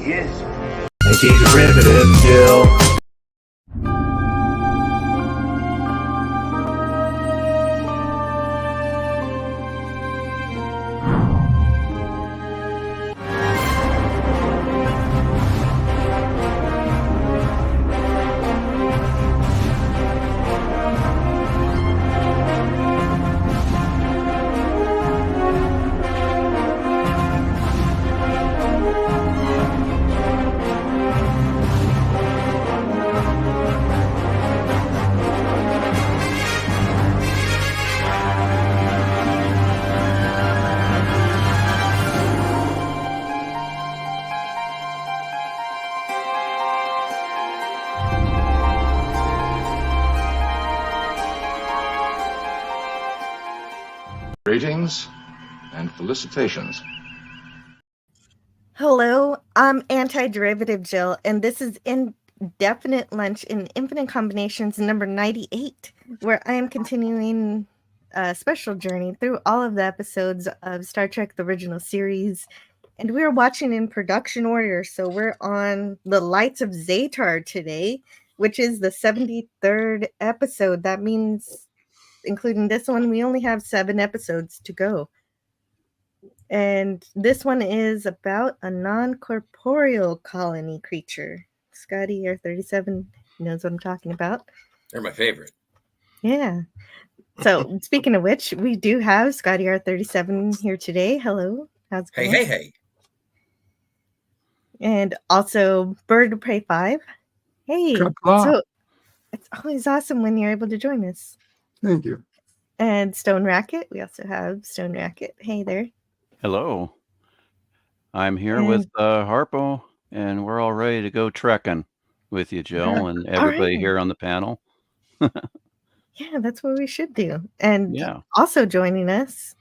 Yes. And keep derivative till Greetings and felicitations. Hello, I'm Anti-Derivative Jill, and this is Indefinite Lunch in Infinite Combinations number 98, where I am continuing a special journey through all of the episodes of Star Trek, the original series, and we're watching in production order, so we're on the Lights of Zetar today, which is the 73rd episode. That means, including this one, we only have 7 episodes to go. And this one is about a non-corporeal colony creature. Scotty, R37 knows what I'm talking about. They're my favorite. Yeah. So, speaking of which, we do have Scotty R37 here today. Hello. How's it going? Hey. And also Bird of Prey 5. Hey. So, it's always awesome when you're able to join us. Thank you. And Stone Racket. We also have Stone Racket. Hey there. Hello. I'm here with Harpo, and we're all ready to go trekking with you, Jill, and everybody here on the panel. Yeah, that's what we should do. And also joining us,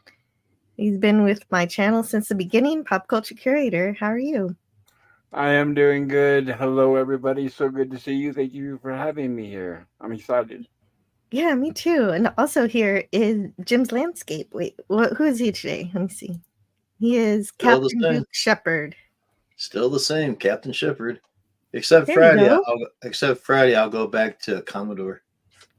he's been with my channel since the beginning, Pop Culture Curator. How are you? I am doing good. Hello, everybody. So good to see you. Thank you for having me here. I'm excited. Yeah, me too. And also here is Jim's Landscape. Wait, who is he today? Let me see. He is Captain Duke Shepard. Still the same, Captain Shepard. Except Friday, I'll go back to Commodore.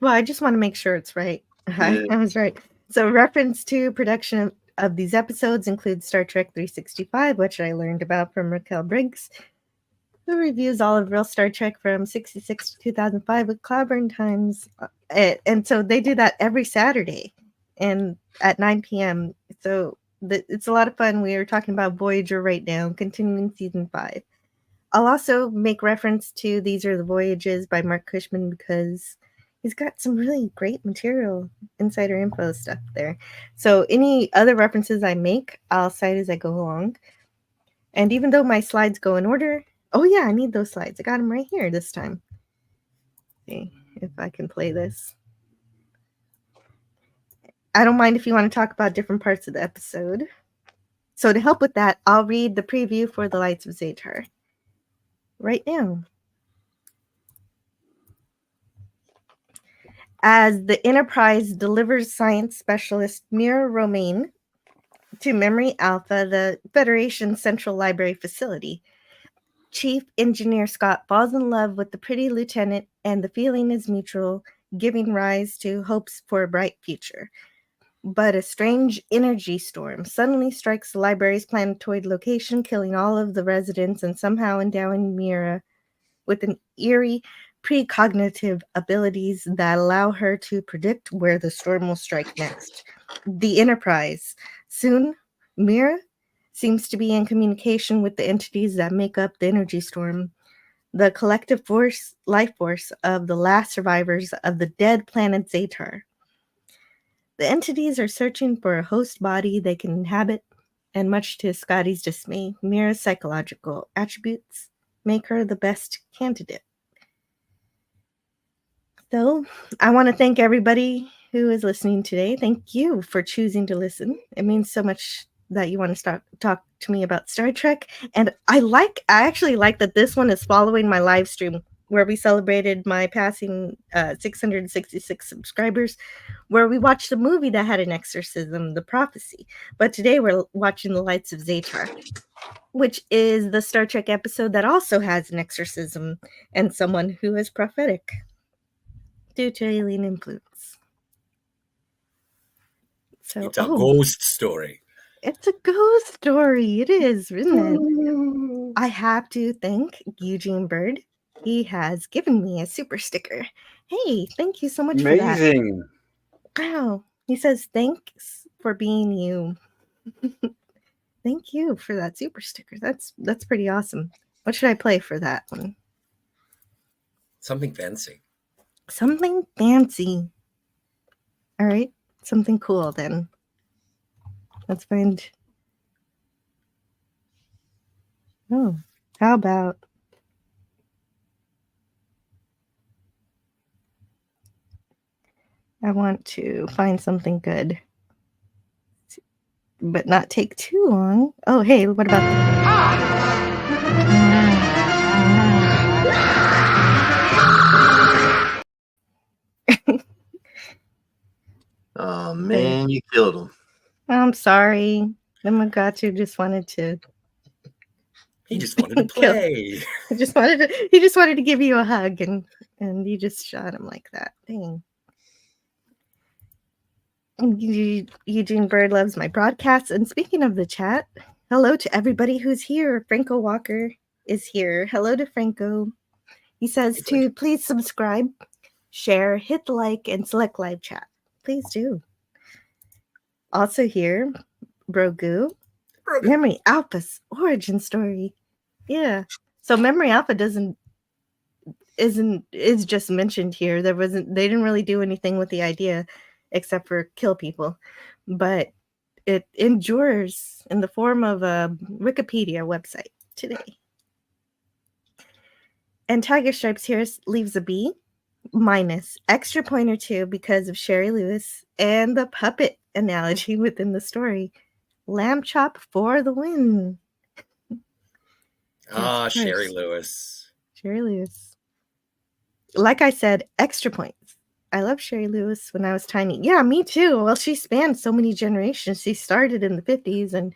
Well, I just want to make sure it's right. Yeah. I was right. So reference to production of these episodes includes Star Trek 365, which I learned about from Raquel Briggs, who reviews all of real Star Trek from 66 to 2005 with Cloudburn Times. And so they do that every Saturday and at 9 p.m. So it's a lot of fun. We are talking about Voyager right now, continuing season 5. I'll also make reference to These Are the Voyages by Mark Cushman because he's got some really great material, insider info stuff there. So any other references I make, I'll cite as I go along. And even though my slides go in order, oh yeah, I need those slides. I got them right here this time. See if I can play this. I don't mind if you want to talk about different parts of the episode. So to help with that, I'll read the preview for the Lights of Zetar right now. As the Enterprise delivers science specialist Mira Romaine to Memory Alpha, the Federation's Central Library facility, Chief Engineer Scott falls in love with the pretty lieutenant, and the feeling is mutual, giving rise to hopes for a bright future. But a strange energy storm suddenly strikes the library's planetoid location, killing all of the residents and somehow endowing Mira with an eerie precognitive abilities that allow her to predict where the storm will strike next. The Enterprise. Soon, Mira seems to be in communication with the entities that make up the energy storm, the collective life force of the last survivors of the dead planet Zetar. The entities are searching for a host body they can inhabit, and much to Scotty's dismay, Mira's psychological attributes make her the best candidate. So, I want to thank everybody who is listening today. Thank you for choosing to listen. It means so much that you want to talk to me about Star Trek. And I actually like that this one is following my live stream where we celebrated my passing 666 subscribers, where we watched a movie that had an exorcism, The Prophecy. But today we're watching The Lights of Zetar, which is the Star Trek episode that also has an exorcism and someone who is prophetic due to alien influence. So It's a ghost story. It's a ghost story. It is, isn't it? I have to thank Eugene Bird. He has given me a super sticker. Hey, thank you so much for that. Amazing. Wow. He says, thanks for being you. Thank you for that super sticker. That's pretty awesome. What should I play for that one? Something fancy. Something fancy. All right. Something cool then. Let's find. Oh, how about. I want to find something good, but not take too long. Oh, hey, what about Oh man, you killed him. I'm sorry. Namagatu just wanted to. He just wanted to play. He just wanted to give you a hug, and you just shot him like that. Dang. Eugene Bird loves my broadcasts. And speaking of the chat, hello to everybody who's here. Franco Walker is here. Hello to Franco. He says to please subscribe, share, hit the like, and select live chat. Please do. Also here, Brogu. Memory Alpha's origin story. Yeah. So Memory Alpha is just mentioned here. They didn't really do anything with the idea except for kill people, but it endures in the form of a Wikipedia website today. And Tiger Stripes here leaves a B minus extra point or two because of Sherry Lewis and the puppet analogy within the story. Lamb chop for the win. Ah, Sherry Lewis. Sherry Lewis. Like I said, extra points. I loved Sherry Lewis when I was tiny. Yeah, me too. Well, she spanned so many generations. She started in the 50s and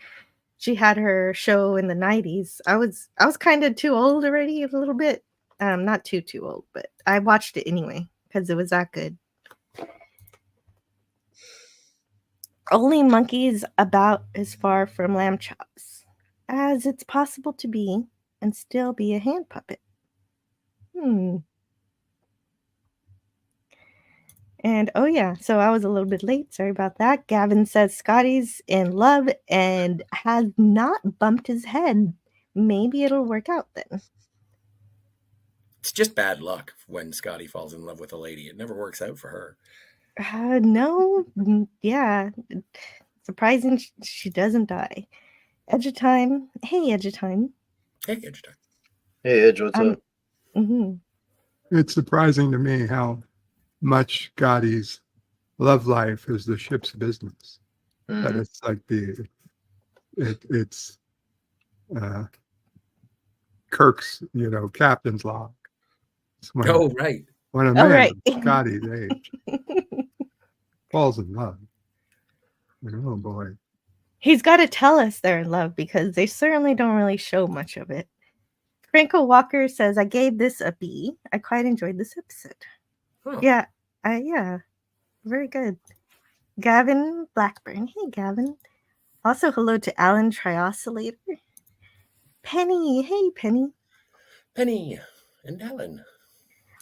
she had her show in the 90s. I was kind of too old already, a little bit. Not too old, but I watched it anyway because it was that good. Only monkeys about as far from lamb chops as it's possible to be and still be a hand puppet. And oh yeah, so I was a little bit late. Sorry about that. Gavin says Scotty's in love and has not bumped his head. Maybe it'll work out then. It's just bad luck when Scotty falls in love with a lady. It never works out for her. No. Yeah. Surprising she doesn't die. Edge of Time. Hey, Edge of Time. Hey, Edge of Time. Hey, Edge, what's up? It's surprising to me how much Scotty's love life is the ship's business. That it's like it's Kirk's, captain's log. Right. When a man Scotty's age falls in love. Oh boy. He's got to tell us they're in love because they certainly don't really show much of it. Franco Walker says, I gave this a B. I quite enjoyed this episode. Huh. Yeah. Very good. Gavin Blackburn. Hey, Gavin. Also, hello to Alan Trioscillator. Penny. Hey, Penny. Penny and Alan.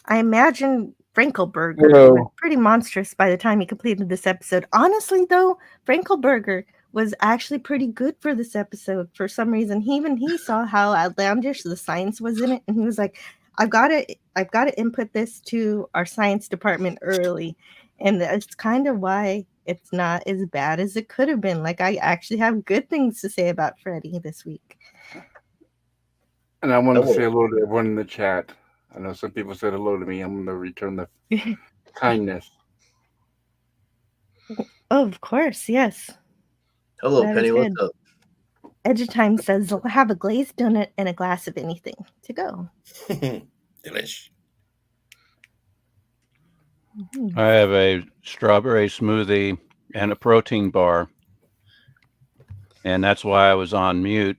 I imagine Frankelberger was pretty monstrous by the time he completed this episode. Honestly, though, Frankelberger was actually pretty good for this episode for some reason. He saw how outlandish the science was in it, and he was like, I've got to input this to our science department early. And that's kind of why it's not as bad as it could have been. Like, I actually have good things to say about Freddy this week. And I want to say hello to everyone in the chat. I know some people said hello to me. I'm going to return the kindness. Oh, of course, yes. Hello, that Penny. What's up? Edge of Time says they'll have a glazed donut and a glass of anything to go. Delish. I have a strawberry smoothie and a protein bar. And that's why I was on mute.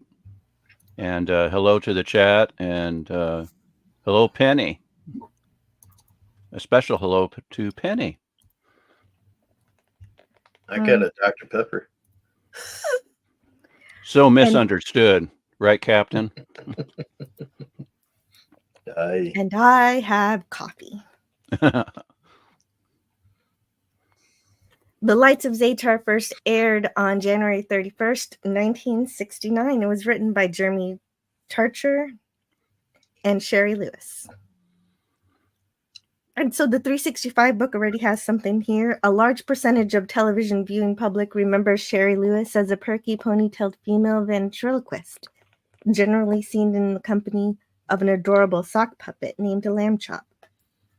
And hello to the chat. And hello, Penny. A special hello to Penny. I got a Dr. Pepper. So misunderstood, right, Captain? And I have coffee. The Lights of Zetar first aired on January 31st, 1969. It was written by Jeremy Tarcher and Sherry Lewis. And so the 365 book already has something here. A large percentage of television viewing public remembers Sherry Lewis as a perky, ponytailed female ventriloquist, generally seen in the company of an adorable sock puppet named a lamb chop.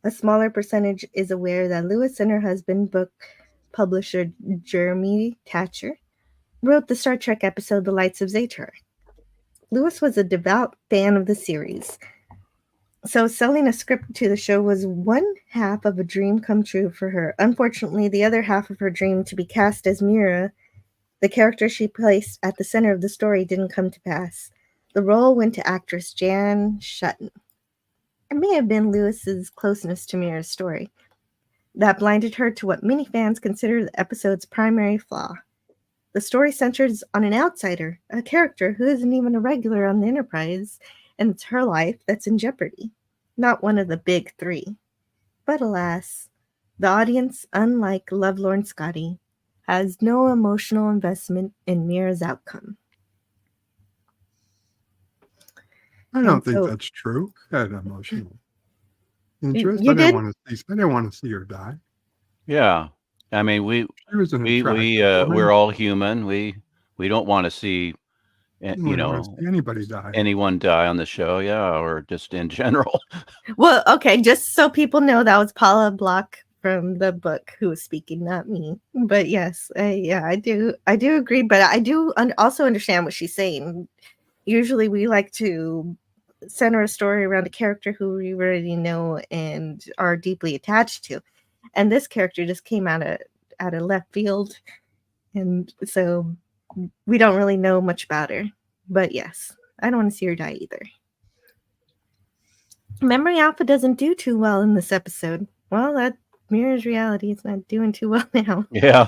A smaller percentage is aware that Lewis and her husband, book publisher Jeremy Tarcher, wrote the Star Trek episode The Lights of Zetar. Lewis was a devout fan of the series, so selling a script to the show was one half of a dream come true for her. Unfortunately, the other half of her dream to be cast as Mira, the character she placed at the center of the story, didn't come to pass. The role went to actress Jan Sutton. It may have been Lewis's closeness to Mira's story that blinded her to what many fans consider the episode's primary flaw. The story centers on an outsider, a character who isn't even a regular on the Enterprise, and it's her life that's in jeopardy, not one of the big three. But alas, the audience, unlike lovelorn Scotty, has no emotional investment in Mira's outcome. I don't think that's true. I had emotional interest. You I did? didn't want to see her die. Yeah. I mean, we're all human. We don't want to see, anybody die. Anyone die on the show, yeah, or just in general. Well, okay, just so people know, that was Paula Block from the book who was speaking, not me. But yes, I do agree. But I do also understand what she's saying. Usually, we like to center a story around a character who we already know and are deeply attached to, and this character just came out of left field, and so we don't really know much about her. But yes, I don't want to see her die either. Memory Alpha doesn't do too well in this episode. Well, that mirrors reality. It's not doing too well now. Yeah.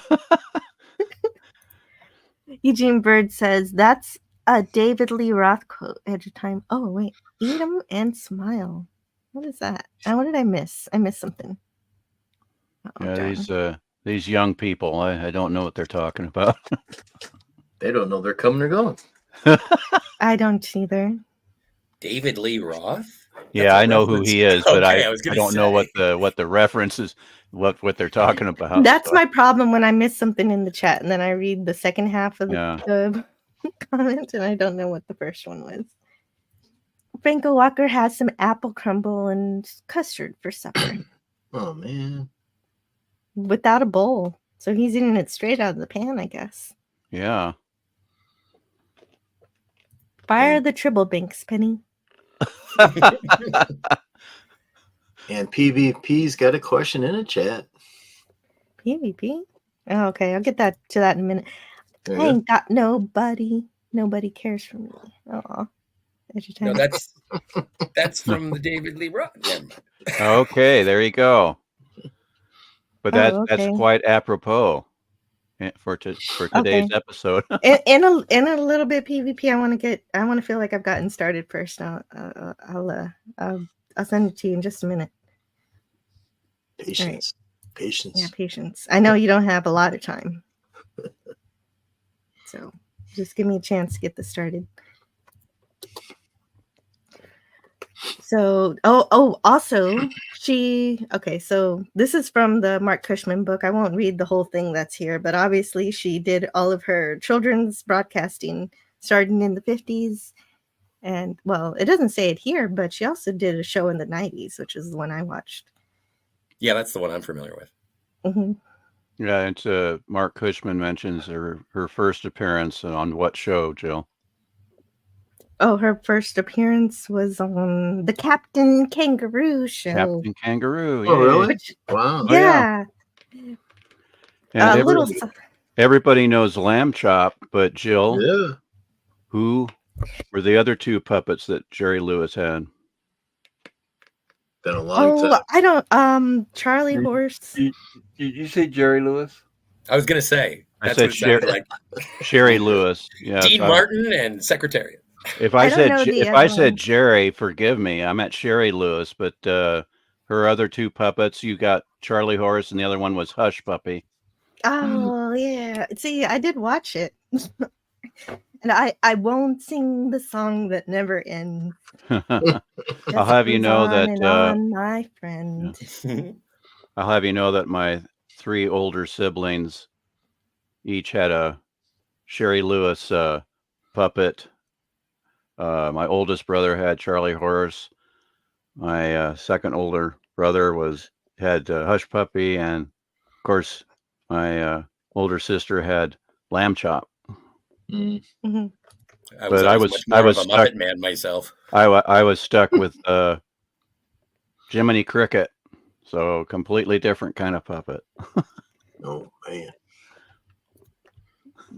Eugene Bird says that's a David Lee Roth quote at a time. Oh, wait. Eat 'em and smile. What is that? What did I miss? I missed something. Yeah, these young people, I don't know what they're talking about. They don't know they're coming or going. I don't either. David Lee Roth? Yeah, I know who he is, but Okay, I don't know what the reference is, what they're talking about. That's my problem when I miss something in the chat and then I read the second half of the comment and I don't know what the first one was. Franco Walker has some apple crumble and custard for supper. Oh, man. Without a bowl. So he's eating it straight out of the pan, I guess. Yeah. Fire the Tribblebinks, Penny. And PvP's got a question in the chat. PvP? Oh, okay, I'll get to that in a minute. Yeah. I ain't got nobody. Nobody cares for me. Oh, no, that's from the David Lee Roth. Okay, there you go. But that's quite apropos for today's episode. in a little bit PvP, I want to feel like I've gotten started first. I'll send it to you in just a minute. Patience. Right. Patience. Yeah, patience. I know you don't have a lot of time. So just give me a chance to get this started. So, also, so this is from the Mark Cushman book. I won't read the whole thing that's here, but obviously she did all of her children's broadcasting starting in the 50s. And, well, it doesn't say it here, but she also did a show in the 90s, which is the one I watched. Yeah, that's the one I'm familiar with. Mm-hmm. Yeah, it's Mark Cushman mentions her first appearance on what show, Jill? Oh, her first appearance was on the Captain Kangaroo show. Captain Kangaroo. Oh, yay. really? Which, Wow. Oh, yeah. yeah. And Little. everybody knows Lamb Chop, but Jill, Yeah. who were the other two puppets that Jerry Lewis had? Been a long time. Oh, I don't. Charlie Horse. Did you say Jerry Lewis? I was going to say, I that's said what it sounded like. Sherry Lewis. Yeah. Dean Martin and Secretariat. If I I don't said know the if other I said one. Jerry, forgive me. I meant Sherry Lewis, but her other two puppets, you got Charlie Horse, and the other one was Hush Puppy. Oh, yeah. See, I did watch it. And I won't sing the song that never ends. I'll have you know that on, my friend. I'll have you know that my three older siblings each had a Sherry Lewis puppet. My oldest brother had Charlie Horse. My second older brother had Hush Puppy, and of course, my older sister had Lamb Chop. Mm-hmm. I was a stuck. Muppet Man myself. I was stuck with Jiminy Cricket, so completely different kind of puppet. Oh man.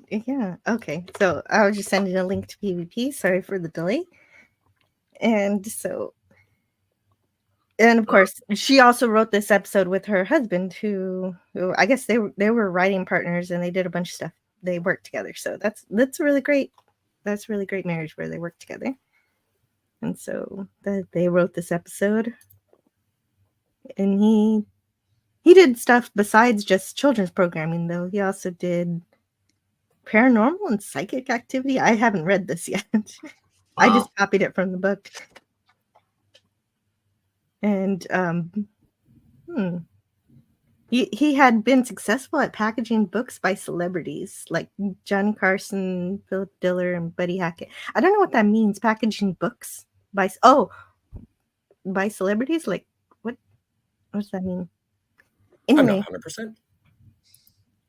Yeah. Okay. So I was just sending a link to PvP. Sorry for the delay. And of course, she also wrote this episode with her husband, who I guess they were writing partners, and they did a bunch of stuff. They worked together, so that's really great. That's really great marriage where they work together. And so they wrote this episode, and he did stuff besides just children's programming, though. He also did paranormal and psychic activity. I haven't read this yet. I just copied it from the book. And he had been successful at packaging books by celebrities like Johnny Carson, Philip Diller, and Buddy Hackett. I don't know what that means, packaging books by celebrities. Like what does that mean? Anyway, I'm not 100%.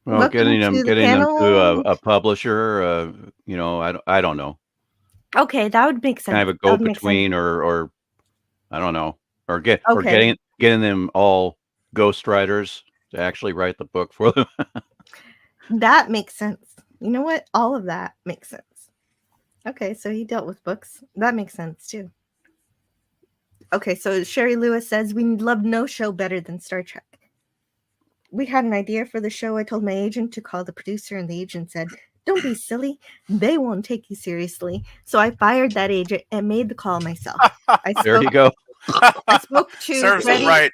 Well, getting them to a publisher, I don't know. Okay, that would make sense. Kind of a go-between, or I don't know, or getting them all ghostwriters to actually write the book for them. That makes sense. You know what? All of that makes sense. Okay, so he dealt with books. That makes sense too. Okay, so Sherry Lewis says, we love no show better than Star Trek. We had an idea for the show. I told my agent to call the producer, and the agent said, don't be silly. They won't take you seriously. So I fired that agent and made the call myself. There you go. I spoke to Serves Freddie. him right.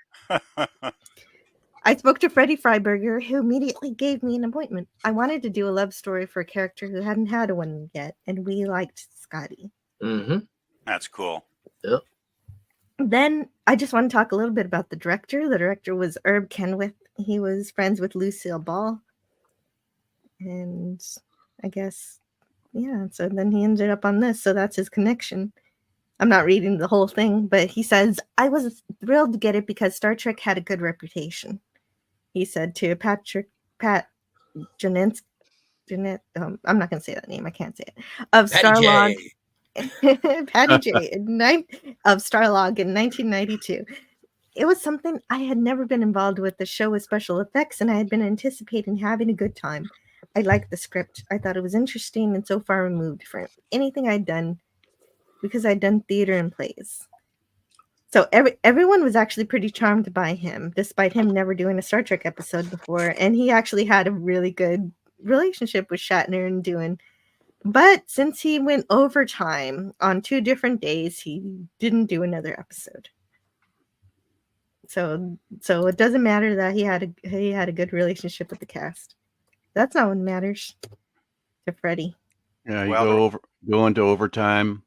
I spoke to Freddie Freiberger, who immediately gave me an appointment. I wanted to do a love story for a character who hadn't had one yet, and we liked Scotty. Mm-hmm. That's cool. Yep. Then I just want to talk a little bit about the director. The director was Herb Kenwith. He was friends with Lucille Ball. And I guess, yeah, so then he ended up on this. So that's his connection. I'm not reading the whole thing, but he says, I was thrilled to get it because Star Trek had a good reputation. He said to Pat Janensky, I'm not going to say that name. I can't say it. Of Starlog. Patty J. Of Starlog in 1992. It was something I had never been involved with, the show with special effects, and I had been anticipating having a good time. I liked the script. I thought it was interesting and so far removed from anything I'd done, because I'd done theater and plays. So everyone was actually pretty charmed by him, despite him never doing a Star Trek episode before. And he actually had a really good relationship with Shatner and Doohan. But since he went overtime on 2 different days, he didn't do another episode. So it doesn't matter that he had a good relationship with the cast. That's not what matters to Freddie. Yeah, you go into overtime,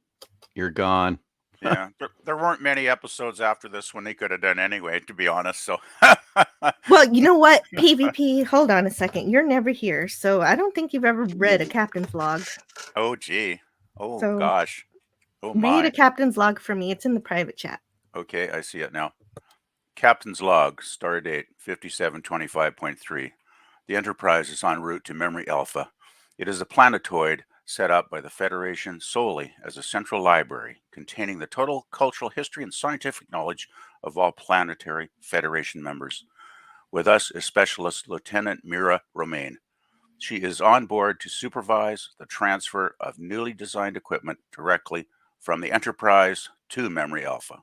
you're gone. Yeah, there weren't many episodes after this one he could have done anyway, to be honest. So, well, you know what, PvP, hold on a second. You're never here, so I don't think you've ever read a captain's log. Oh, gee. Oh, so gosh. Oh, my. Read a captain's log for me. It's in the private chat. Okay, I see it now. Captain's log, stardate 5725.3. The Enterprise is en route to Memory Alpha. It is a planetoid set up by the Federation solely as a central library containing the total cultural history and scientific knowledge of all planetary Federation members. With us is Specialist Lieutenant Mira Romaine. She is on board to supervise the transfer of newly designed equipment directly from the Enterprise to Memory Alpha.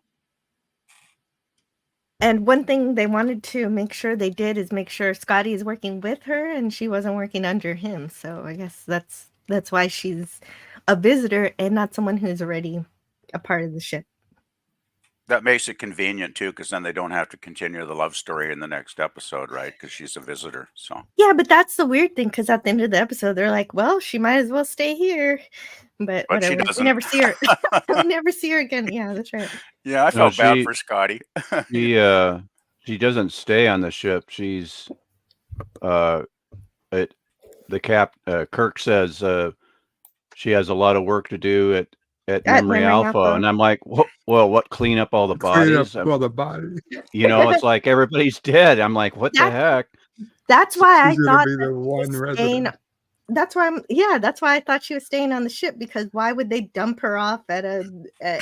And one thing they wanted to make sure they did is make sure Scotty is working with her and she wasn't working under him. So I guess that's why she's a visitor and not someone who's already a part of the ship. That makes it convenient too, because then they don't have to continue the love story in the next episode, right? Because she's a visitor. So Yeah, but that's the weird thing, because at the end of the episode, they're like, well, she might as well stay here. But But she whatever. We doesn't. never see her. We never see her again. Yeah, that's right. Yeah, I No, felt bad for Scotty. she doesn't stay on the ship. She's Kirk says she has a lot of work to do at Memory Alpha, and I'm like, well, what, clean up all the bodies? Well, the body. You know, it's like everybody's dead. I'm like, what the heck? That's why I She's thought gonna be the one resident. that's why I thought she was staying on the ship, because why would they dump her off at a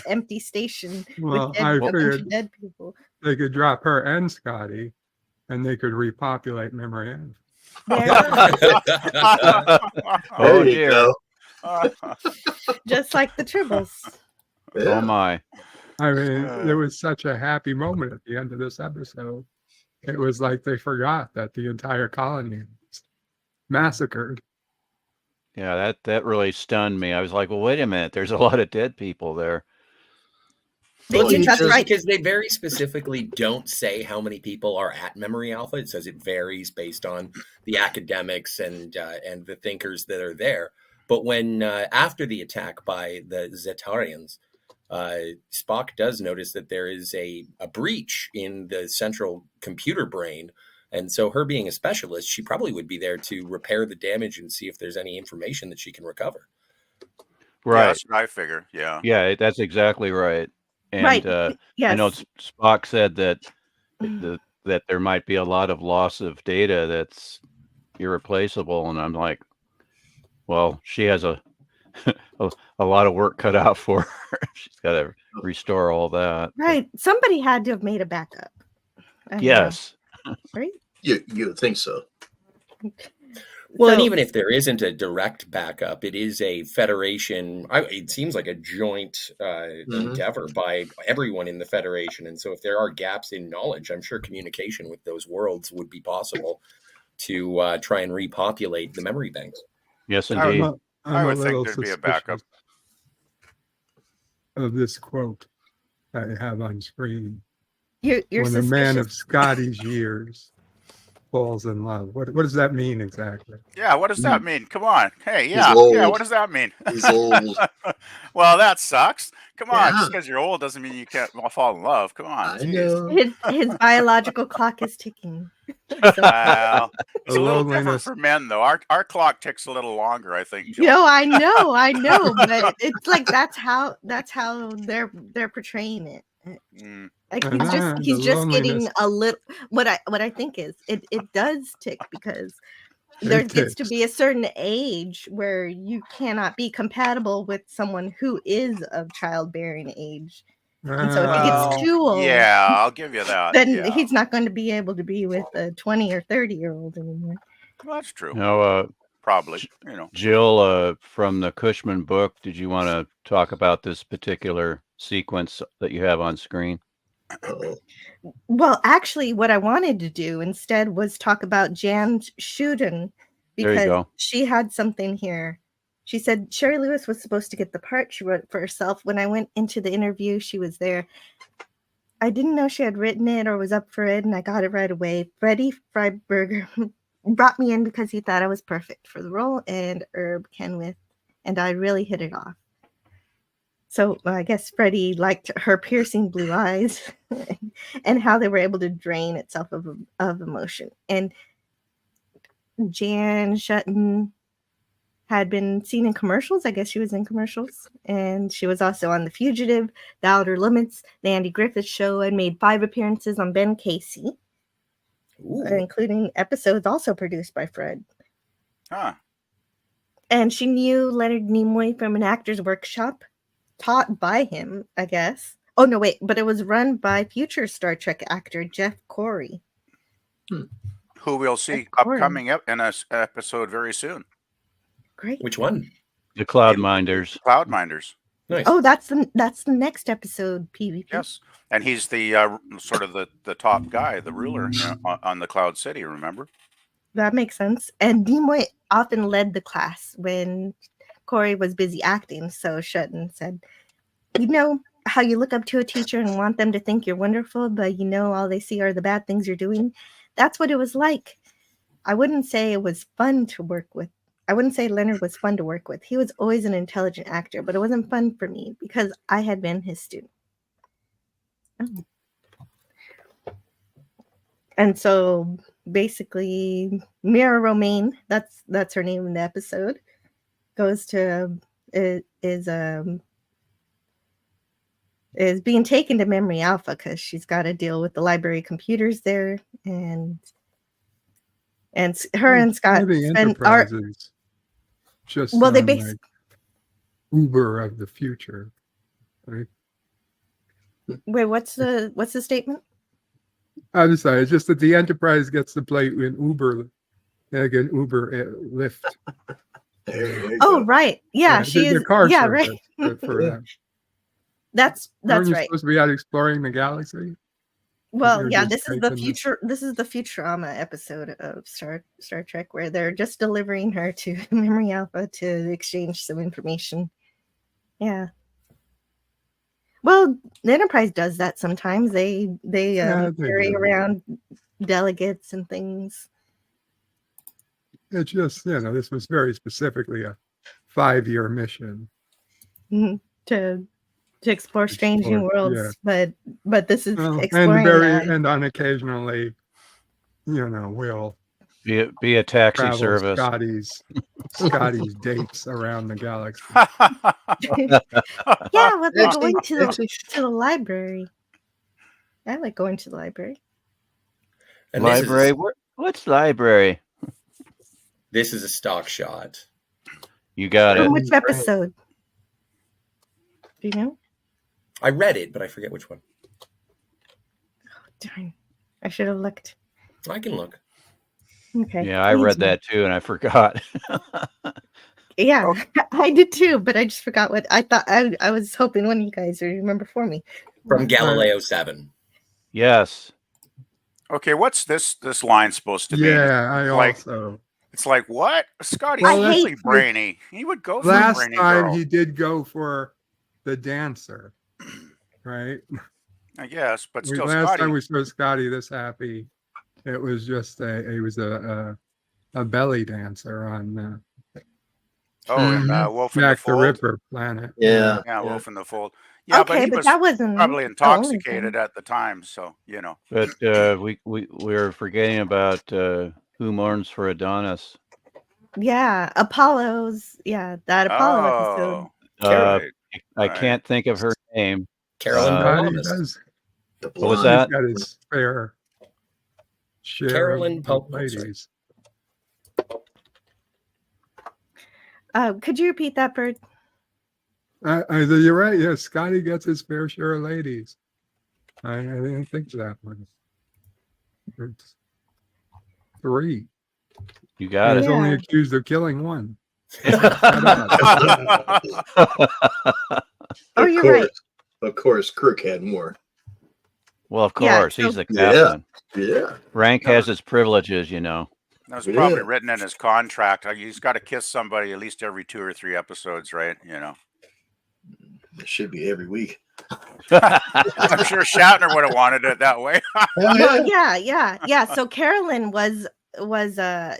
empty station Well, with I a bunch figured of dead people? they could drop her and Scotty, and they could repopulate Memory Alpha. Oh There you dear. go. Just like the Tribbles. Yeah. Oh my. I mean, there was such a happy moment at the end of this episode. It was like they forgot that the entire colony was massacred. Yeah, that really stunned me. I was like, well, wait a minute. There's a lot of dead people there. Well, it's That's interesting right. because they very specifically don't say how many people are at Memory Alpha. It says it varies based on the academics and the thinkers that are there. But when after the attack by the Zetarians, Spock does notice that there is a breach in the central computer brain. And so her being a specialist, she probably would be there to repair the damage and see if there's any information that she can recover. Right. Yeah, that's what I figure. Yeah. Yeah, that's exactly right. And Right. I Yes. know Spock said that that there might be a lot of loss of data that's irreplaceable, and I'm like, well, she has a lot of work cut out for her. She's got to restore all that. Right. Somebody had to have made a backup. Yes. Right? You would think so. Well, and So- even if there isn't a direct backup, it is a Federation. It seems like a joint endeavor by everyone in the Federation. And so if there are gaps in knowledge, I'm sure communication with those worlds would be possible to try and repopulate the memory banks. Yes, I would- indeed. I I'm would a think little there'd be a backup. suspicious of this quote that I have on screen. You're When a man of suspicious. Scotty's years falls in love. What does that mean exactly? Yeah, what does that mean? Come on. Hey, He's yeah, old. what does that mean? He's old. Well, that sucks. Come on, Yeah. just because you're old doesn't mean you can't fall in love. Come on. I geez. know. His biological clock is ticking. So, Well, it's a little different loneliness. for men, though. Our clock ticks a little longer, I think. Jill. no, I know, but it's like that's how they're portraying it. Mm. Like And he's the just getting loneliness. a little. What I think is it does tick, because there It gets to ticks. Mm-hmm. be a certain age where you cannot be compatible with someone who is of childbearing age. And so if he Well, gets too old, Yeah, I'll give you that. then yeah. he's not going to be able to be with a 20 or 30-year-old anymore. Well, that's true. No, Probably. You know. Jill, from the Cushman book, did you want to talk about this particular sequence that you have on screen? Uh-oh. Well, actually, what I wanted to do instead was talk about Jan Schuden, There you because go. she had something here. She said Sherry Lewis was supposed to get the part. She wrote it for herself. When I went into the interview, she was there. I didn't know she had written it or was up for it, and I got it right away. Freddie Freiberger brought me in because he thought I was perfect for the role, and Herb Kenwith, and I really hit it off. So I guess Freddie liked her piercing blue eyes and how they were able to drain itself of emotion. And Jan Schuten had been seen in commercials. I guess she was in commercials. And she was also on The Fugitive, The Outer Limits, The Andy Griffith Show, and made 5 appearances on Ben Casey, Ooh. including episodes also produced by Fred. Huh. And she knew Leonard Nimoy from an actor's workshop, taught by him, I guess. Oh, no, wait, but it was run by future Star Trek actor Jeff Corey. Who we'll see upcoming in an episode very soon. Great. Which one? The Cloudminders. Cloudminders. Nice. Oh, that's the next episode, PvP. Yes, and he's the sort of the top guy, the ruler on the Cloud City. Remember? That makes sense. And Nimoy often led the class when Corey was busy acting. So Shutton said, "You know how you look up to a teacher and want them to think you're wonderful, but you know all they see are the bad things you're doing? That's what it was like. I wouldn't say it was fun to work with. I wouldn't say Leonard was fun to work with. He was always an intelligent actor, but it wasn't fun for me because I had been his student." Oh. And so basically Mira Romaine, that's her name in the episode, goes to is being taken to Memory Alpha because she's got to deal with the library computers there, and her and Scott The spend Enterprise is just like Uber of the future. Right? Wait, what's the statement? I'm sorry, it's just that the Enterprise gets to play in Uber, like an Uber Lyft. Oh, right. Yeah, she is. Car yeah, right. For them. That's Aren't you right. supposed to be out exploring the galaxy? Well, yeah, this is the future. This is the Futurama episode of Star Trek where they're just delivering her to Memory Alpha to exchange some information. Yeah. Well, the Enterprise does that sometimes. They carry around delegates and things. It's just, this was very specifically a 5-year mission to explore strange new worlds, but this is exploring and on occasionally, we'll be a taxi service. Scotty's dates around the galaxy. Yeah, well, they're going to the library. I like going to the library. And library? What's library? This is a stock shot. You got it. Which episode? Do you know? I read it, but I forget which one. Oh, darn. I should have looked. I can look. Okay. Yeah, I read that too, and I forgot. Yeah, I did too, but I just forgot what I thought. I was hoping one of you guys would remember for me. From Galileo 7. Yes. Okay, what's this line supposed to be? Yeah, I also. It's like, what? Scotty's really brainy. He would go for last brainy time girl. He did go for the dancer, right? I guess, but still, last time we saw Scotty this happy, it was just he was a belly dancer on Wolf in the Jack the Fold. Ripper planet. Yeah, Wolf in the Fold. Yeah, okay, but that wasn't probably intoxicated at the time, so But we're forgetting about Who Mourns for Adonis. Yeah, Apollo's. Yeah, that Apollo episode. I can't think of her name. Carolyn what was that? Got his fair share Carolyn of ladies. Could you repeat that, Bird? You're right. Yeah, Scotty gets his fair share of ladies. I didn't think of that one. It's 3. You got it. He's only accused of killing 1. Oh, you're right. Of course, Kirk had more. Well, of course, he's the captain. Yeah. Rank has its privileges, That was probably written in his contract. He's got to kiss somebody at least every 2 or 3 episodes, right? It should be every week. I'm sure Shatner would have wanted it that way. Well, yeah. So Carolyn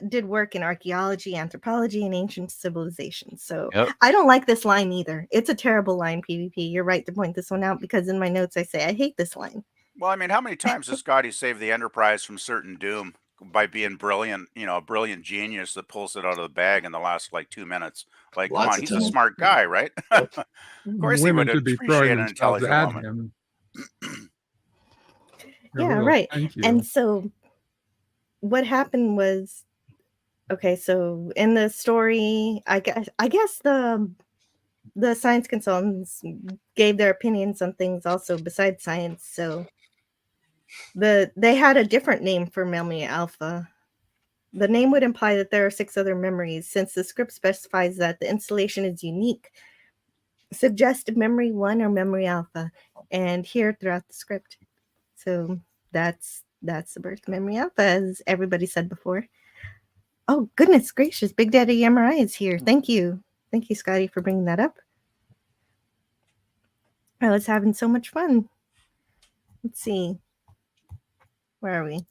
did work in archaeology, anthropology, and ancient civilizations. So I don't like this line either. It's a terrible line, PvP. You're right to point this one out because in my notes I say I hate this line. Well, I mean, how many times has Scotty saved the Enterprise from certain doom by being brilliant, a brilliant genius that pulls it out of the bag in the last 2 minutes? Come on, he's a smart guy, right? Of course, he would appreciate an intelligent woman. Yeah, right. And so what happened was Okay, so in the story, I guess the science consultants gave their opinions on things also besides science. So they had a different name for memory alpha. The name would imply that there are 6 other memories, since the script specifies that the installation is unique. Suggest memory 1 or memory alpha, and here throughout the script. So that's the birth memory alpha, as everybody said before. Oh, goodness gracious, Big Daddy MRI is here. Thank you, Scotty, for bringing that up. I was having so much fun. Let's see, where are we?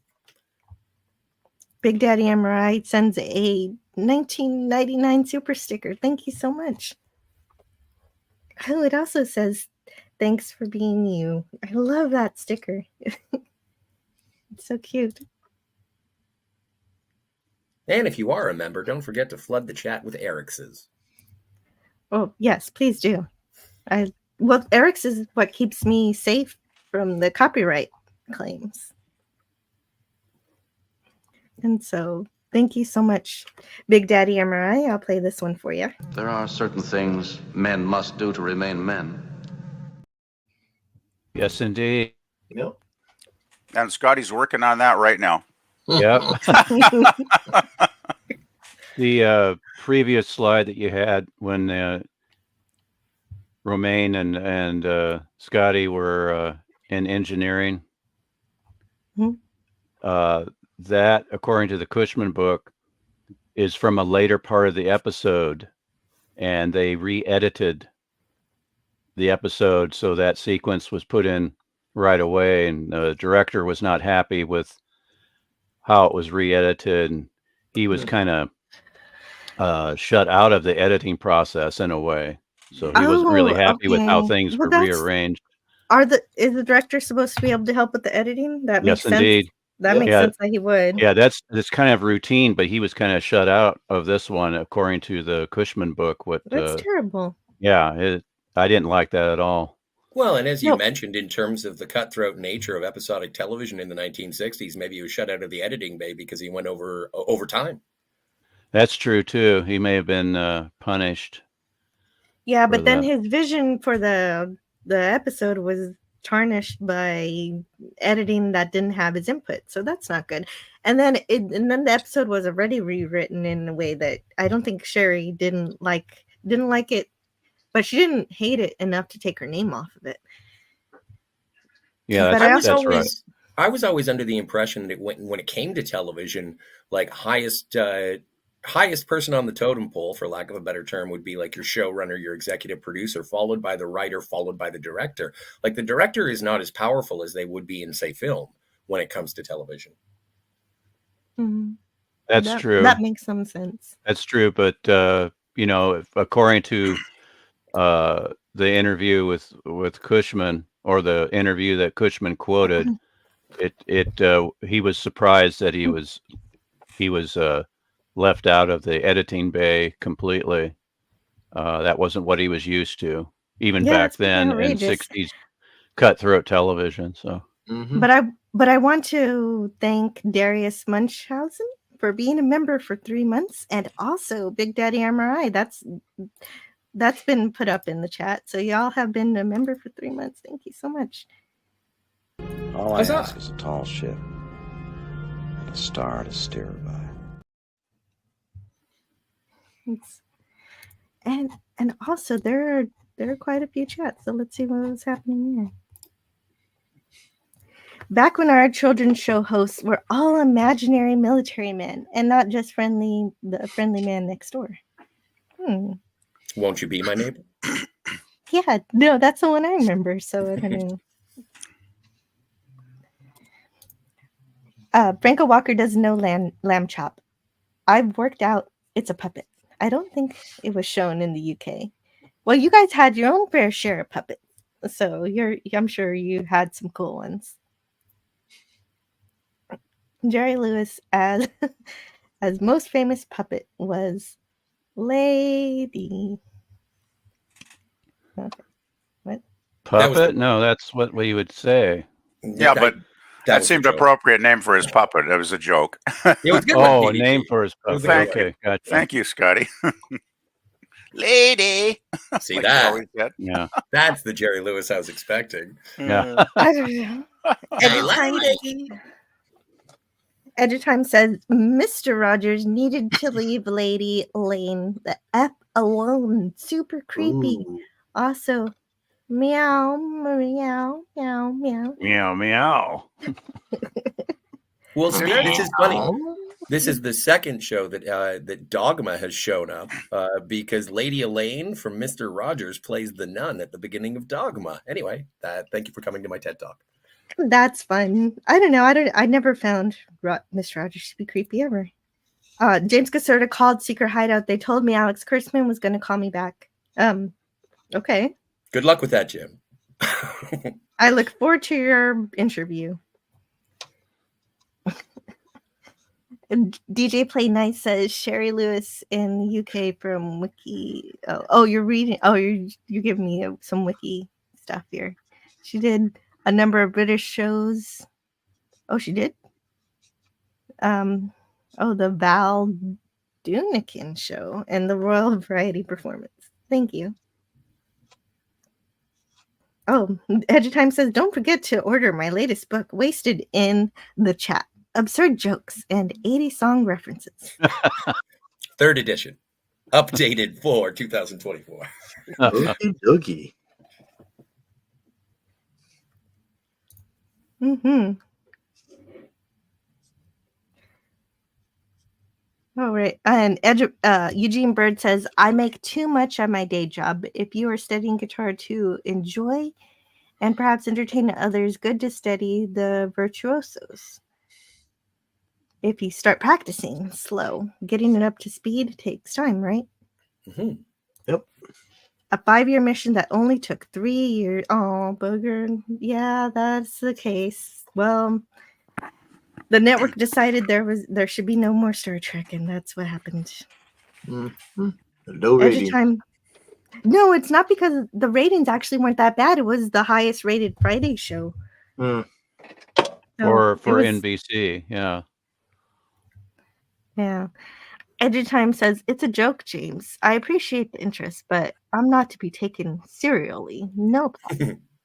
Big Daddy MRI sends a 1999 super sticker. Thank you so much. Oh, it also says, "Thanks for being you." I love that sticker. It's so cute. And if you are a member, don't forget to flood the chat with Eric's. Oh, yes, please do. Well, Eric's is what keeps me safe from the copyright claims. And so, thank you so much, Big Daddy MRI. I'll play this one for you. There are certain things men must do to remain men. Yes, indeed. Yep. And Scotty's working on that right now. Yep. The previous slide that you had when Romaine and Scotty were in engineering, that, according to the Cushman book, is from a later part of the episode, and they re-edited the episode so that sequence was put in right away, and the director was not happy with how it was re-edited, and he was kind of shut out of the editing process in a way. So he wasn't really happy with how things were rearranged. Is the director supposed to be able to help with the editing? That makes sense. Indeed. That makes sense that he would. Yeah, that's kind of routine, but he was kind of shut out of this one, according to the Cushman book. That's terrible. Yeah, I didn't like that at all. Well, and as you mentioned, in terms of the cutthroat nature of episodic television in the 1960s, maybe he was shut out of the editing bay because he went over time. That's true too. He may have been punished. Yeah, but then his vision for the episode was tarnished by editing that didn't have his input, so that's not good. And then the episode was already rewritten in a way that I don't think Sherry didn't like it, but she didn't hate it enough to take her name off of it. Yeah, but that's right. I was always under the impression that when it came to television, like highest person on the totem pole, for lack of a better term, would be like your showrunner, your executive producer, followed by the writer, followed by the director. Like the director is not as powerful as they would be in, say, film when it comes to television. Mm-hmm. That's true. That makes some sense. That's true, but according to the interview with Cushman, or the interview that Cushman quoted, he was surprised that he was left out of the editing bay completely. That wasn't what he was used to, even back then in 60s cutthroat television. So, but I want to thank Darius Munchausen for being a member for 3 months, and also Big Daddy MRI. That's been put up in the chat, so y'all have been a member for 3 months. Thank you so much. All I ask is a tall ship and a star to steer her by. And also there are quite a few chats, so let's see what's happening here. Back when our children's show hosts were all imaginary military men and not just the friendly man next door. Won't you be my neighbor? Yeah, no, that's the one I remember, so I don't know. Franco Walker doesn't know lamb chop. I've worked out it's a puppet. I don't think it was shown in the UK. Well, you guys had your own fair share of puppets, so I'm sure you had some cool ones. Jerry Lewis as most famous puppet was Lady. Okay. What? Puppet? No, that's what we would say. Yeah, but That seemed appropriate name for his puppet. It was a joke. It was good. Oh, a name for his puppet. Okay, gotcha. Thank you, Scotty. Lady. See Like that? Yeah. That's the Jerry Lewis I was expecting. Yeah. I don't know. Edgertime says Mr. Rogers needed to leave Lady Elaine the F alone. Super creepy. Ooh. Also, meow, meow, meow, meow. Meow, meow. Well, this is funny. This is the second show that that Dogma has shown up because Lady Elaine from Mr. Rogers plays the nun at the beginning of Dogma. Anyway, thank you for coming to my TED Talk. That's fun. I don't know. I never found Mr. Rogers to be creepy ever. James Caserta called Secret Hideout. They told me Alex Kurtzman was going to call me back. Okay. Good luck with that, Jim. I look forward to your interview. And DJ Play Nice says Sherry Lewis in the UK from Wiki. Oh, you're reading. Oh, you're giving me some Wiki stuff here. She did a number of British shows. Oh, she did. The Val Dunican show and the Royal Variety Performance. Thank you. Oh, Edge of Time says, don't forget to order my latest book, Wasted in the Chat. Absurd jokes and 80 song references. 3rd edition. Updated for 2024. Okie dokie. Mm-hmm. All right. And Eugene Bird says, I make too much on my day job. If you are studying guitar to enjoy and perhaps entertain others, good to study the virtuosos. If you start practicing slow, getting it up to speed takes time, right? Mm-hmm. Yep. A 5-year mission that only took 3 years. Oh, booger. Yeah, that's the case. Well, the network decided there should be no more Star Trek, and that's what happened. Mm-hmm. No rating. No, it's not because the ratings actually weren't that bad. It was the highest rated Friday show. Mm. For NBC, yeah. Yeah. Edge of Time says, it's a joke, James. I appreciate the interest, but I'm not to be taken serially. Nope.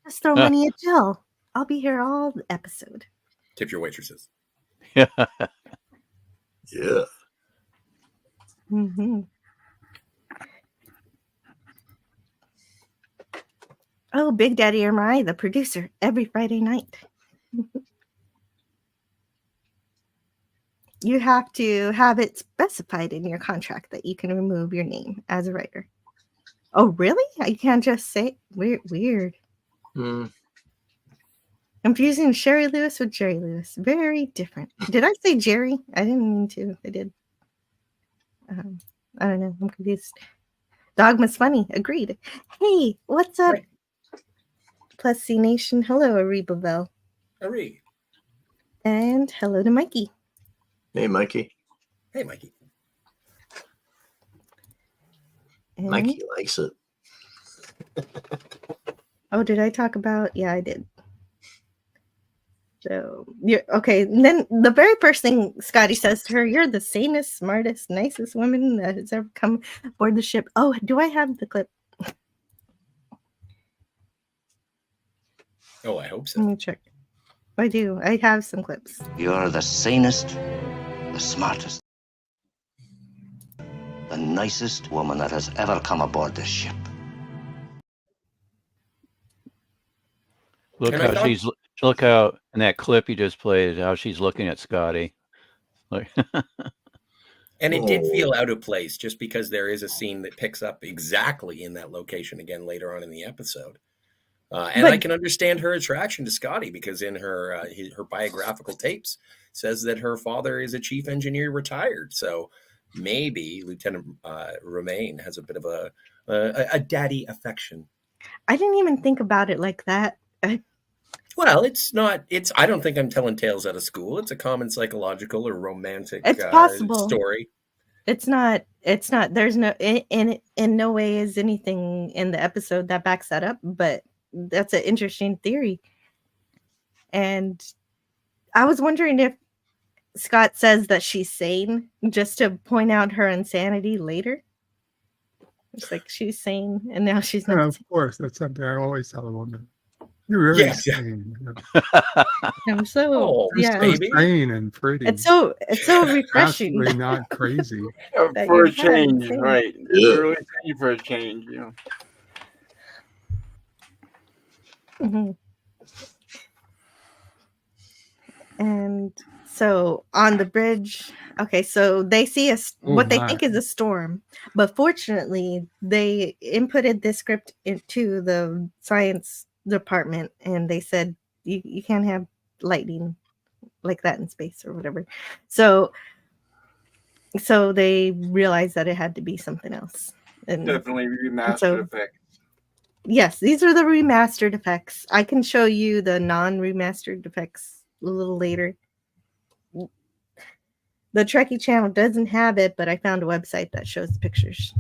Just throw money at Jill. I'll be here all the episode. Tip your waitresses. Yeah. Yeah. Mm-hmm. Oh, Big Daddy Ermai, the producer, every Friday night. You have to have it specified in your contract that you can remove your name as a writer. Oh, really? I can't just say weird. Mm. Confusing Sherry Lewis with Jerry Lewis. Very different. Did I say Jerry? I didn't mean to. I did. I don't know. I'm confused. Dogma's funny. Agreed. Hey, what's up? Right. Plus C Nation. Hello, Ariba Bell. Ari. And hello to Mikey. Hey, Mikey. Hey, Mikey. And... Mikey likes it. Oh, did I talk about? Yeah, I did. So, yeah, okay. And then the very first thing Scotty says to her, you're the sanest, smartest, nicest woman that has ever come aboard the ship. Oh, do I have the clip? Oh, I hope so. Let me check. I do. I have some clips. You're the sanest, the smartest, the nicest woman that has ever come aboard this ship. Look how in that clip you just played, how she's looking at Scotty. Like, and it did feel out of place just because there is a scene that picks up exactly in that location again later on in the episode. And I can understand her attraction to Scotty because in her biographical tapes says that her father is a chief engineer retired. So maybe Lieutenant Romaine has a bit of a daddy affection. I didn't even think about it like that. Well, I don't think I'm telling tales out of school. It's a common psychological or romantic story. It's not, there's no, in no way is anything in the episode that backs that up, but that's an interesting theory. And I was wondering if Scott says that she's sane just to point out her insanity later. It's like she's sane and now she's not. Of course, that's something I always tell a woman. You're very sane. I'm so You're so sane and pretty. It's so refreshing. Absolutely not crazy. For a change, insane. right? It's really sane for a change, you know. Mm-hmm. And so on the bridge, okay, so they see what they think is a storm, but fortunately they inputted this script into the science department and they said you can't have lightning like that in space or whatever. So they realized that it had to be something else. And Definitely remastered effects. Yes, these are the remastered effects. I can show you the non-remastered effects a little later. The Trekkie channel doesn't have it, but I found a website that shows the pictures.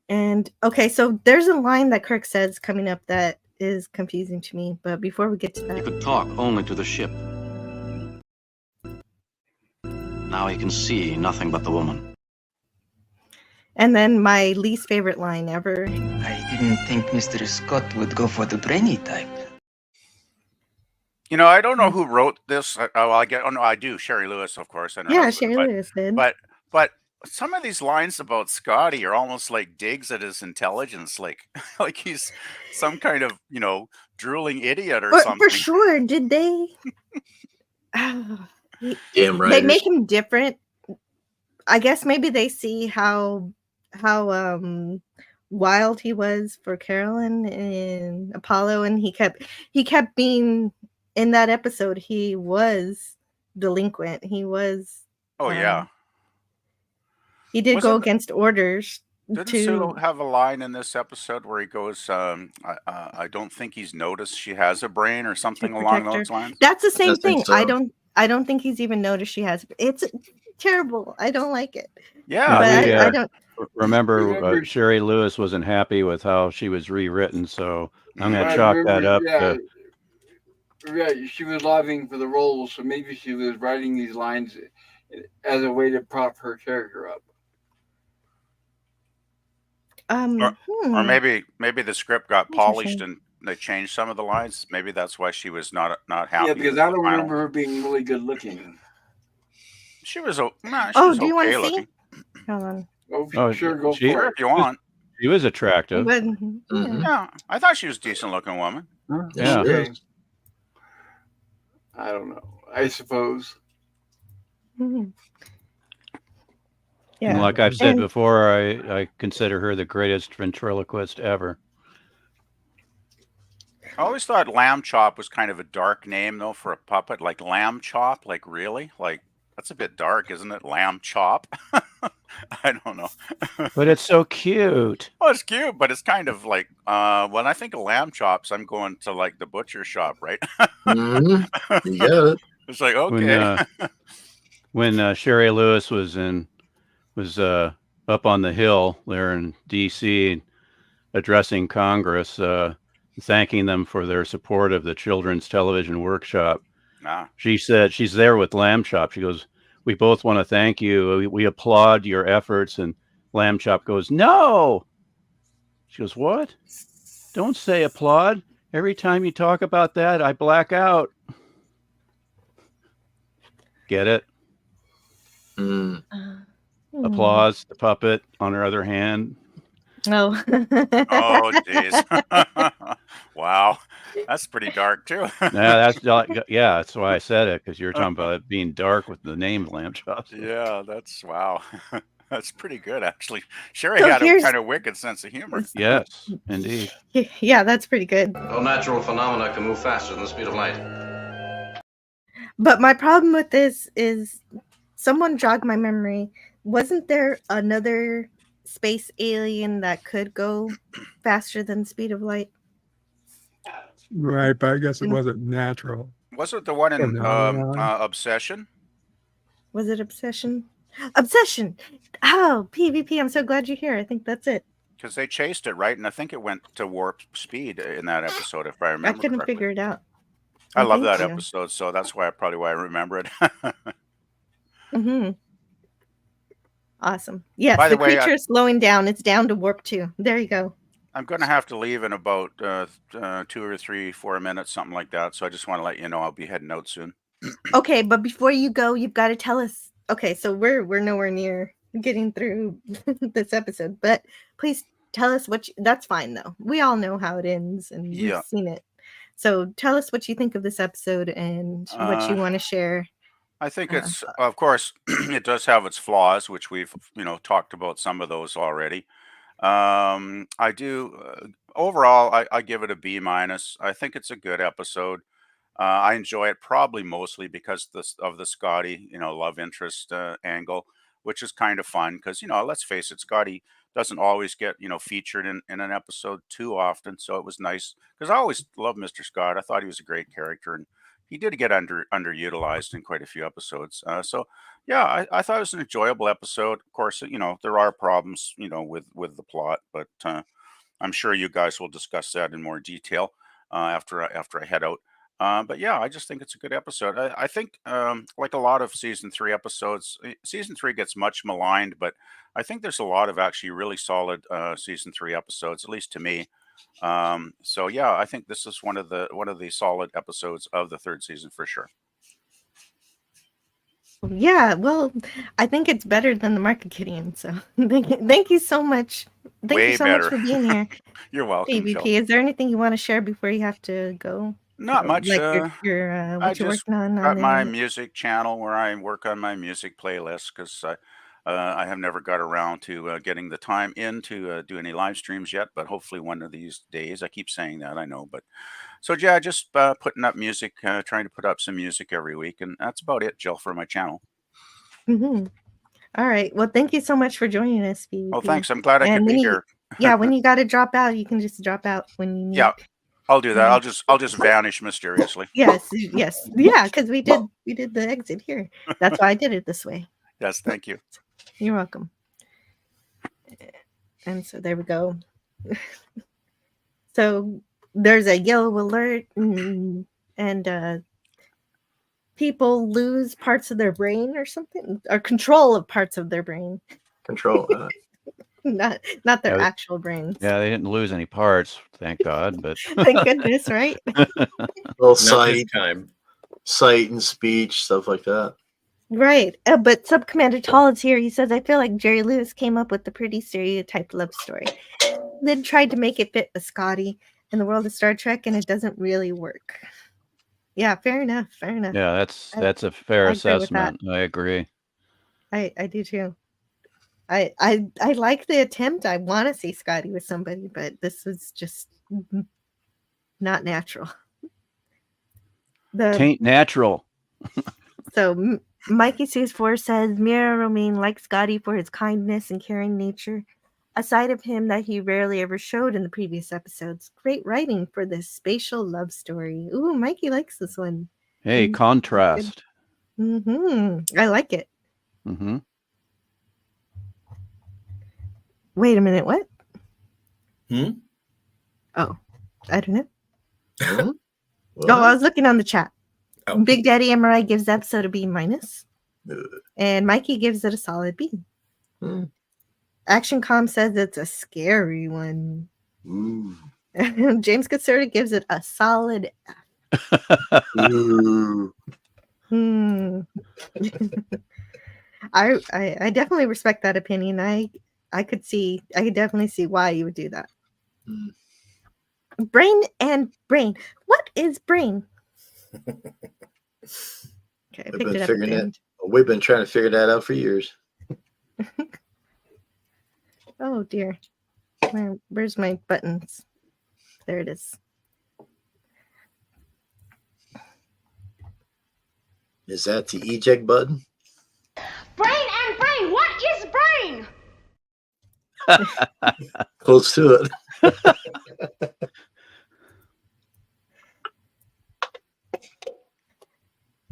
And okay, so there's a line that Kirk says coming up that is confusing to me, but before we get to that, He could talk only to the ship. Now he can see nothing but the woman. and then my least favorite line ever. I didn't think Mr. Scott would go for the brainy type. You know, I don't know who wrote this. I do. Sherry Lewis, of course. I know. Yeah, Sherry Lewis did. But some of these lines about Scotty are almost like digs at his intelligence, like he's some kind of drooling idiot or something. For sure, did they? Damn right. They make him different. I guess maybe they see how wild he was for Carolyn and Apollo, and he kept being in that episode. He was delinquent. He was. Oh yeah. He did go against orders. Didn't Sulu have a line in this episode where he goes, I don't think he's noticed she has a brain or something along those lines? That's the same thing. So. I don't think he's even noticed she has. It's terrible. I don't like it. Yeah. But I don't remember Sherry Lewis wasn't happy with how she was rewritten, so I'm going to chalk that up. She was lobbying for the role, so maybe she was writing these lines as a way to prop her character up. Or maybe the script got polished and they changed some of the lines. Maybe that's why she was not happy. Yeah, because I don't remember her being really good looking. She was do okay you want to looking. see? Hold on. Oh, sure, go for it if you want. She was attractive. Yeah, I thought she was a decent looking woman. Yeah. Okay. I don't know. I suppose. Yeah. And like I've said before, I consider her the greatest ventriloquist ever. I always thought Lamb Chop was kind of a dark name, though, for a puppet. Like Lamb Chop, like really? Like, that's a bit dark, isn't it? Lamb Chop? I don't know. But it's so cute. Oh, it's cute, but it's kind of like, when I think of lamb chops, I'm going to like the butcher shop, right? Mm-hmm. You got it. It's like, okay. When Sherry Lewis was up on the Hill there in D.C. addressing Congress, thanking them for their support of the Children's Television Workshop. She said she's there with Lamb Chop. She goes, "We both want to thank you. We applaud your efforts." And Lamb Chop goes, "No." She goes, "What? Don't say applaud. Every time you talk about that, I black out." Get it? Applause, the puppet, on her other hand. No. Oh, jeez. Wow. That's pretty dark, too. That's why I said it, because you're talking about it being dark with the name Lamb Chops. Yeah, that's wow. That's pretty good, actually. Sherry had a kind of wicked sense of humor. Yes, indeed. Yeah, that's pretty good. No natural phenomena can move faster than the speed of light. But my problem with this is, someone jogged my memory. Wasn't there another space alien that could go faster than the speed of light? Right, but I guess it wasn't natural. Was it the one in Obsession? Was it Obsession? Obsession! Oh, PvP, I'm so glad you're here. I think that's it. Because they chased it, right? And I think it went to warp speed in that episode, if I I remember couldn't correctly. figure it out. I love Thank that you. episode, so that's probably why I remember it. Mm-hmm. Awesome. Yes, By the the way, creature is slowing down. It's down to warp 2. There you go. I'm going to have to leave in about 2 or 3, 4 minutes, something like that. So I just want to let you know I'll be heading out soon. Okay, but before you go, you've got to tell us. Okay, so we're nowhere near getting through this episode, but please tell us that's fine though. We all know how it ends and we've seen it. So tell us what you think of this episode and what you want to share. I think it's, of course, it does have its flaws, which we've, talked about some of those already. I do, overall, I give it a B minus. I think it's a good episode. I enjoy it probably mostly because of the Scotty, love interest angle, which is kind of fun because, let's face it, Scotty doesn't always get, featured in an episode too often. So it was nice because I always loved Mr. Scott. I thought he was a great character and he did get underutilized in quite a few episodes. So yeah, I thought it was an enjoyable episode. Of course, there are problems, with the plot, but I'm sure you guys will discuss that in more detail after I head out. But yeah, I just think it's a good episode. I think, like a lot of season 3 episodes, season 3 gets much maligned, but I think there's a lot of actually really solid season 3 episodes, at least to me. So yeah, I think this is one of the solid episodes of the 3rd season for sure. Yeah, well, I think it's better than the Market Gideon. So thank you so much. Thank you so much for being here. You're welcome, PvP. Jill. Is there anything you want to share before you have to go? Not much. Like I what you're just working on got the my internet? music channel where I work on my music playlist because I have never got around to getting the time in to do any live streams yet. But hopefully one of these days. I keep saying that, I know. But so yeah, just putting up music, trying to put up some music every week, and that's about it, Jill, for my channel. Mm-hmm. All right. Well, thank you so much for joining us, PvP. Oh, thanks. I'm glad I could be here. Yeah, when you got to drop out, you can just drop out when you need. Yeah, I'll do that. I'll just vanish mysteriously. Yes, yeah, because we did the exit here. That's why I did it this way. Yes, thank you. You're welcome. And so there we go. So there's a yellow alert, and people lose parts of their brain or something, or control of parts of their brain. Control. Not their actual brains. Yeah, they didn't lose any parts, thank God. But thank goodness, right? Well, sight and speech, stuff like that. Right. But Sub-Commander Toll's here. He says, I feel like Jerry Lewis came up with a pretty stereotyped love story, then tried to make it fit a Scotty in the world of Star Trek, and it doesn't really work. Yeah, fair enough. Yeah, that's a fair assessment. I agree. I do too. I like the attempt. I want to see Scotty with somebody, but this was just not natural. Tain't natural. So Mikey Seuss 4 says Mira Romaine likes Scotty for his kindness and caring nature, a side of him that he rarely ever showed in the previous episodes. Great writing for this spatial love story. Ooh, Mikey likes this one. Hey, contrast. I like it. Mm-hmm. Wait a minute, what? Oh, I don't know. No, I was looking on the chat. Oh. Big Daddy MRI gives the episode a B minus. And Mikey gives it a solid B. Action Com says it's a scary one. James Caserta gives it a solid F. I definitely respect that opinion. I could definitely see why you would do that. Brain and brain. What is brain? Okay, I picked it up. We've been trying to figure that out for years. Oh dear. Where's my buttons? There it is. Is that the eject button? Brain and brain. What is brain? Close to it.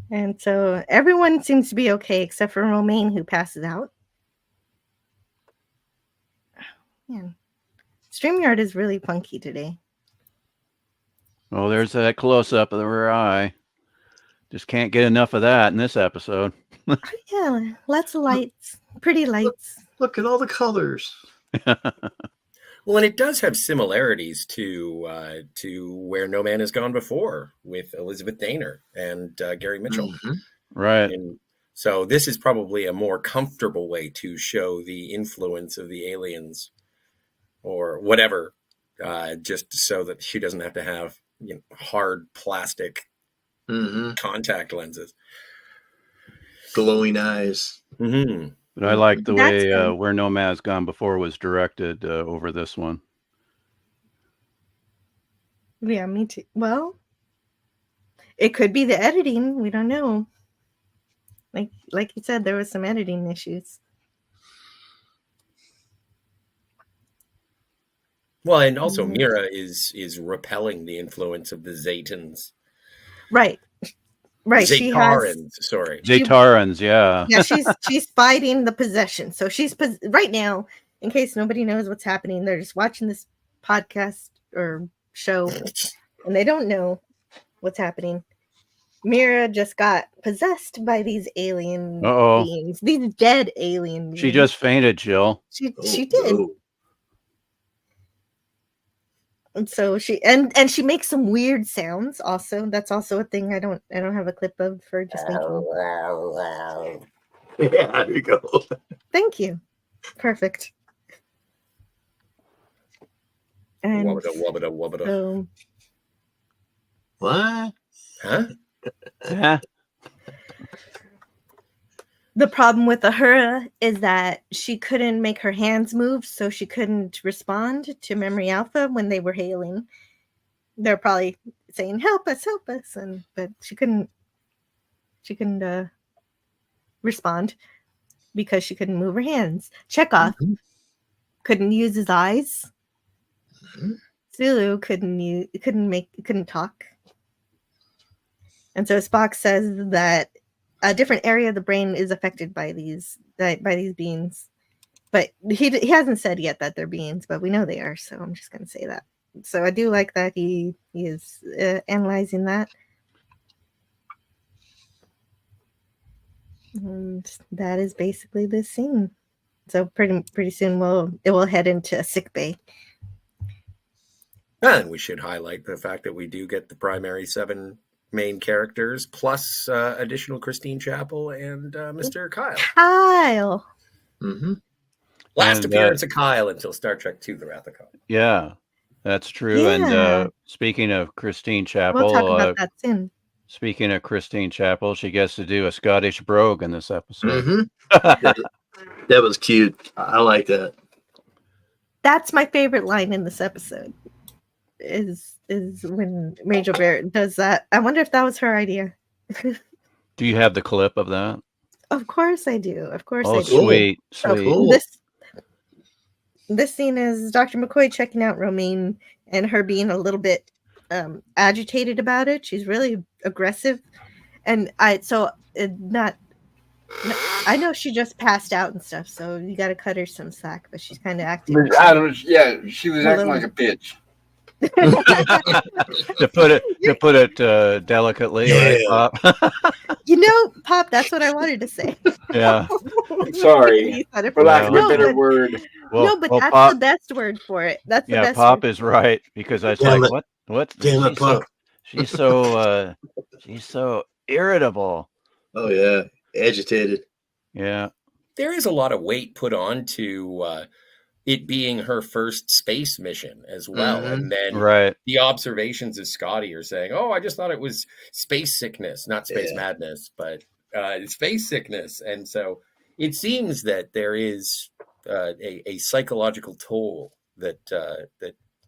And so everyone seems to be okay except for Romaine, who passes out. Man. StreamYard is really funky today. Oh, there's that close up of the rear eye. Just can't get enough of that in this episode. Yeah, lots of lights, pretty lights. Look at all the colors. Well, and it does have similarities to Where No Man Has Gone Before with Elizabeth Daner and Gary Mitchell. Mm-hmm. Right. And so this is probably a more comfortable way to show the influence of the aliens or whatever, just so that she doesn't have to have hard plastic contact lenses. Glowing eyes. Mm-hmm. But I like the way Where No Man Has Gone Before was directed over this one. Yeah, me too. Well, it could be the editing. We don't know. Like you said, there was some editing issues. Well, and also Mira is repelling the influence of the Zetans. Right. Right. Zetarans, sorry. Zetarans, yeah. Yeah, she's fighting the possession. So she's right now, in case nobody knows what's happening, they're just watching this podcast or show and they don't know what's happening. Mira just got possessed by these alien beings, these dead alien beings. She just fainted, Jill. She did. Oh. And so she and she makes some weird sounds also. That's also a thing I don't have a clip of for just making. Yeah, there you go. Thank you. Perfect. And wubba-da. So, what? Huh? Yeah. The problem with Ahura is that she couldn't make her hands move, so she couldn't respond to Memory Alpha when they were hailing. They're probably saying, help us, but she couldn't respond because she couldn't move her hands. Chekhov couldn't use his eyes. Zulu couldn't talk. And so Spock says that a different area of the brain is affected by these beings, but he hasn't said yet that they're beings, but we know they are. So I'm just going to say that. So I do like that he is analyzing that, and that is basically this scene. So pretty soon it will head into a sick bay. And we should highlight the fact that we do get the primary 7 main characters plus additional Christine Chapel and Mr. Kyle. Last appearance of Kyle until Star Trek II: The Wrath of Khan. Yeah, that's true. Yeah. And speaking of Christine Chapel, we'll talk about that soon. Speaking of Christine Chapel, she gets to do a Scottish brogue in this episode. That was cute. I like that. That's my favorite line in this episode. Is when Rachel Barrett does that. I wonder if that was her idea. Do you have the clip of that? Of course I do. Of course I do. Sweet. Cool. This scene is Dr. McCoy checking out Romaine and her being a little bit agitated about it. She's really aggressive, and I know she just passed out and stuff, so you got to cut her some slack. But she's kind of acting. I don't know. Yeah, she was acting like a bitch. to put it delicately, right, Pop? Pop, that's what I wanted to say. Yeah. Sorry, for lack of a better word. Well, that's Pop, the best word for it. That's the best. Pop is right, because I was like, what? Damn it, Pop. She's so irritable. Oh yeah, agitated. Yeah. There is a lot of weight put on to it being her first space mission as well. And then the observations of Scotty are saying, oh, I just thought it was space sickness, not space madness, but space sickness. And so it seems that there is a psychological toll that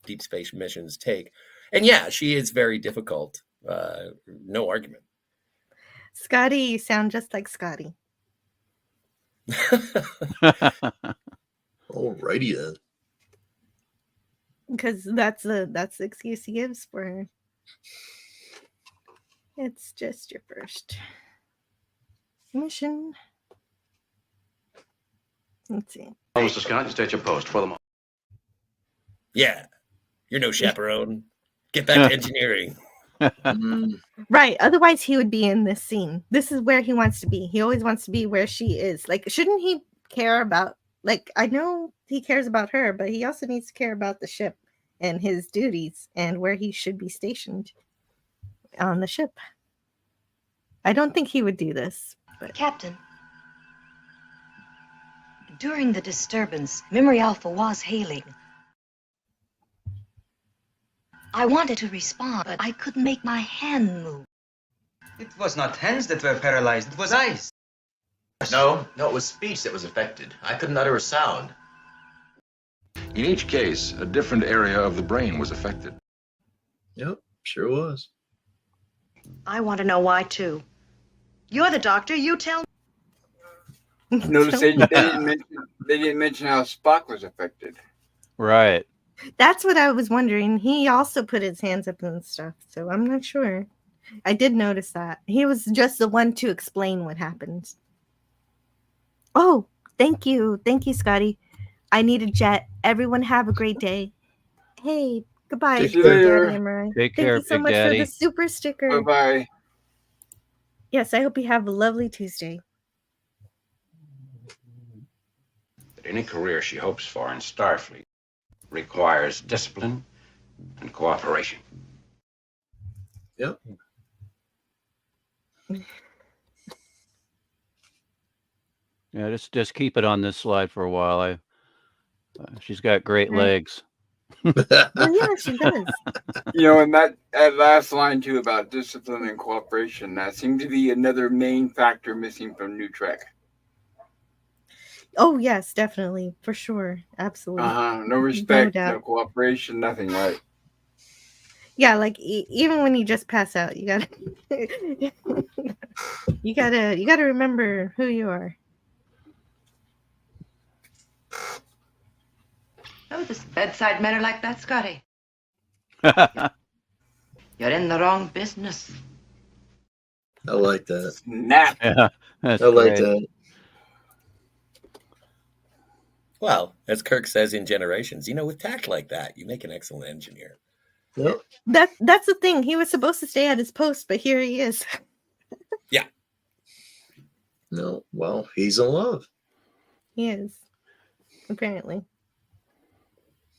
deep space missions take. And yeah, she is very difficult. No argument. Scotty, you sound just like Scotty. Alrighty then. Because that's the excuse he gives for her. It's just your first mission. Let's see. Mr. Scott, you state your post for the moment. Yeah, you're no chaperone. Get back to engineering. Right. Otherwise, he would be in this scene. This is where he wants to be. He always wants to be where she is. Like, shouldn't he care about, like, I know he cares about her, but he also needs to care about the ship and his duties and where he should be stationed on the ship. I don't think he would do this. But. Captain, during the disturbance, Memory Alpha was hailing. I wanted to respond, but I couldn't make my hand move. It was not hands that were paralyzed, it was eyes. No, it was speech that was affected. I couldn't utter a sound. In each case, a different area of the brain was affected. Yep, sure was. I want to know why, too. You're the doctor, you tell me. Notice they didn't mention how Spock was affected. Right. That's what I was wondering. He also put his hands up and stuff, so I'm not sure. I did notice that. He was just the one to explain what happened. Oh, thank you. Thank you, Scotty. I need a jet. Everyone have a great day. Hey, goodbye. Take care. Take Thank care, you so Big much Daddy. for the super sticker. Bye-bye. Yes, I hope you have a lovely Tuesday. But any career she hopes for in Starfleet requires discipline and cooperation. Yep. Yeah, just keep it on this slide for a while. She's got great legs. Oh yeah, she does. And that last line too about discipline and cooperation, that seemed to be another main factor missing from New Trek. Oh yes, definitely, for sure, absolutely. No respect, No doubt. no cooperation, nothing. Right? Yeah, like even when you just pass out, you gotta, you gotta remember who you are. Oh, this bedside manner like that, Scotty. You're in the wrong business. I like that. Nap. Yeah, that's I like great. that. Well, as Kirk says in Generations, with tact like that, you make an excellent engineer. Yep. That's the thing. He was supposed to stay at his post, but here he is. Yeah. No, well, he's in love. He is, apparently.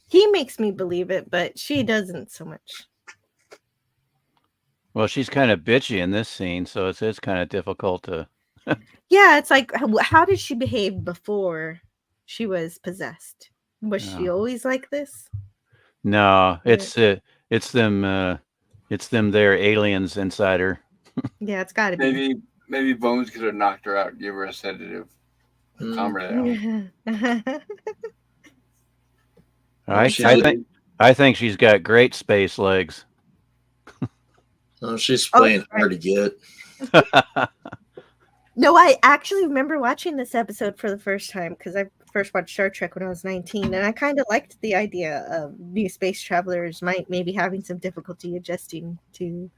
He makes me believe it, but she doesn't so much. Well, she's kind of bitchy in this scene, so it's kind of difficult to. Yeah, it's like, how did she behave before she was possessed? Was she always like this? No, it's them. It's them. They're aliens inside her. Yeah, it's got to be. Maybe Bones could have knocked her out, give her a sedative, calm her down. I think she's got great space legs. Oh, she's playing hard to get. No, I actually remember watching this episode for the first time because I first watched Star Trek when I was 19, and I kind of liked the idea of new space travelers maybe having some difficulty adjusting to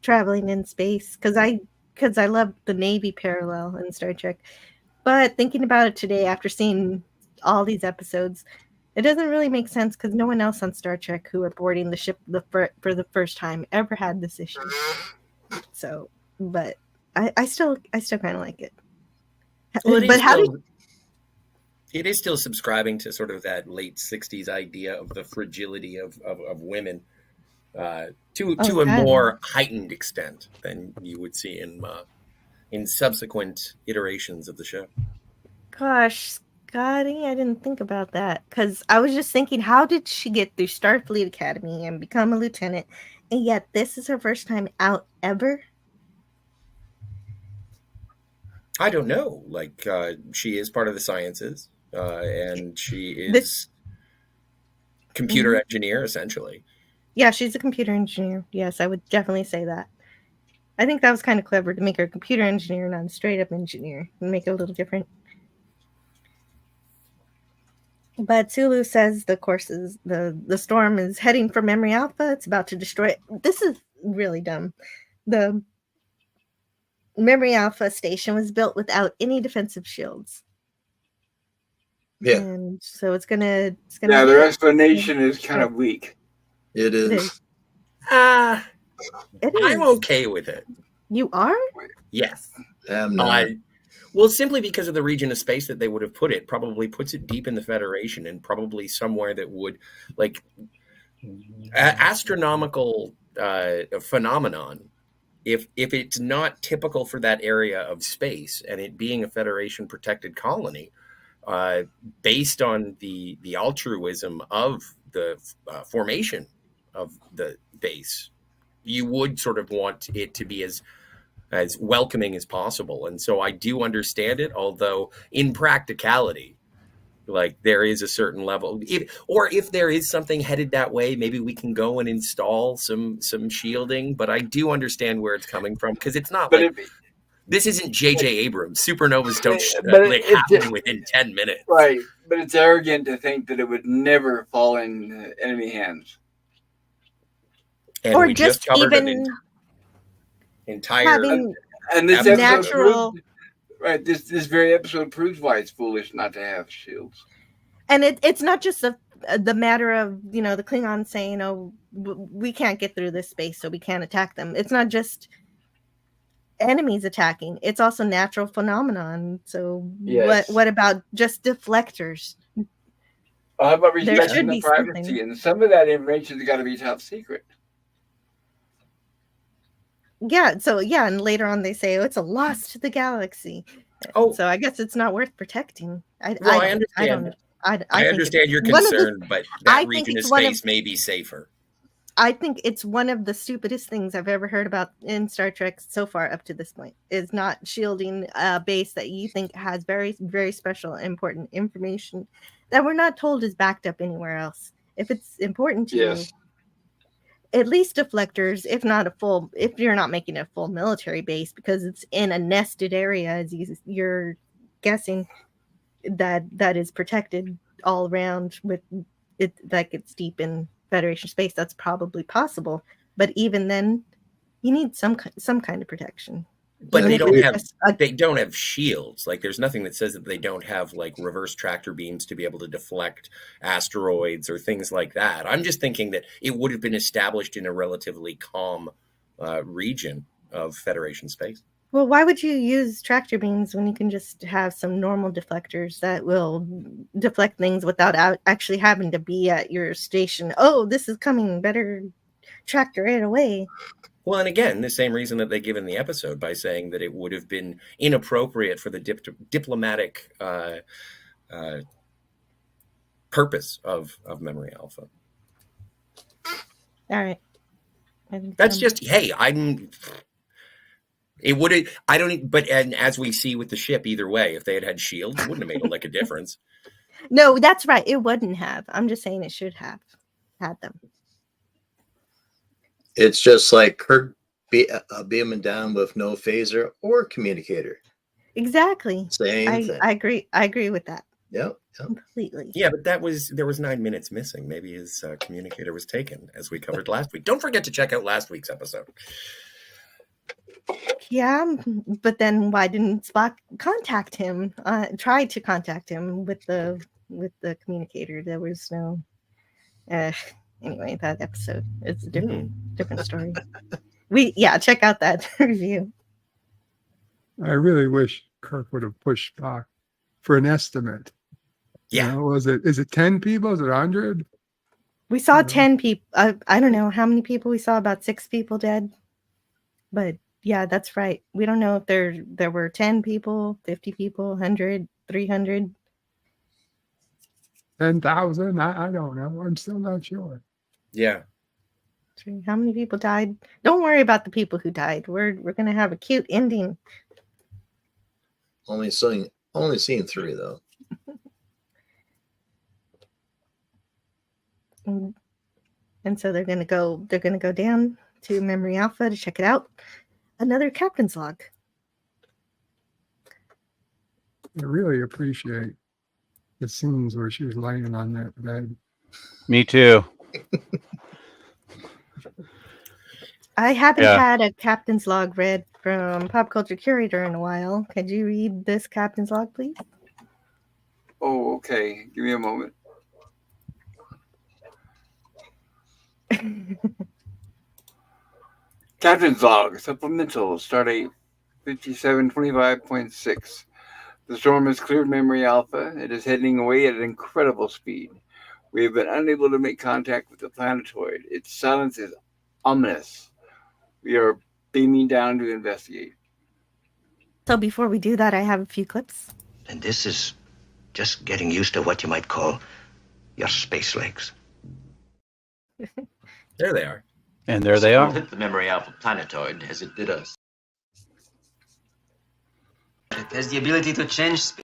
traveling in space because I love the Navy parallel in Star Trek. But thinking about it today after seeing all these episodes, it doesn't really make sense because no one else on Star Trek who are boarding the ship for the first time ever had this issue. So, but I still kind of like it. Well, but it is still subscribing to sort of that late 60s idea of the fragility of women to a more heightened extent than you would see in subsequent iterations of the show. Gosh, Scotty, I didn't think about that because I was just thinking, how did she get through Starfleet Academy and become a lieutenant, and yet this is her first time out ever? I don't know. Like, she is part of the sciences, and she is computer engineer, essentially. Yeah, she's a computer engineer. Yes, I would definitely say that. I think that was kind of clever to make her a computer engineer, not a straight-up engineer, and make it a little different. But Sulu says the storm is heading for Memory Alpha. It's about to destroy it. This is really dumb. The Memory Alpha station was built without any defensive shields. Yeah. And so it's gonna Yeah, hit. the explanation is kind of weak. It is. It is. I'm okay with it. You are? Yes. I'm not. Well, simply because of the region of space that they would have put it, probably puts it deep in the Federation and probably somewhere that would, like, astronomical phenomenon. If it's not typical for that area of space and it being a Federation protected colony, based on the altruism of the formation of the base, you would sort of want it to be as welcoming as possible. And so I do understand it, although in practicality, like there is a certain level, if there is something headed that way, maybe we can go and install some shielding. But I do understand where it's coming from, because it's not this isn't J.J. Abrams. Supernovas don't happen within 10 minutes. Right, but it's arrogant to think that it would never fall in enemy hands. And or we just covered even entire having and this natural. Right, this very episode proves why it's foolish not to have shields. And it's not just the matter of, the Klingons saying, "Oh, we can't get through this space, so we can't attack them." It's not just enemies attacking; it's also natural phenomenon. So Yes. what about just deflectors? Well, how about respecting should the be privacy? something. And some of that information's got to be top secret. Yeah. So and later on they say, "Oh, it's a loss to the galaxy." Oh, so I guess it's not worth protecting. I understand. I don't. I I think understand your one of the- concern, but that I think region of it's one of- space may be safer. I think it's one of the stupidest things I've ever heard about in Star Trek so far up to this point, is not shielding a base that you think has very, very special, important information that we're not told is backed up anywhere else. If it's important to you, at least deflectors, if you're not making it a full military base, because it's in a nested area, as you're guessing, that is protected all around with it, like it's deep in Federation space. That's probably possible, but even then, you need some kind of protection. But Even they if don't it's have just they don't have shields. Like there's nothing that says that they don't have like reverse tractor beams to be able to deflect asteroids or things like that. I'm just thinking that it would have been established in a relatively calm region of Federation space. Well, why would you use tractor beams when you can just have some normal deflectors that will deflect things without actually having to be at your station? Oh, this is coming, better tractor it away. Well, and again, the same reason that they give in the episode, by saying that it would have been inappropriate for the diplomatic purpose of Memory Alpha. All right. That's just, hey, it would have, I don't, but, and as we see with the ship, either way, if they had shields, it wouldn't have made a lick of difference. No, that's right. It wouldn't have. I'm just saying it should have had them. It's just like Kirk beaming down with no phaser or communicator. Exactly. Same thing. I agree. I agree with that. Yep. Completely. Yeah, but there was 9 minutes missing. Maybe his communicator was taken, as we covered last week. Don't forget to check out last week's episode. Yeah, but then why didn't Spock contact him? Try to contact him with the communicator. There was no. Anyway, that episode is a different story. Check out that review. I really wish Kirk would have pushed Spock for an estimate. Yeah. Is it 10 people? Is it 100? We saw 10 people. I don't know how many people we saw. About 6 people dead. But yeah, that's right. We don't know if there were 10 people, 50 people, 100, 300. 10,000? I don't know. I'm still not sure. Yeah. How many people died? Don't worry about the people who died. We're gonna have a cute ending. Only seeing 3 though. And so they're gonna go down to Memory Alpha to check it out. Another captain's log. I really appreciate the scenes where she was laying on that bed. Me too. I haven't had a captain's log read from Pop Culture Curator in a while. Could you read this captain's log, please? Oh, okay. Give me a moment. Captain's log, supplemental, stardate 5725.6. The storm has cleared Memory Alpha. It is heading away at an incredible speed. We have been unable to make contact with the planetoid. Its silence is ominous. We are beaming down to investigate. So before we do that, I have a few clips. And this is just getting used to what you might call your space legs. There they are. And there they are. Hit the Memory Alpha planetoid as it did us. It has the ability to change speed.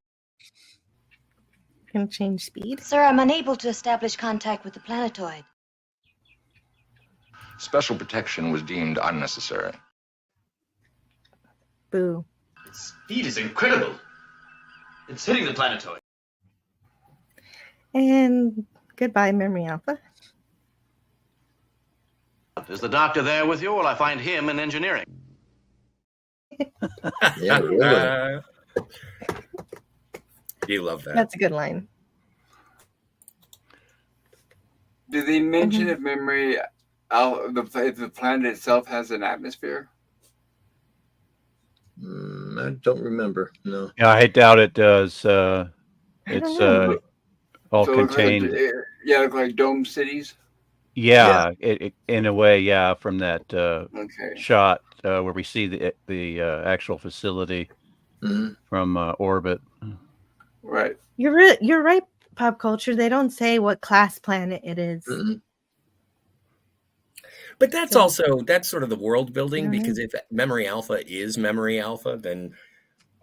Can change speed. Sir, I'm unable to establish contact with the planetoid. Special protection was deemed unnecessary. Boo. Its speed is incredible. It's hitting the planetoid. And goodbye, Memory Alpha. Is the doctor there with you? Will I find him in engineering? Yeah, really. You love that. That's a good line. Do they mention if Memory Alpha, if the planet itself has an atmosphere? I don't remember. No. Yeah, I doubt it does. It's all So it looks contained. look like dome cities. Yeah, it in a way, yeah, from that Okay. shot where we see the actual facility from orbit. Right. You're right, Pop Culture. They don't say what class planet it is. But that's sort of the world building, Right. because if Memory Alpha is Memory Alpha, then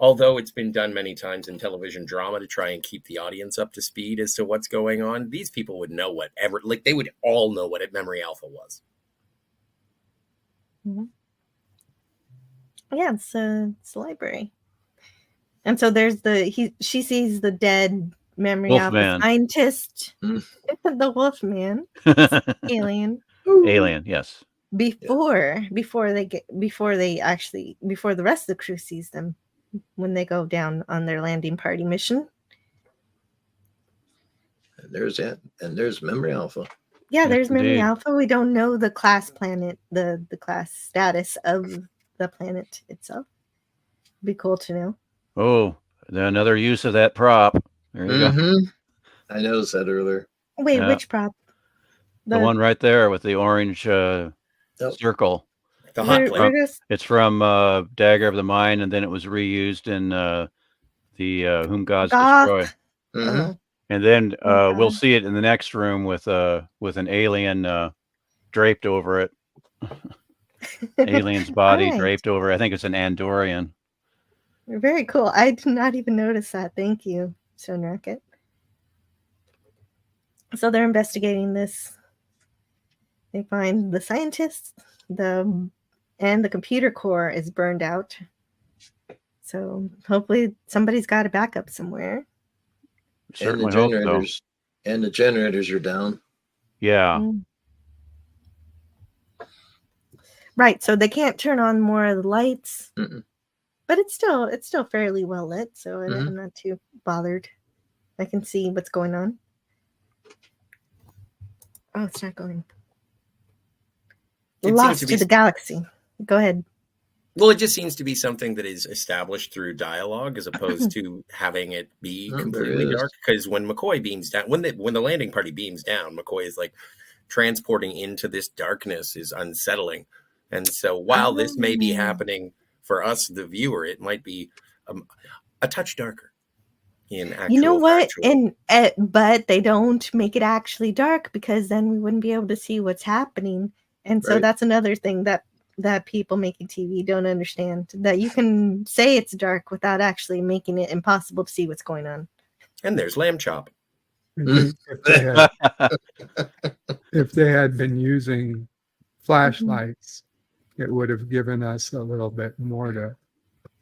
although it's been done many times in television drama to try and keep the audience up to speed as to what's going on, these people would know they would all know what Memory Alpha was. Yeah, it's a library. And so there's she sees the dead Memory Alpha Wolfman. scientist, the Wolfman, alien. Alien, yes. Before the rest of the crew sees them when they go down on their landing party mission. And there's Memory Alpha. Yeah, there's Memory indeed. Alpha. We don't know the class planet, the class status of the planet itself. Be cool to know. Oh, another use of that prop. There you go. I noticed that earlier. Wait, Yeah. which prop? The one right there with the orange circle. The hot plate. It's from Dagger of the Mind, and then it was reused in the Whom Gods Gawk. Destroy. And then we'll see it in the next room with an alien draped over it. Alien's body Alright. draped over. I think it's an Andorian. Very cool. I did not even notice that. Thank you, Stone Rocket. So they're investigating this. They find the scientists, and the computer core is burned out. So hopefully somebody's got a backup somewhere. Certainly hope so. And the generators are down. Yeah. Right. So they can't turn on more of the lights. But it's still fairly well lit, so I'm not too bothered. I can see what's going on. Oh, it's not going. Lost to the galaxy. Go ahead. Well, it just seems to be something that is established through dialogue as opposed to having it be completely dark. Because when McCoy beams down, when the landing party beams down, McCoy is like transporting into this darkness is unsettling. And so while this may be happening for us, the viewer, it might be a touch darker in actual. You know what? But they don't make it actually dark because then we wouldn't be able to see what's happening. And so that's another thing that people making TV don't understand, that you can say it's dark without actually making it impossible to see what's going on. And there's Lamb Chop. If they had been using flashlights, it would have given us a little bit more to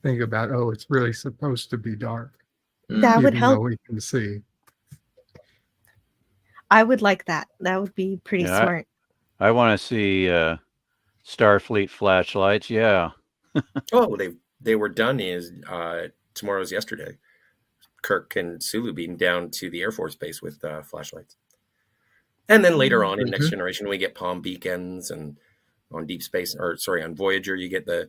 think about. Oh, it's really supposed to be dark. That would even help. though we can see. I would like that. That would be pretty smart. I want to see Starfleet flashlights. Yeah. Oh, they were done tomorrow's yesterday. Kirk and Sulu being down to the Air Force Base with flashlights. And then later on in Next Generation, we get palm beacons, and on Deep Space, on Voyager, you get the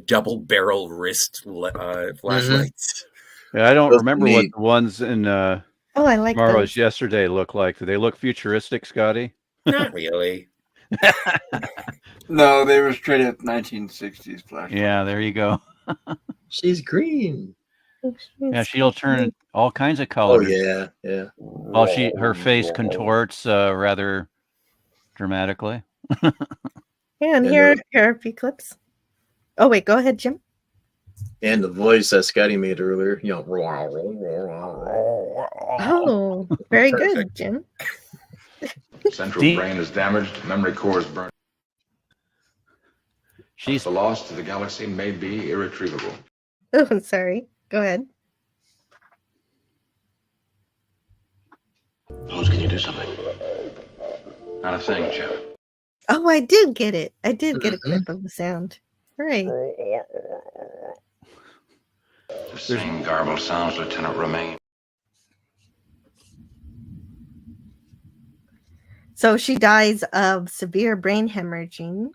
double barrel wrist flashlights. Yeah, I don't remember what the ones in I like Tomorrow's those. Yesterday look like. Do they look futuristic, Scotty? Not really. No, they were straight up 1960s flashlights. Yeah, there you go. She's green. Yeah, she'll turn all kinds of colors. Oh yeah. While her face contorts rather dramatically. Yeah, and here are a few clips. Oh wait, go ahead, Jim. And the voice that Scotty made earlier, Oh, very good, Jim. Central brain is damaged, memory core is burned. The loss to the galaxy may be irretrievable. Oh, I'm sorry. Go ahead. Holmes, can you do something? Not a thing, Jeff. Oh, I did get it. I did get a clip of the sound. Right. The same garbled sounds, Lieutenant Romaine. So she dies of severe brain hemorrhaging.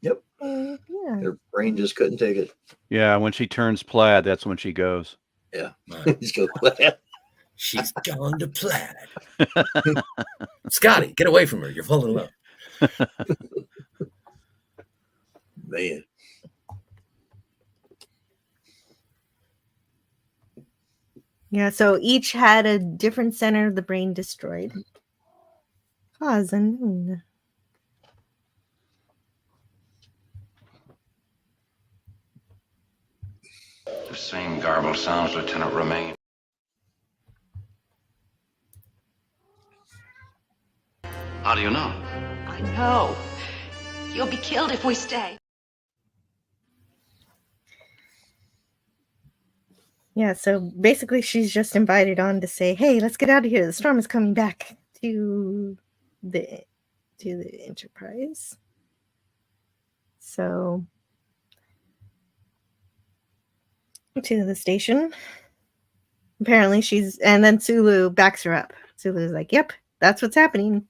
Yep. Yeah. Her brain just couldn't take it. Yeah, when she turns plaid, that's when she goes. Yeah. He's go plaid. She's gone to plaid. Scotty, get away from her. You're falling in love. Man. Yeah, so each had a different center of the brain destroyed. Cause unknown. The same garbled sounds, Lieutenant Romaine. How do you know? I know. You'll be killed if we stay. Yeah, so basically she's just invited on to say, hey, let's get out of here. The storm is coming back to the Enterprise. So to the station. Apparently and then Sulu backs her up. Sulu's like, yep, that's what's happening.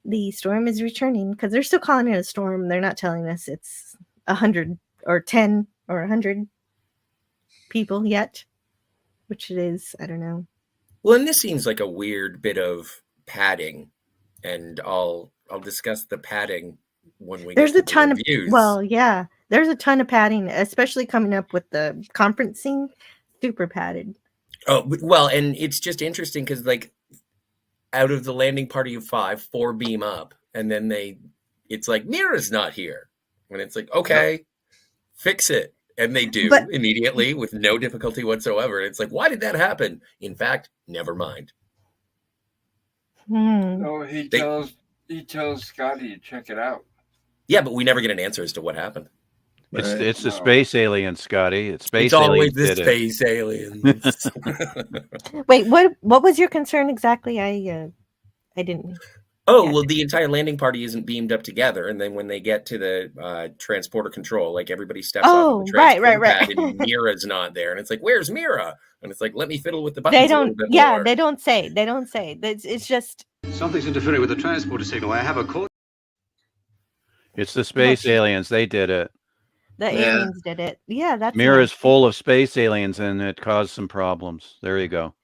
The storm is returning, because they're still calling it a storm. They're not telling us it's 100 or 10 or 100 people yet, which it is. I don't know. Well, and this seems like a weird bit of padding, and I'll discuss the padding when we There's get a to ton the of reviews. there's a ton of padding, especially coming up with the conference scene. Super padded. Oh, well, and it's just interesting because, like, out of the landing party of 5, 4 beam up, and then it's like, Mira's not here. And it's like, okay, fix it. And they do immediately with no difficulty whatsoever. It's like, why did that happen? In fact, never mind. No, he tells Scotty to check it out. Yeah, but we never get an answer as to what happened. It's the space aliens, Scotty. It's always the space aliens. Wait, what was your concern exactly? I didn't. Oh, well, the entire landing party isn't beamed up together, and then when they get to the transporter control, like, everybody steps off the transporter pad, and Mira's not there, and it's like, where's Mira? And it's like, let me fiddle with the buttons a little bit more. They don't say. It's just Something's interfering with the transporter signal. I have a code. It's the space aliens. They did it. The aliens did it. Yeah, that's Mira's full of space aliens, and it caused some problems. There you go.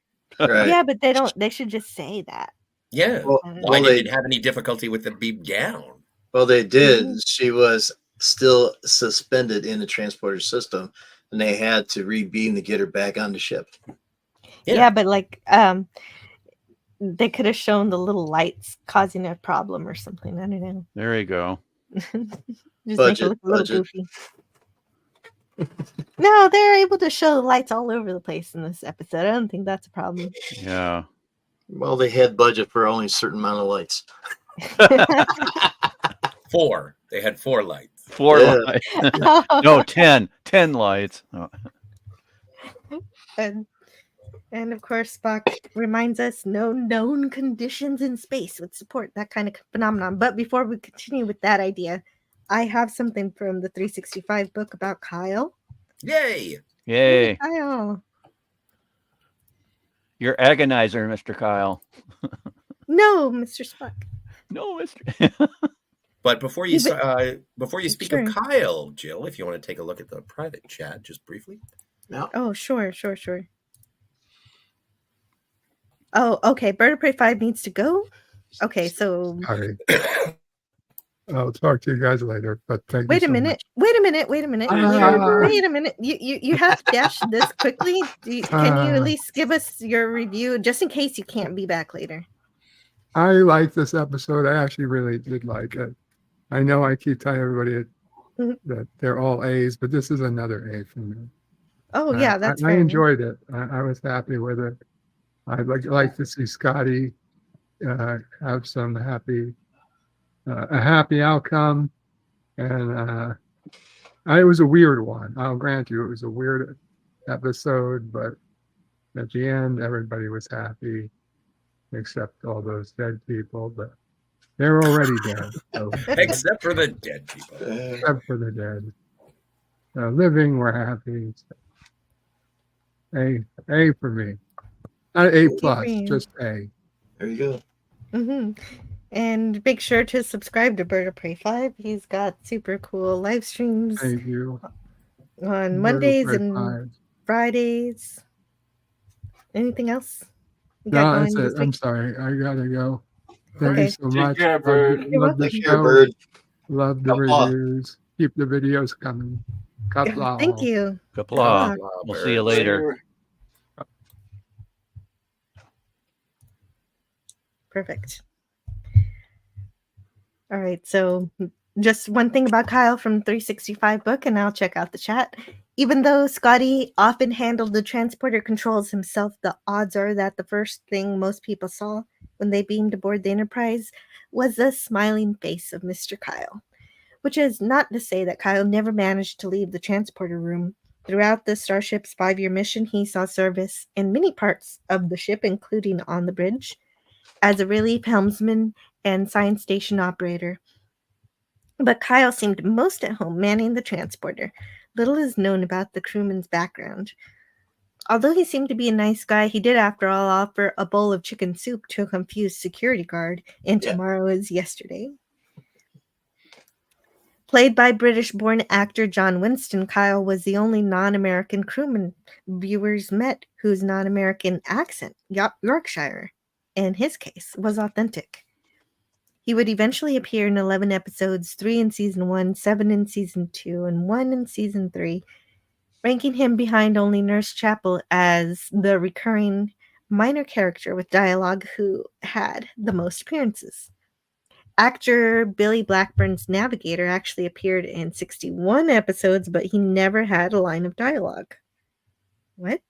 Right. Yeah, but they don't. They should just say that. Yeah. Why did it have any difficulty with the beam down? Well, they did. She was still suspended in the transporter system, and they had to re-beam to get her back on the ship. Yeah, but like, they could have shown the little lights causing a problem or something. I don't know. There you go. Just make it look a little goofy. No, they're able to show the lights all over the place in this episode. I don't think that's a problem. Yeah. Well, they had budget for only a certain amount of lights. 4. They had 4 lights. 4 lights. No, 10. 10 lights. Oh. And of course, Spock reminds us no known conditions in space would support that kind of phenomenon. But before we continue with that idea, I have something from the 365 book about Kyle. Yay! Yay. Kyle. You're agonizer, Mr. Kyle. No, Mr. Spock. No, Mr. But before you speak Sure. of Kyle, Jill, if you want to take a look at the private chat just briefly. No. Oh, sure. Oh, okay. Bird of Prey 5 needs to go. Okay, so Sorry. I'll talk to you guys later, but thank wait you a so minute. much. Wait a minute. Wait a minute. Wait a minute. You have to dash this quickly. Can you at least give us your review just in case you can't be back later? I like this episode. I actually really did like it. I know I keep telling everybody that they're all A's, but this is another A for me. Oh, yeah, that's I fair. enjoyed it. I was happy with it. I'd like to see Scotty have some a happy outcome. And it was a weird one. I'll grant you it was a weird episode, but at the end, everybody was happy except all those dead people, but they're already dead. So. Except for the dead people. Except for the dead. Living, we're happy. A for me. Not A plus, just A. There you go. Mm-hmm. And make sure to subscribe to Bird of Prey 5. He's got super cool live streams. Thank you. On Mondays and Fridays. Anything else? No, that's it. I'm sorry. I gotta go. Thank you so much. Care, Bird. Love the show. Bird. Love the reviews. Keep the videos coming. Kapla. Thank you. Kapla. We'll see you later. Perfect. All right, so just one thing about Kyle from 365 book, and I'll check out the chat. Even though Scotty often handled the transporter controls himself, the odds are that the first thing most people saw when they beamed aboard the Enterprise was the smiling face of Mr. Kyle, which is not to say that Kyle never managed to leave the transporter room. Throughout the Starship's 5-year mission, he saw service in many parts of the ship, including on the bridge, as a relief helmsman and science station operator. But Kyle seemed most at home manning the transporter. Little is known about the crewman's background. Although he seemed to be a nice guy, he did, after all, offer a bowl of chicken soup to a confused security guard, and tomorrow is yesterday. Played by British-born actor John Winston, Kyle was the only non-American crewman viewers met whose non-American accent, Yorkshire, in his case, was authentic. He would eventually appear in 11 episodes, 3 in Season 1, 7 in Season 2, and 1 in Season 3, ranking him behind only Nurse Chapel as the recurring minor character with dialogue who had the most appearances. Actor Billy Blackburn's Navigator actually appeared in 61 episodes, but he never had a line of dialogue. What?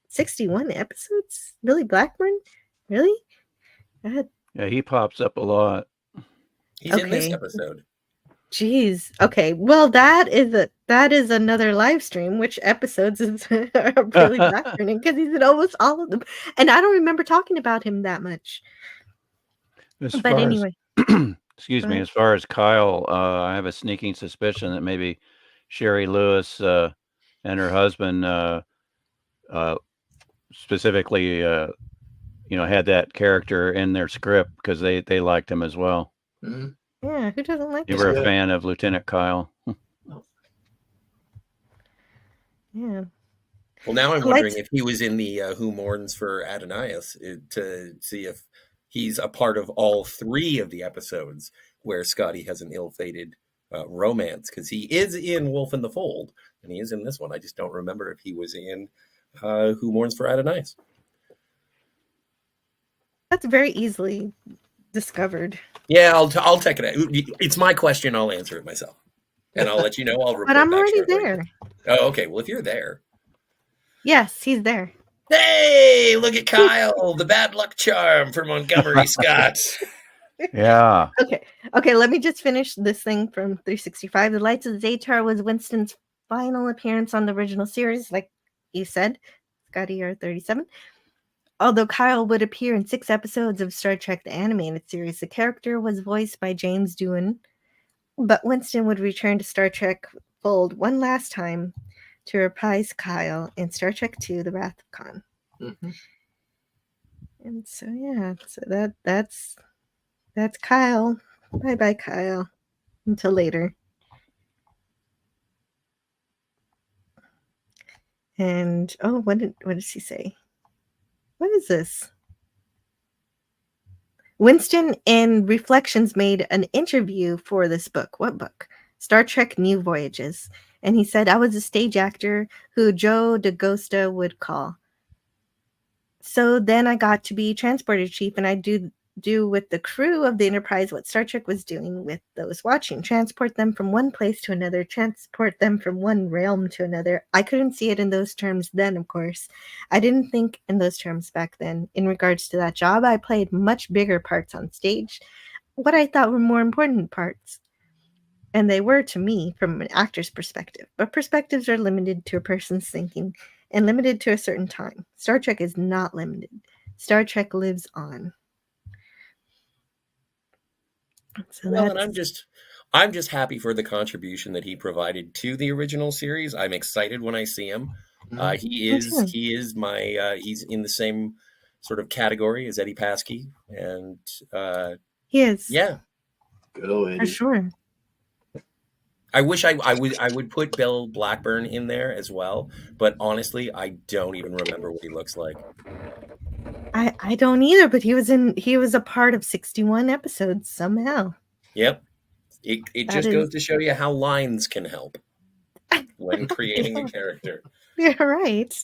61 episodes? Billy Blackburn? Really? Yeah, he pops up a lot. He's in this episode. Jeez. Okay. Well, that is another live stream. Which episodes are Billy Blackburn in? Because he's in almost all of them, and I don't remember talking about him that much. But anyway, excuse me. As far as Kyle, I have a sneaking suspicion that maybe Sherry Lewis and her husband specifically, had that character in their script because they liked him as well. Mm-hmm. Yeah, who doesn't like? You were a fan of Lieutenant Kyle. Yeah. Well, now I'm wondering if he was in the Who Mourns for Adonais to see if he's a part of all 3 of the episodes where Scotty has an ill-fated romance, because he is in Wolf in the Fold and he is in this one. I just don't remember if he was in Who Mourns for Adonais. That's very easily discovered. Yeah, I'll check it out. It's my question. I'll answer it myself, and I'll let you know. I'll report. But I'm back already shortly. there. Oh, okay. Well, if you're there, yes, he's there. Hey, look at Kyle, the bad luck charm for Montgomery Scott. Yeah. Okay. Let me just finish this thing from 365. The Lights of Zetar was Winston's final appearance on the original series, like you said, Scotty R37. Although Kyle would appear in 6 episodes of Star Trek the Animated Series, the character was voiced by James Doohan, but Winston would return to Star Trek fold one last time to reprise Kyle in Star Trek II: The Wrath of Khan. Mm-hmm. And so yeah, so that's Kyle. Bye, Kyle. Until later. And what does he say? What is this? Winston in Reflections made an interview for this book. What book? Star Trek New Voyages. And he said, I was a stage actor who Joe DaGosta would call. So then I got to be transporter chief, and I do with the crew of the Enterprise what Star Trek was doing with those watching. Transport them from one place to another, transport them from one realm to another. I couldn't see it in those terms then, of course. I didn't think in those terms back then. In regards to that job, I played much bigger parts on stage, what I thought were more important parts. And they were to me from an actor's perspective. But perspectives are limited to a person's thinking and limited to a certain time. Star Trek is not limited. Star Trek lives on. So well, and I'm just happy for the contribution that he provided to the original series. I'm excited when I see him. He is my he's in the same sort of category as Eddie Paskey, and he is. Yeah, good old Eddie. For sure. I wish I would put Bill Blackburn in there as well, but honestly, I don't even remember what he looks like. I don't either, but he was a part of 61 episodes somehow. Yep. It just goes to show you how lines can help when creating a character. You're right.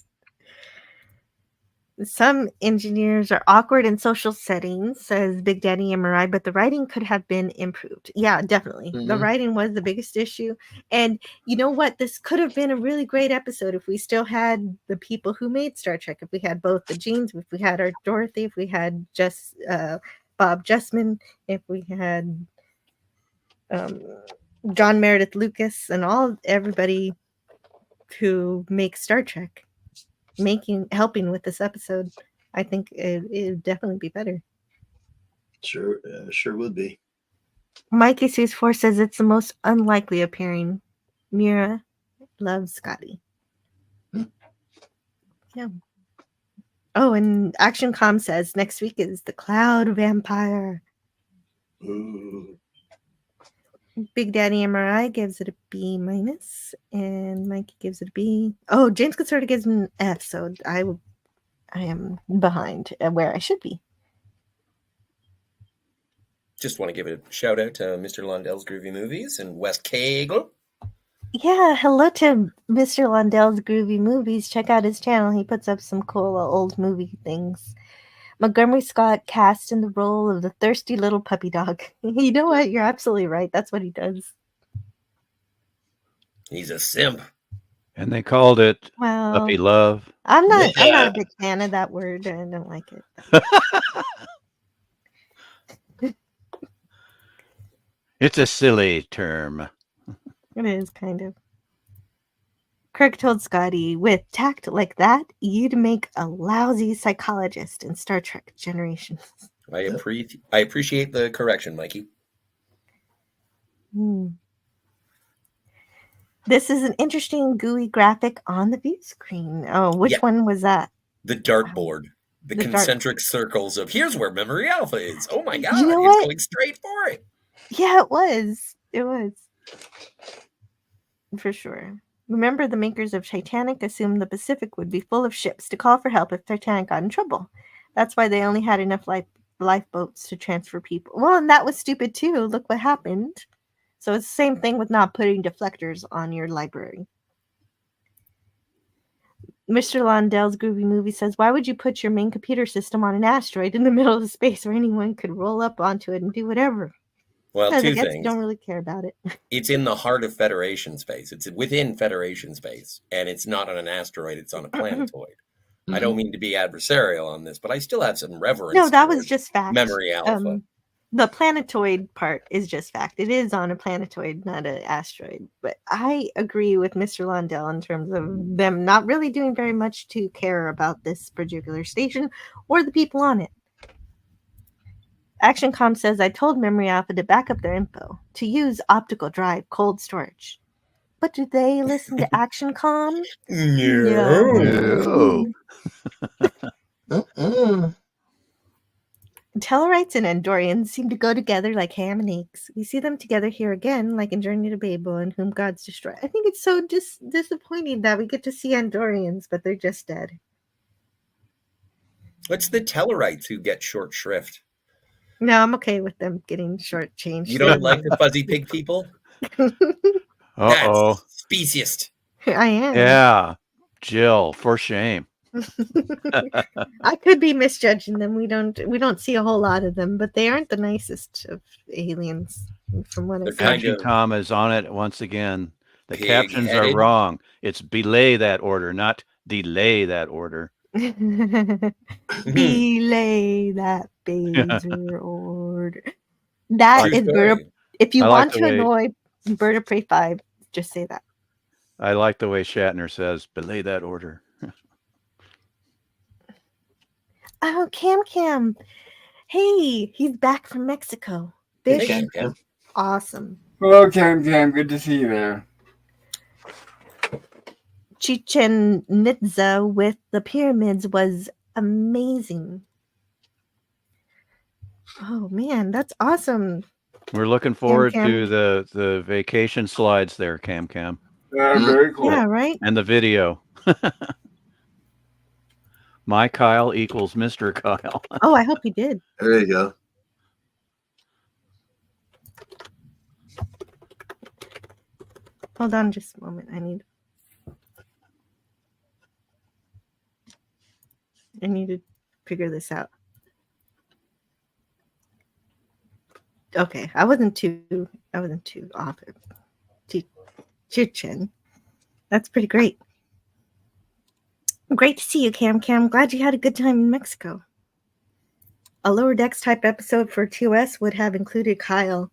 Some engineers are awkward in social settings, says Big Daddy MRI, but the writing could have been improved. Yeah, definitely. Mm-hmm. The writing was the biggest issue. And you know what? This could have been a really great episode if we still had the people who made Star Trek. If we had both the Genes, if we had our Dorothy, if we had just Bob Justman, if we had John Meredith Lucas and everybody who makes Star Trek. Helping with this episode, I think it'd definitely be better. Sure would be. Mikey Sees 4 says it's the most unlikely appearing. Mira loves Scotty. Yeah. Oh, and Action Com says next week is the Cloud Vampire. Ooh. Big Daddy MRI gives it a B-, and Mikey gives it a B. Oh, James Consorta gives it an F, so I am behind where I should be. Just want to give a shout out to Mr. Lundell's Groovy Movies and West Kegel. Yeah, hello to Mr. Lundell's Groovy Movies. Check out his channel. He puts up some cool old movie things. Montgomery Scott cast in the role of the thirsty little puppy dog. You know what? You're absolutely right. That's what he does. He's a simp. And they called it puppy love. I'm not a big fan of that word. I don't like it. It's a silly term. It is kind of. Kirk told Scotty, with tact like that, you'd make a lousy psychologist in Star Trek Generations. I appreciate the correction, Mikey. This is an interesting gooey graphic on the view screen. Oh, which one was that? The dartboard. The concentric circles of here's where Memory Alpha is. Oh my God, you know it's going straight for it. Yeah, it was. It was. For sure. Remember, the makers of Titanic assumed the Pacific would be full of ships to call for help if Titanic got in trouble. That's why they only had enough lifeboats to transfer people. Well, and that was stupid too. Look what happened. So it's the same thing with not putting deflectors on your library. Mr. Lundell's Groovy Movie says, why would you put your main computer system on an asteroid in the middle of space where anyone could roll up onto it and do whatever? Well, because two I guess things. You don't really care about it. It's in the heart of Federation space. It's within Federation space, and it's not on an asteroid. It's on a planetoid. I don't mean to be adversarial on this, but I still have some reverence. No, that was just fact. Memory Alpha. The planetoid part is just fact. It is on a planetoid, not an asteroid. But I agree with Mr. Lundell in terms of them not really doing very much to care about this particular station or the people on it. ActionCom says, I told Memory Alpha to back up their info, to use optical drive cold storage. But do they listen to Action Com? No. Tellarites and Andorians seem to go together like ham and eggs. We see them together here again, like in Journey to Babel and Whom Gods Destroy. I think it's so disappointing that we get to see Andorians, but they're just dead. What's the Tellarites who get short shrift? No, I'm okay with them getting shortchanged. You don't like the fuzzy pig people? Uh-oh. That's speciest. I am. Yeah. Jill, for shame. I could be misjudging them. We don't see a whole lot of them, but they aren't the nicest of aliens from what I've seen. Action Com is on it once again. The captions are wrong. It's belay that order, not delay that order. Belay that Baser order. That is if you want to annoy Bird of Prey 5, just say that. I like the way Shatner says, belay that order. Oh, Cam. Hey, he's back from Mexico. Bish, awesome. Hello, Cam. Good to see you there. Chichen Itza with the pyramids was amazing. Oh man, that's awesome. We're looking forward to the vacation slides there, Cam. Very cool. Yeah, right. And the video. My Kyle equals Mr. Kyle. Oh, I hope he did. There you go. Hold on just a moment. I need to figure this out. Okay, I wasn't too off. Chichen. That's pretty great. Great to see you, Cam. Glad you had a good time in Mexico. A Lower Decks type episode for TOS would have included Kyle.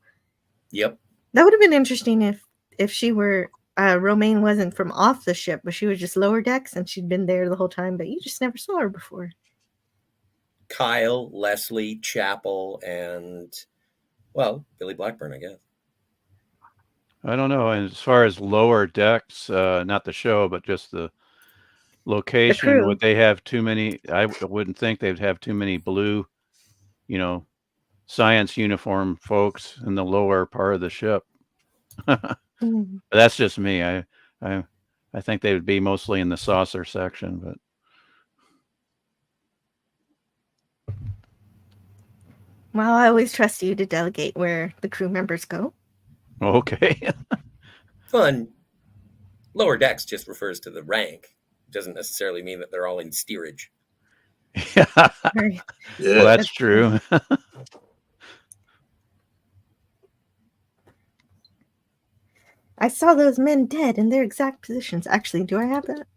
Yep. That would have been interesting if she were Romaine wasn't from off the ship, but she was just Lower Decks and she'd been there the whole time, but you just never saw her before. Kyle, Leslie, Chapel, and Billy Blackburn, I guess. I don't know. And as far as Lower Decks, not the show, but just the location, would they have too many? I wouldn't think they'd have too many blue, science uniform folks in the lower part of the ship. That's just me. I think they would be mostly in the saucer section, but. Well, I always trust you to delegate where the crew members go. Okay. Fun. Lower Decks just refers to the rank. Doesn't necessarily mean that they're all in steerage. Yeah. Well, that's true. I saw those men dead in their exact positions. Actually, do I have that?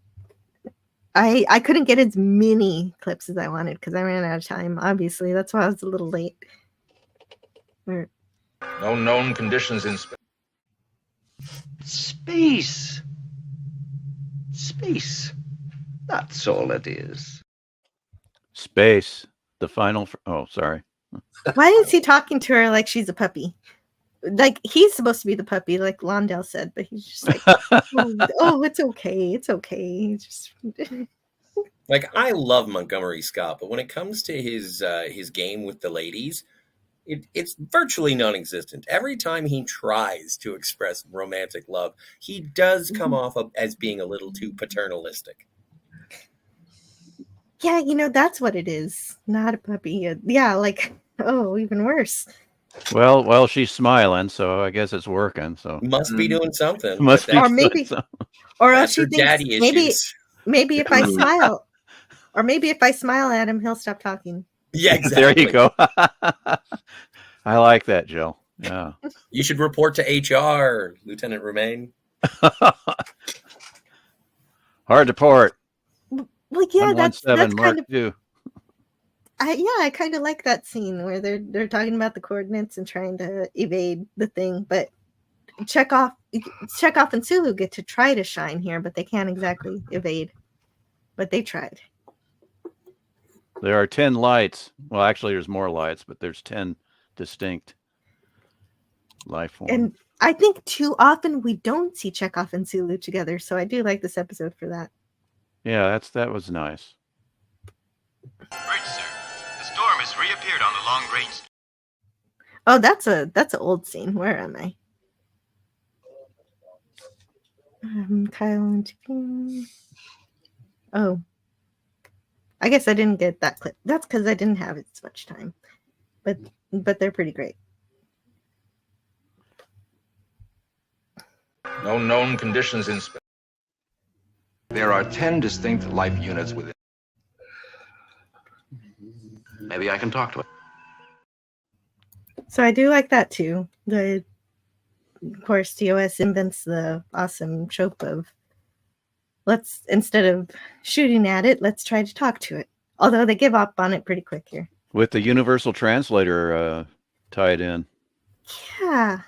I couldn't get as many clips as I wanted because I ran out of time. Obviously, that's why I was a little late. Where? No known conditions in Space. That's all it is. Space. The final. Oh, sorry. Why is he talking to her like she's a puppy? Like he's supposed to be the puppy, like Londell said, but he's just like, oh, it's okay. It's just like I love Montgomery Scott, but when it comes to his game with the ladies, it's virtually non-existent. Every time he tries to express romantic love, he does come off as being a little too paternalistic. Yeah, that's what it is. Not a puppy. Yeah, like, oh, even worse. Well, she's smiling, so I guess it's working. So must be doing something. Or maybe, or else she thinks daddy maybe if I smile, or maybe if I smile at him, he'll stop talking. Yeah, exactly. There you go. I like that, Jill. Yeah. You should report to HR, Lieutenant Romaine. Hard to port. Well, yeah, that's Mark II. I kind of like that scene where they're talking about the coordinates and trying to evade the thing, but Chekhov and Sulu get to try to shine here, but they can't exactly evade. But they tried. There are 10 lights. Well, actually, there's more lights, but there's 10 distinct life forms. And I think too often we don't see Chekhov and Sulu together, so I do like this episode for that. Yeah, that was nice. Right, sir. The storm has reappeared on the long range. Oh, that's an old scene. Where am I? Kyle and Tiffany. Oh, I guess I didn't get that clip. That's because I didn't have as much time. But they're pretty great. No known conditions in space. There are 10 distinct life units within. Maybe I can talk to it. So I do like that too. Of course, TOS invents the awesome trope of let's, instead of shooting at it, let's try to talk to it. Although they give up on it pretty quick here. With the universal translator tied in. Yeah.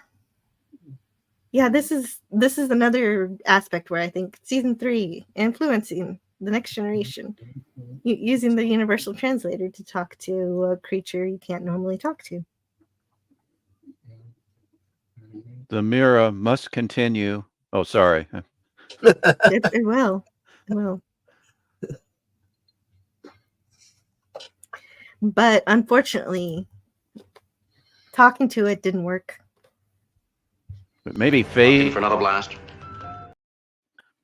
Yeah, this is another aspect where I think season 3 influencing the next generation, using the universal translator to talk to a creature you can't normally talk to. The Mira must continue. Oh, sorry. It will. It will. But unfortunately, talking to it didn't work. But maybe For another blast.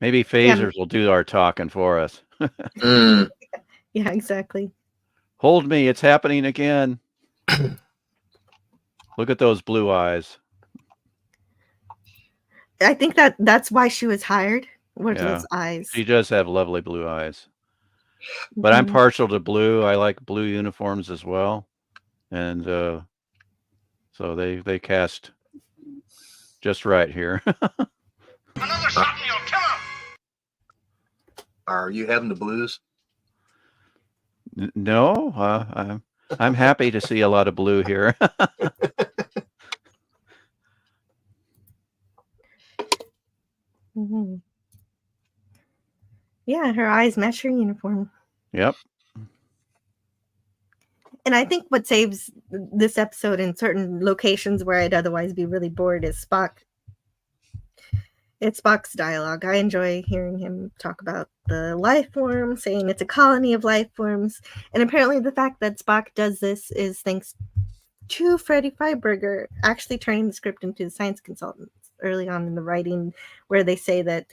Maybe phasers will do our talking for us. Yeah, exactly. Hold me, it's happening again. Look at those blue eyes. I think that's why she was hired. What are those eyes? She does have lovely blue eyes. But I'm partial to blue. I like blue uniforms as well. And so they cast just right here. Another shot and you'll kill him! Are you having the blues? No, I'm happy to see a lot of blue here. Mm-hmm. Yeah, her eyes match her uniform. Yep. And I think what saves this episode in certain locations where I'd otherwise be really bored is Spock. It's Spock's dialogue. I enjoy hearing him talk about the life form, saying it's a colony of life forms. And apparently the fact that Spock does this is thanks to Freddie Freiberger actually turning the script into the science consultants early on in the writing, where they say that,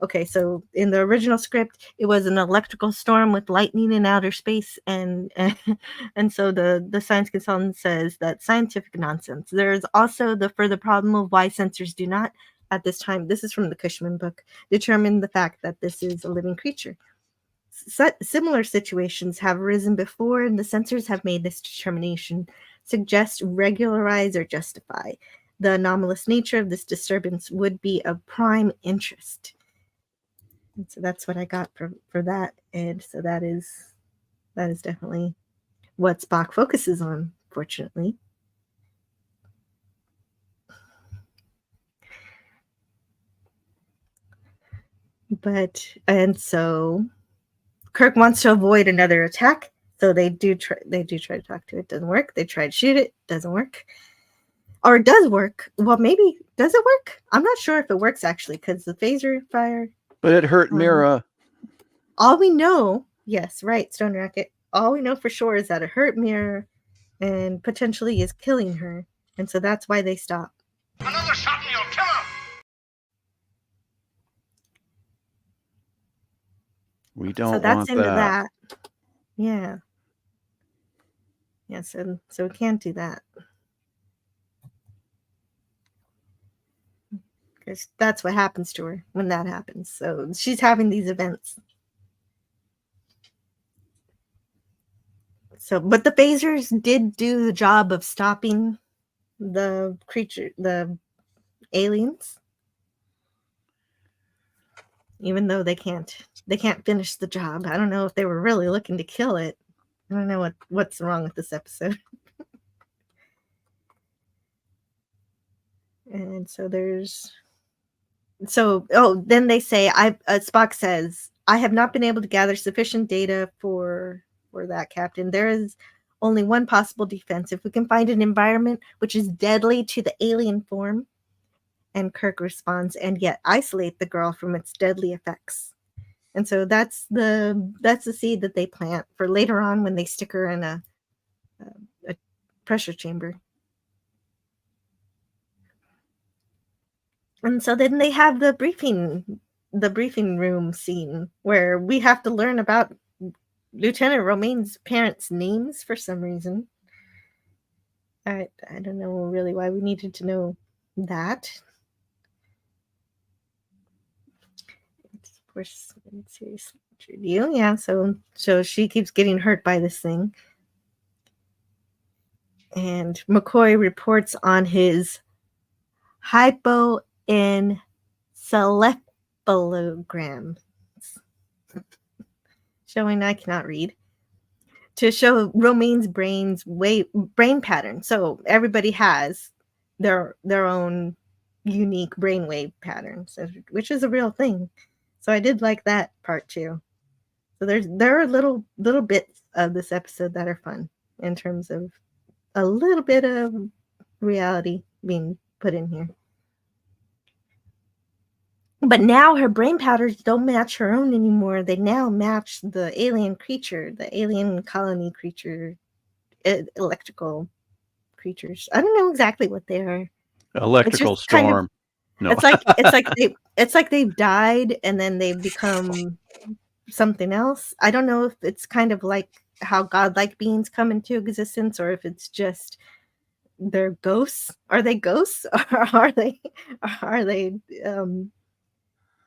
okay, so in the original script, it was an electrical storm with lightning in outer space, and so the science consultant says that scientific nonsense. There's also the further problem of why sensors do not, at this time, this is from the Cushman book, determine the fact that this is a living creature. Similar situations have arisen before, and the censors have made this determination, suggest, regularize, or justify. The anomalous nature of this disturbance would be of prime interest. And so that's what I got for that. And so that is definitely what Spock focuses on, fortunately. And so Kirk wants to avoid another attack, so they do try to talk to it. Doesn't work. They try to shoot it. Doesn't work. Or it does work. Well, maybe does it work? I'm not sure if it works actually, because the phaser fire. But it hurt Mira. All we know, yes, right, Stone Racket. All we know for sure is that it hurt Mira, and potentially is killing her, and so that's why they stop. Another shot and you'll kill him! We don't so that's want into that. Yeah. Yeah, so we can't do that. Because that's what happens to her when that happens. So she's having these events. So, but the phasers did do the job of stopping the creature, the aliens. Even though they can't finish the job. I don't know if they were really looking to kill it. I don't know what's wrong with this episode. And so then they say, Spock says, I have not been able to gather sufficient data for that, Captain. There is only one possible defense. If we can find an environment which is deadly to the alien form, And Kirk responds, and yet isolate the girl from its deadly effects. And so that's the seed that they plant for later on when they stick her in a pressure chamber. And so then they have the briefing room scene where we have to learn about Lieutenant Romaine's parents' names for some reason. I don't know really why we needed to know that. Of course, serious deal. Yeah, so she keeps getting hurt by this thing. And McCoy reports on his hypoencephalograms, showing I cannot read, to show Romaine's brain pattern. So everybody has their own unique brainwave patterns, which is a real thing. So I did like that part too. So there are little bits of this episode that are fun in terms of a little bit of reality being put in here. But now her brain patterns don't match her own anymore. They now match the alien creature, the alien colony creature, electrical creatures. I don't know exactly what they are. Electrical storm. No. It's like they've died and then they've become something else. I don't know if it's kind of like how godlike beings come into existence, or if it's just they're ghosts. Are they ghosts, or are they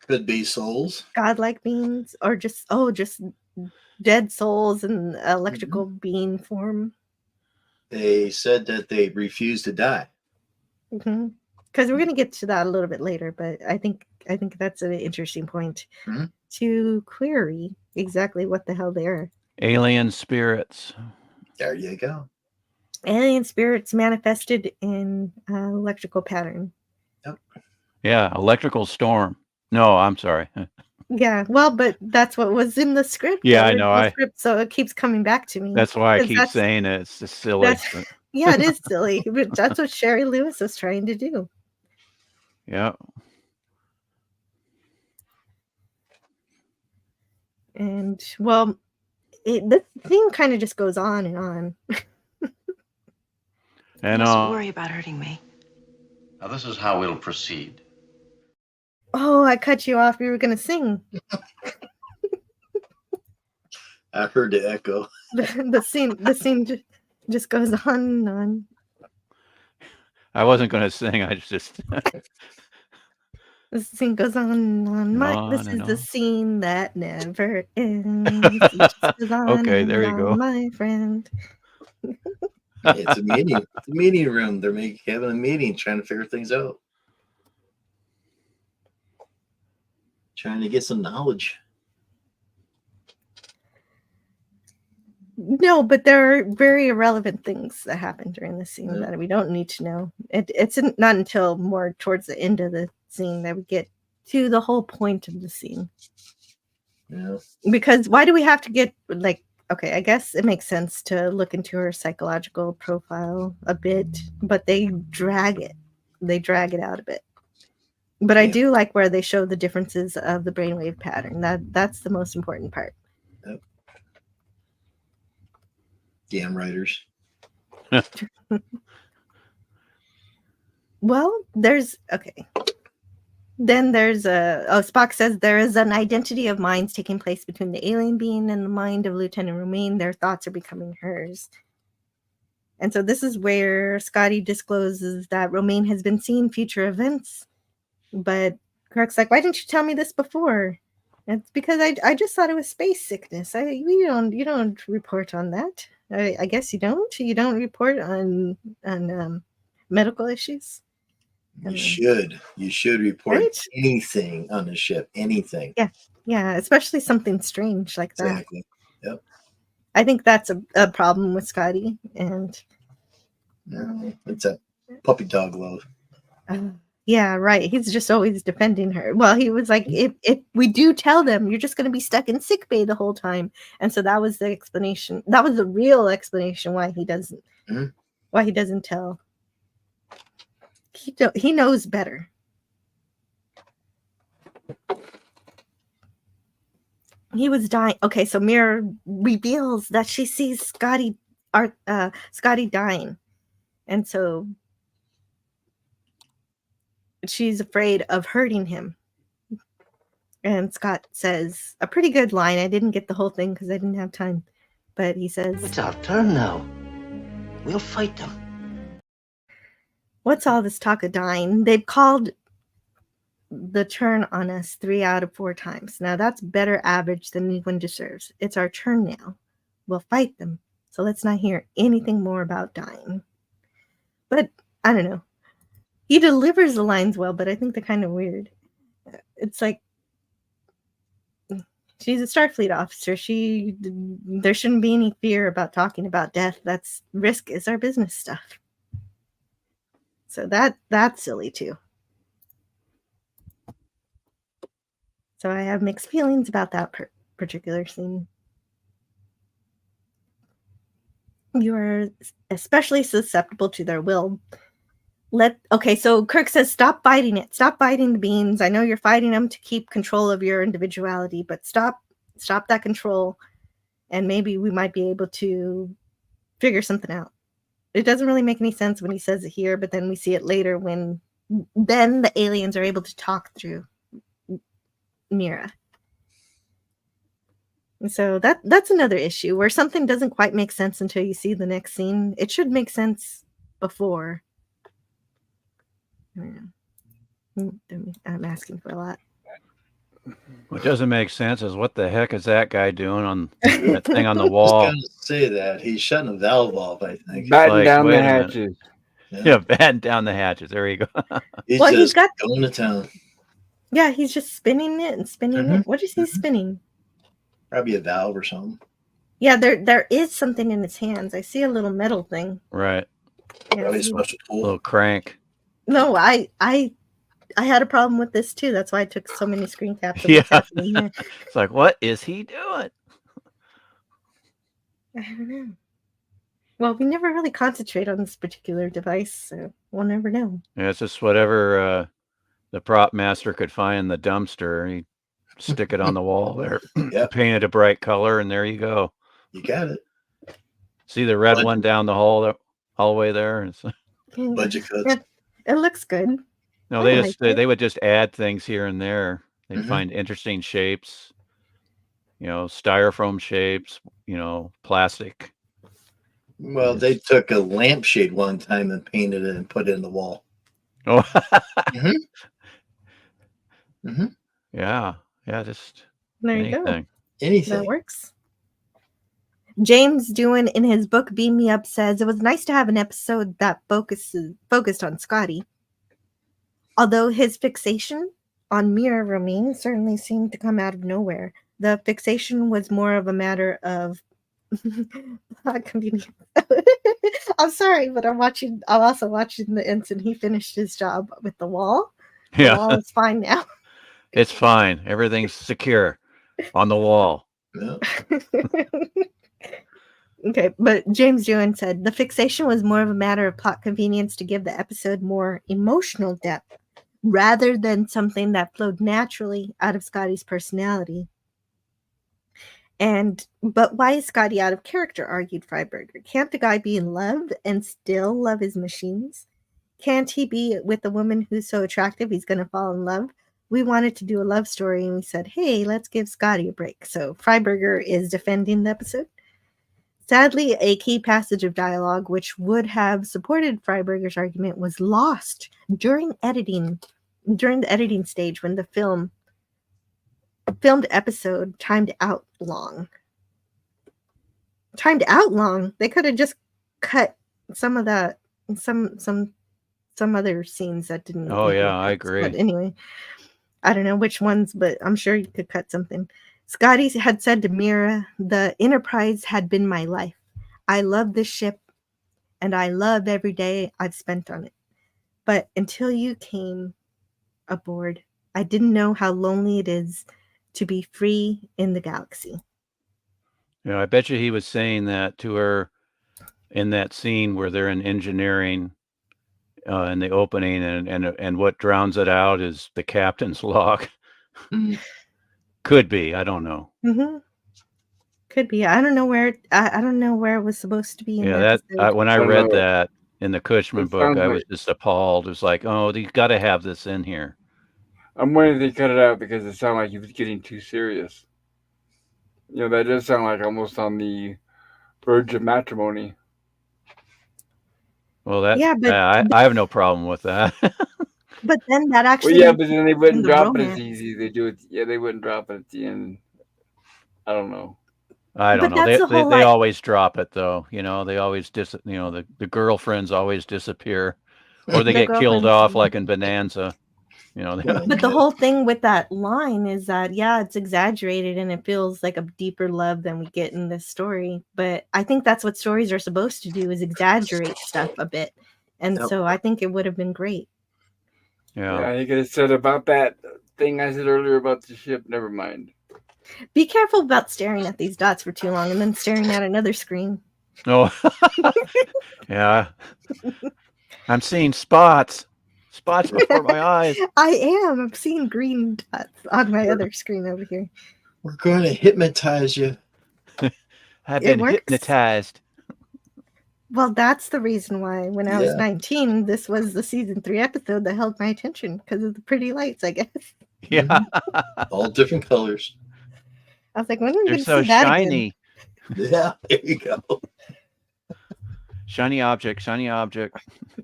could be souls, godlike beings, or just dead souls in electrical being form? They said that they refuse to die. Because we're going to get to that a little bit later, but I think that's an interesting point to query exactly what the hell they are. Alien spirits. There you go. Alien spirits manifested in electrical pattern. Yep. Yeah, electrical storm. No, I'm sorry. Yeah, well, but that's what was in the script. Yeah, I know. Script, so it keeps coming back to me. That's why I keep saying it. It's just silly. Yeah, it is silly, but that's what Sherry Lewis was trying to do. Yeah. And well, the thing kind of just goes on and on. And don't worry about hurting me. Now this is how we'll proceed. Oh, I cut you off. You were going to sing. I heard the echo. The scene just goes on and on. I wasn't going to sing. I just. The scene goes on and on. This is the scene that never ends. Okay, there you go. My friend. It's a meeting. It's a meeting room. They're having a meeting, trying to figure things out. Trying to get some knowledge. No, but there are very irrelevant things that happen during the scene that we don't need to know. It's not until more towards the end of the scene that we get to the whole point of the scene. Yeah. Because why do we have to get okay, I guess it makes sense to look into her psychological profile a bit, but they drag it. They drag it out a bit. But I do like where they show the differences of the brainwave pattern. That's the most important part. Yep. Damn writers. Well, Then there's Spock says there is an identity of minds taking place between the alien being and the mind of Lieutenant Romaine. Their thoughts are becoming hers. And so this is where Scotty discloses that Romaine has been seeing future events. But Kirk's like, why didn't you tell me this before? It's because I just thought it was space sickness. You don't report on that. I guess you don't. You don't report on medical issues. You should report anything on the ship. Anything. Yeah, especially something strange like that. Exactly. Yep. I think that's a problem with Scotty, and it's a puppy dog love. Yeah, right. He's just always defending her. Well, he was like, if we do tell them, you're just going to be stuck in sickbay the whole time. And so that was the explanation. That was the real explanation why he doesn't tell. He knows better. He was dying. Okay, so Mira reveals that she sees Scotty dying. And so she's afraid of hurting him. And Scott says a pretty good line. I didn't get the whole thing because I didn't have time. But he says, It's our turn now. We'll fight them. what's all this talk of dying? They've called the turn on us 3 out of 4 times. Now that's better average than anyone deserves. It's our turn now. We'll fight them. So let's not hear anything more about dying. But I don't know. He delivers the lines well, but I think they're kind of weird. It's like, she's a Starfleet officer. There shouldn't be any fear about talking about death. That's risk is our business stuff. So that's silly too. So I have mixed feelings about that particular scene. You are especially susceptible to their will. Okay, so Kirk says, stop fighting it. Stop fighting the beings. I know you're fighting them to keep control of your individuality, but stop that control, and maybe we might be able to figure something out. It doesn't really make any sense when he says it here, but then we see it later when then the aliens are able to talk through Mira. And so that's another issue where something doesn't quite make sense until you see the next scene. It should make sense before. I'm asking for a lot. What doesn't make sense is what the heck is that guy doing on that thing on the wall? I was gonna say that he's shutting a valve off. I think Batten down the hatches. Yeah, batten down the hatches. There you go. He's got going to town. Yeah, he's just spinning it and spinning it. What is he spinning? Probably a valve or something. Yeah, there is something in his hands. I see a little metal thing. Right. Yeah, little crank. No, I had a problem with this too. That's why I took so many screen caps of Yeah. what's happening here. It's like, what is he doing? I don't know. Well, we never really concentrate on this particular device, so we'll never know. Yeah, it's just whatever the prop master could find in the dumpster. He'd stick it on the wall there, paint it a bright color, and there you go. You got it. See the red one down the hallway there? Budget cuts. Yeah, it looks good. No, they would just add things here and there. They'd find interesting shapes, styrofoam shapes, plastic. Well, they took a lampshade one time and painted it and put it in the wall. Oh, Mhm. Yeah, just There you anything. go. Anything. That works. James Doohan in his book Beam Me Up says, it was nice to have an episode that focused on Scotty. Although his fixation on Mira Romaine certainly seemed to come out of nowhere. The fixation was more of a matter of convenience. I'm sorry, but I'm also watching the Ensign. He finished his job with the wall. The Yeah. wall is fine now. It's fine. Everything's secure on the wall. No. Okay, but James Doohan said the fixation was more of a matter of plot convenience to give the episode more emotional depth rather than something that flowed naturally out of Scotty's personality. But why is Scotty out of character? Argued Freiberger. Can't the guy be in love and still love his machines? Can't he be with a woman who's so attractive he's going to fall in love? We wanted to do a love story and we said, hey, let's give Scotty a break. So Freiberger is defending the episode. Sadly, a key passage of dialogue which would have supported Freiberger's argument was lost during the editing stage when the filmed episode timed out long. They could have just cut some of that, some other scenes that didn't. Oh yeah, I agree. But anyway, I don't know which ones, but I'm sure you could cut something. Scotty had said to Mira, the Enterprise had been my life. I love this ship, and I love every day I've spent on it. But until you came aboard, I didn't know how lonely it is to be free in the galaxy. I bet you he was saying that to her in that scene where they're in engineering in the opening, and what drowns it out is the captain's log Could be. I don't know. Mm-hmm. Could be. I don't know where. I don't know where it was supposed to be in Yeah, the episode. when I don't read know. that in the Cushman It book, sounds I like was just appalled. It was like, oh, you got to have this in here. I'm wondering if they cut it out because it sounded like he was getting too serious. That does sound like almost on the verge of matrimony. Well, Yeah, but I have no problem with that. but then that Well, actually yeah, makes but then they in wouldn't the drop it as romance. easy. They do it. Yeah, they wouldn't drop it at the end. I don't know. I don't But know. that's the whole They like. always drop it though. They always the girlfriends always disappear, or they The get killed girlfriends. off like in Bonanza. But the whole thing with that line is that, yeah, it's exaggerated and it feels like a deeper love than we get in this story. But I think that's what stories are supposed to do, is exaggerate stuff a bit. And Yep. so I think it would have been great. Yeah, he could have said about that thing I said earlier about the ship. Never mind. Be careful about staring at these dots for too long and then staring at another screen. Oh, yeah. I'm seeing spots before my eyes. I am. I'm seeing green dots on my other screen over here. We're going to hypnotize you. I've It been works. hypnotized. Well, that's the reason why when I was Yeah. 19, this was the season 3 episode that held my attention because of the pretty lights, I guess. Yeah. All different colors. I was like, when are we They're going to so see that shiny. again? Yeah, there you go. Shiny object.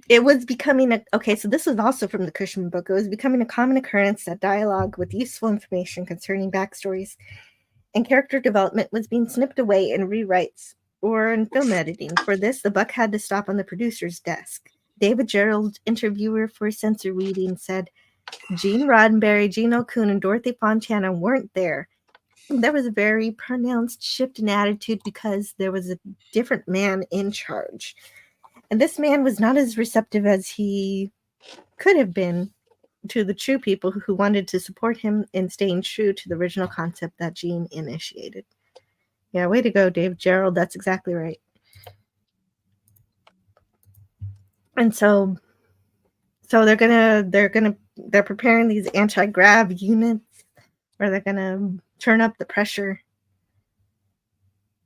It was becoming okay, so this was also from the Cushman book. It was becoming a common occurrence that dialogue with useful information concerning backstories and character development was being snipped away in rewrites or in film editing. For this, the buck had to stop on the producer's desk. David Gerald, interviewer for Censor Reading, said Gene Roddenberry, Gene O'Kuhn, and Dorothy Fontana weren't there. There was a very pronounced shift in attitude because there was a different man in charge. And this man was not as receptive as he could have been to the true people who wanted to support him in staying true to the original concept that Gene initiated. Yeah, way to go, Dave Gerald. That's exactly right. And so they're preparing these anti-grav units where they're gonna turn up the pressure.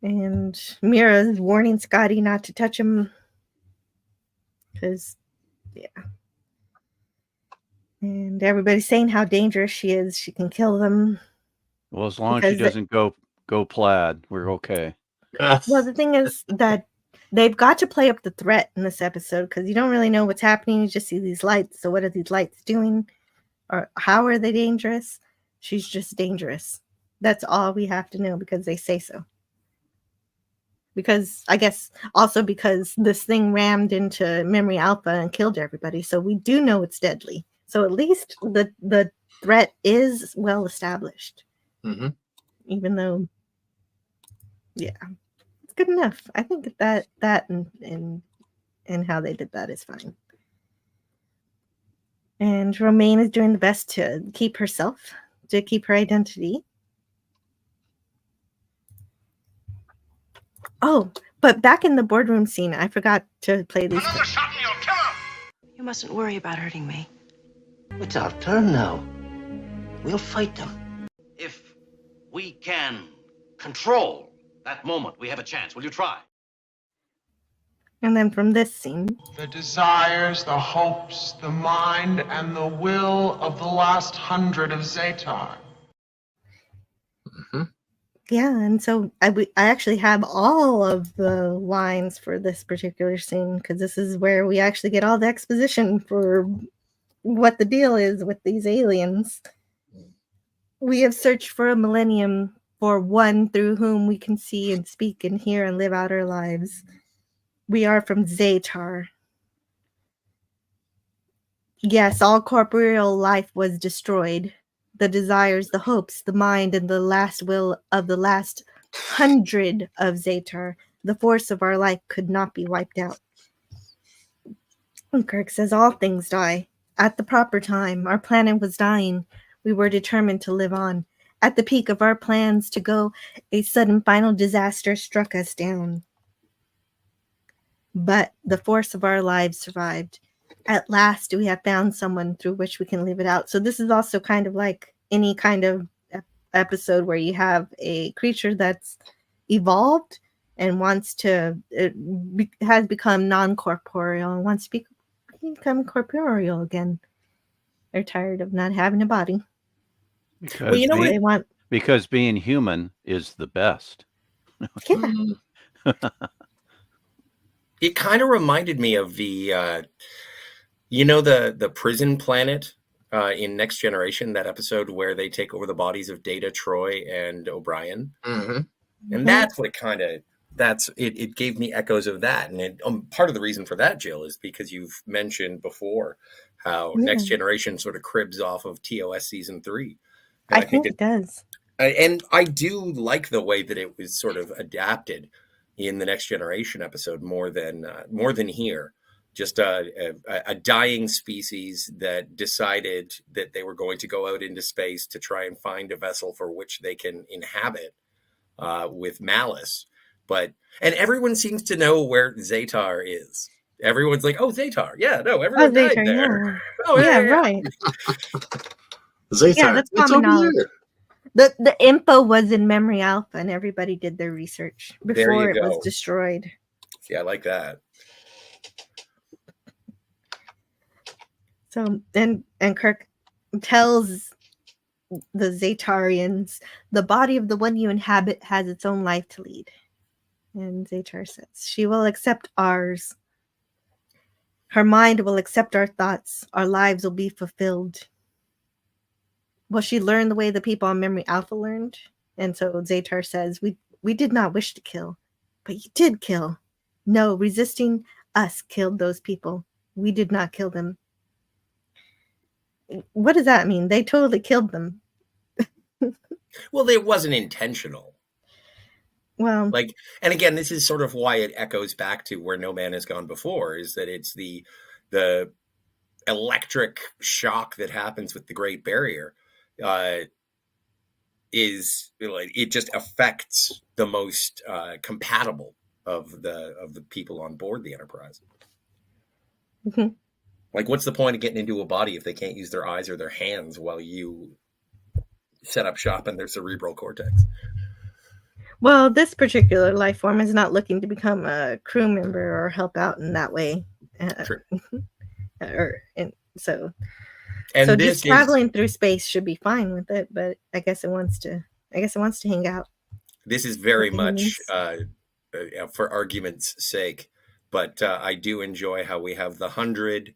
And Mira's warning Scotty not to touch him because, yeah. And everybody's saying how dangerous she is. She can kill them. Well, as long as she doesn't go plaid, we're okay. Well, the thing is that they've got to play up the threat in this episode because you don't really know what's happening. You just see these lights. So what are these lights doing? Or how are they dangerous? She's just dangerous. That's all we have to know because they say so. Because I guess also because this thing rammed into Memory Alpha and killed everybody. So we do know it's deadly. So at least the threat is well established. Mm-hmm. Even though, yeah, it's good enough. I think that and how they did that is fine. And Romaine is doing the best to keep herself, to keep her identity. Oh, but back in the boardroom scene, I forgot to play these. You mustn't worry about hurting me. It's our turn now. We'll fight them. If we can control that moment, we have a chance. Will you try? And then from this scene, the desires, the hopes, the mind, and the will of the last 100 of Zetar. Mm-hmm. Yeah, and so I actually have all of the lines for this particular scene because this is where we actually get all the exposition for what the deal is with these aliens. We have searched for a millennium for one through whom we can see and speak and hear and live out our lives. We are from Zetar. Yes, all corporeal life was destroyed. The desires, the hopes, the mind, and the last will of the last 100 of Zetar. The force of our life could not be wiped out. And Kirk says all things die. At the proper time, our planet was dying. We were determined to live on. At the peak of our plans to go, a sudden final disaster struck us down. But the force of our lives survived. At last, we have found someone through which we can live it out. So this is also kind of like any kind of episode where you have a creature that's evolved and wants to has become non-corporeal and wants to become corporeal again. They're tired of not having a body. Because Well, you know what? They want because being human is the best. yeah. It kind of reminded me of the the prison planet in Next Generation, that episode where they take over the bodies of Data, Troy, and O'Brien. And that's what it gave me echoes of that. And part of the reason for that, Jill, is because you've mentioned before how Next Generation sort of cribs off of TOS season 3. And I think it does. And I do like the way that it was sort of adapted in the Next Generation episode more than here. Just a dying species that decided that they were going to go out into space to try and find a vessel for which they can inhabit with malice. And everyone seems to know where Zetar is. Everyone's like, "Oh, Zetar, yeah, no, everyone died Zetar, there." yeah. Oh, yeah, Right. Zetar, Yeah, that's it's common over knowledge. there. The info was in Memory Alpha, and everybody did their research before it was go. destroyed. See, I like that. So and Kirk tells the Zetarians, the body of the one you inhabit has its own life to lead. And Zetar says, she will accept ours. Her mind will accept our thoughts. Our lives will be fulfilled. Will she learn the way the people on Memory Alpha learned? And so Zetar says, we did not wish to kill, but you did kill. No, resisting us killed those people. We did not kill them. What does that mean? They totally killed them. Well, it wasn't intentional. Well, and again, this is sort of why it echoes back to where No Man Has Gone Before, is that it's the electric shock that happens with the Great Barrier. It just affects the most compatible of the people on board the Enterprise. Mm-hmm. Like, what's the point of getting into a body if they can't use their eyes or their hands while you set up shop in their cerebral cortex? Well, this particular life form is not looking to become a crew member or help out in that way. True. So And just traveling through space should be fine with it, but I guess it wants to hang out. This is very much for argument's sake, but I do enjoy how we have the 100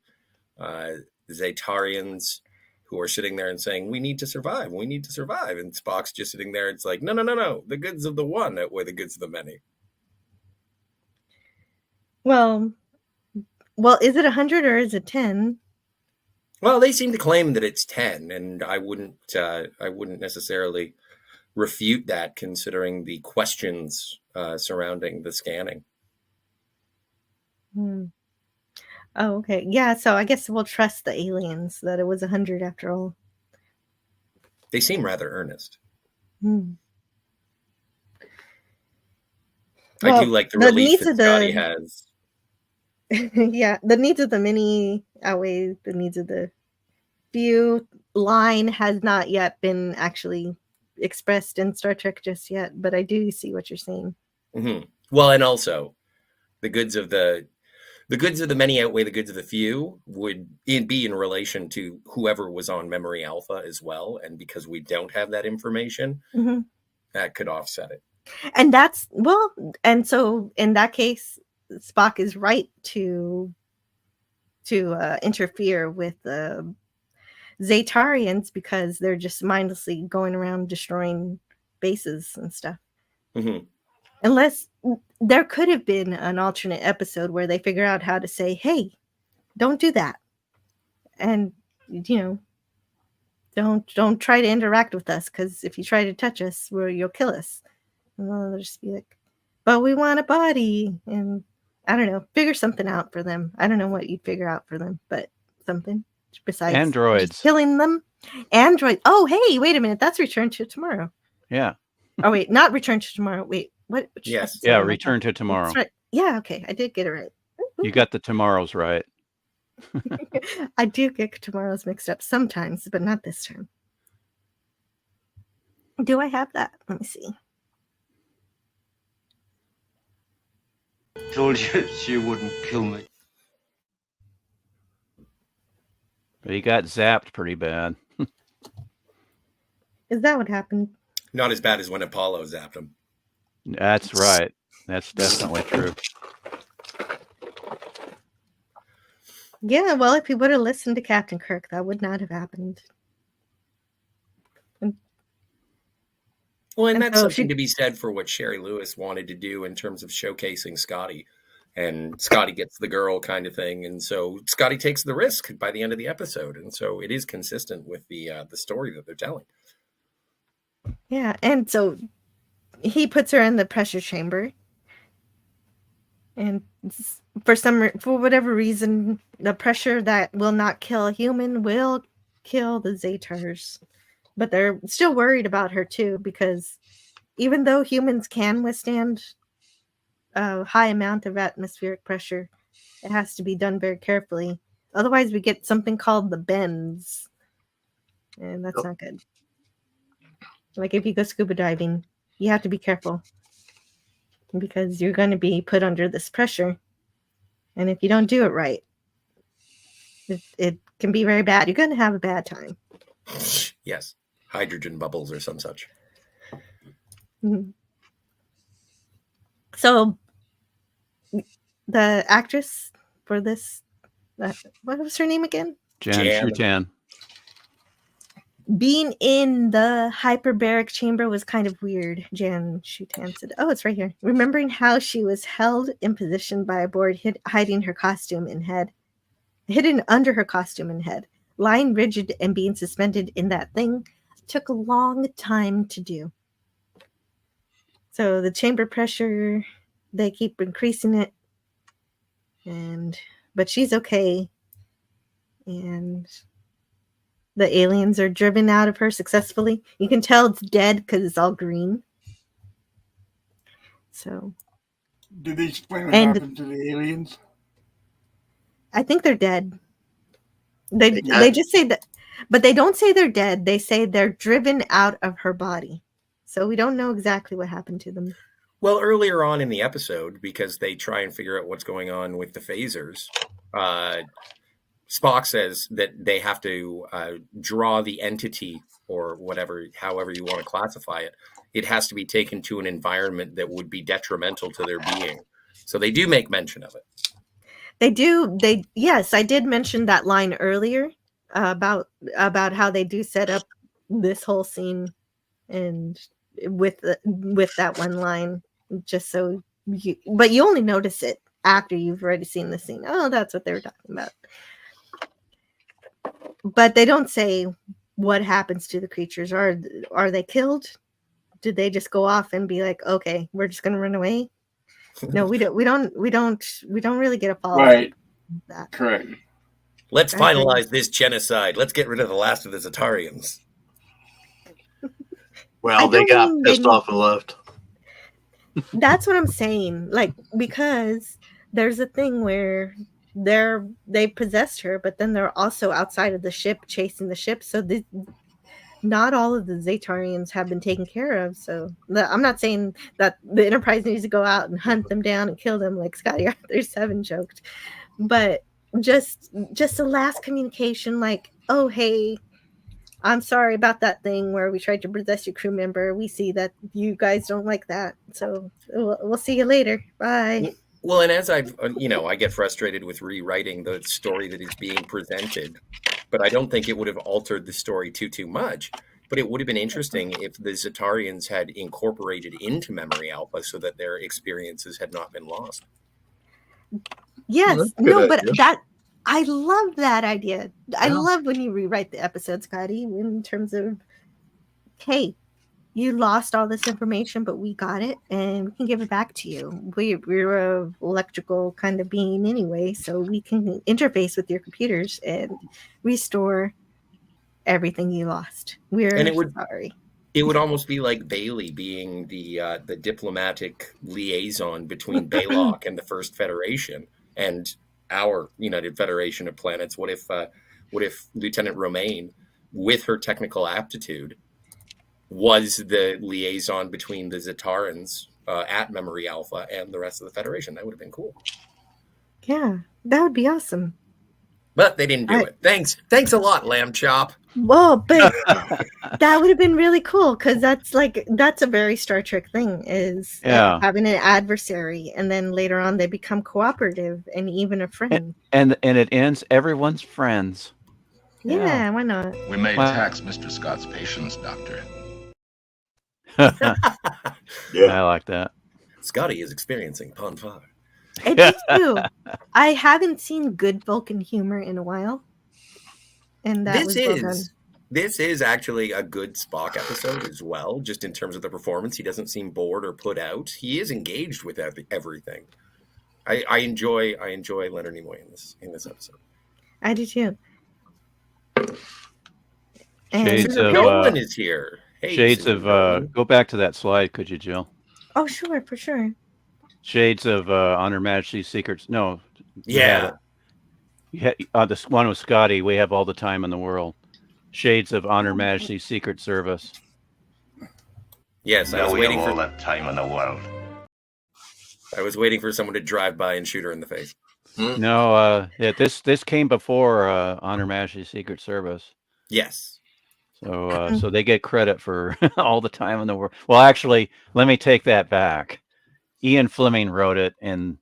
Zetarians who are sitting there and saying, we need to survive. And Spock's just sitting there. It's like, no. The goods of the one outweigh the goods of the many. Well, is it 100 or is it 10? Well, they seem to claim that it's 10, and I wouldn't necessarily refute that, considering the questions surrounding the scanning. Oh, okay. Yeah, so I guess we'll trust the aliens that it was 100 after all. They seem rather earnest. I do like the relief that Scotty has. Yeah, the needs of the many outweigh the needs of the few. Line has not yet been actually expressed in Star Trek just yet, but I do see what you're saying. Mm-hmm. Well, and also the goods of the many outweigh the goods of the few would be in relation to whoever was on Memory Alpha as well. And because we don't have that information, that could offset it. And and so in that case, Spock is right to interfere with the Zetarians because they're just mindlessly going around destroying bases and stuff. Mm-hmm. Unless there could have been an alternate episode where they figure out how to say, hey, don't do that. And, don't try to interact with us, because if you try to touch us, you'll kill us. And they'll just be like, but we want a body. And I don't know, figure something out for them. I don't know what you'd figure out for them, but something besides androids killing them. Android. Oh, hey, wait a minute. That's Return to Tomorrow. Yeah. Oh, wait, not Return to Tomorrow. Wait. What? Yes. Yeah, Return to Tomorrow. Right. Yeah, okay. I did get it right. You got the tomorrows right. I do get tomorrows mixed up sometimes, but not this time. Do I have that? Let me see. Told you she wouldn't kill me. But he got zapped pretty bad. Is that what happened? Not as bad as when Apollo zapped him. That's right. That's definitely true. Yeah, well, if he would have listened to Captain Kirk, that would not have happened. Well, and And that's so something to be said for what Sherry Lewis wanted to do in terms of showcasing Scotty. And Scotty gets the girl kind of thing. And so Scotty takes the risk by the end of the episode. And so it is consistent with the story that they're telling. Yeah, and so he puts her in the pressure chamber. And for whatever reason, the pressure that will not kill a human will kill the Zetars. But they're still worried about her too, because even though humans can withstand a high amount of atmospheric pressure, it has to be done very carefully. Otherwise, we get something called the bends, and that's not good. Like if you go scuba diving, you have to be careful because you're going to be put under this pressure. And if you don't do it right, it can be very bad. You're going to have a bad time. Yes. Hydrogen bubbles or some such. Mm-hmm. So the actress for this, what was her name again? Jan Shutan. Being in the hyperbaric chamber was kind of weird. Jan Shutan said, "Oh, it's right here." Remembering how she was held in position by a board hiding her costume and head, hidden under her costume and head, lying rigid and being suspended in that thing took a long time to do. So the chamber pressure, they keep increasing it, but she's okay, and the aliens are driven out of her successfully. You can tell it's dead because it's all green. So, did they explain what happened to the aliens? I think they're dead. They just say that, but they don't say they're dead. They say they're driven out of her body. So we don't know exactly what happened to them. Well, earlier on in the episode, because they try and figure out what's going on with the phasers, Spock says that they have to draw the entity or whatever, however you want to classify it. It has to be taken to an environment that would be detrimental to their being. So they do make mention of it. They do. Yes, I did mention that line earlier about how they do set up this whole scene, and with that one line, just so but you only notice it after you've already seen the scene. Oh, that's what they were talking about. But they don't say what happens to the creatures. Are they killed? Did they just go off and be like, okay, we're just gonna run away? No, we don't really get a follow-up. Right. That. Correct. Let's finalize this genocide. Let's get rid of the last of the Zetarians. Well, they got pissed off and left. That's what I'm saying. Like, because there's a thing where they possessed her, but then they're also outside of the ship chasing the ship. So not all of the Zetarians have been taken care of. So I'm not saying that the Enterprise needs to go out and hunt them down and kill them like Scotty Arthur 7 joked, but just the last communication, like, oh, hey, I'm sorry about that thing where we tried to possess your crew member. We see that you guys don't like that. So we'll see you later. Bye. Well, and as I get frustrated with rewriting the story that is being presented, but I don't think it would have altered the story too much. But it would have been interesting if the Zetarians had incorporated into Memory Alpha so that their experiences had not been lost. Yes. No, but I love that idea. I love when you rewrite the episode, Scotty, in terms of, hey, you lost all this information, but we got it and we can give it back to you. We're an electrical kind of being anyway, so we can interface with your computers and restore everything you lost. Sorry. It would almost be like Bailey being the diplomatic liaison between Baylock and the First Federation and our United Federation of Planets. What if Lieutenant Romaine, with her technical aptitude, was the liaison between the Zetarans at Memory Alpha and the rest of the Federation. That would have been cool. Yeah, that would be awesome. But they didn't do it. Thanks a lot, Lamb Chop. Well, but that would have been really cool because that's a very Star Trek thing, is having an adversary, and then later on they become cooperative and even a friend. And it ends everyone's friends. Yeah, why not? We may tax Mr. Scott's patience, Doctor. I like that. Scotty is experiencing Pon Far. I do too. I haven't seen good Vulcan humor in a while, and that was well done. This is actually a good Spock episode as well, just in terms of the performance. He doesn't seem bored or put out. He is engaged with everything. I enjoy Leonard Nimoy in this episode. I do too. Shades of Nolan is here. Hey, Shades of go back to that slide, could you, Jill? Oh, sure, for sure. Shades of On Her Majesty's Secrets. No. Yeah. This one with Scotty. We have all the time in the world. Shades of On Her Majesty's Secret Service. Yes, I was waiting for all that time in the world. I was waiting for someone to drive by and shoot her in the face. No, this came before On Her Majesty's Secret Service. Yes. So they get credit for all the time in the world. Well, actually, let me take that back. Ian Fleming wrote it in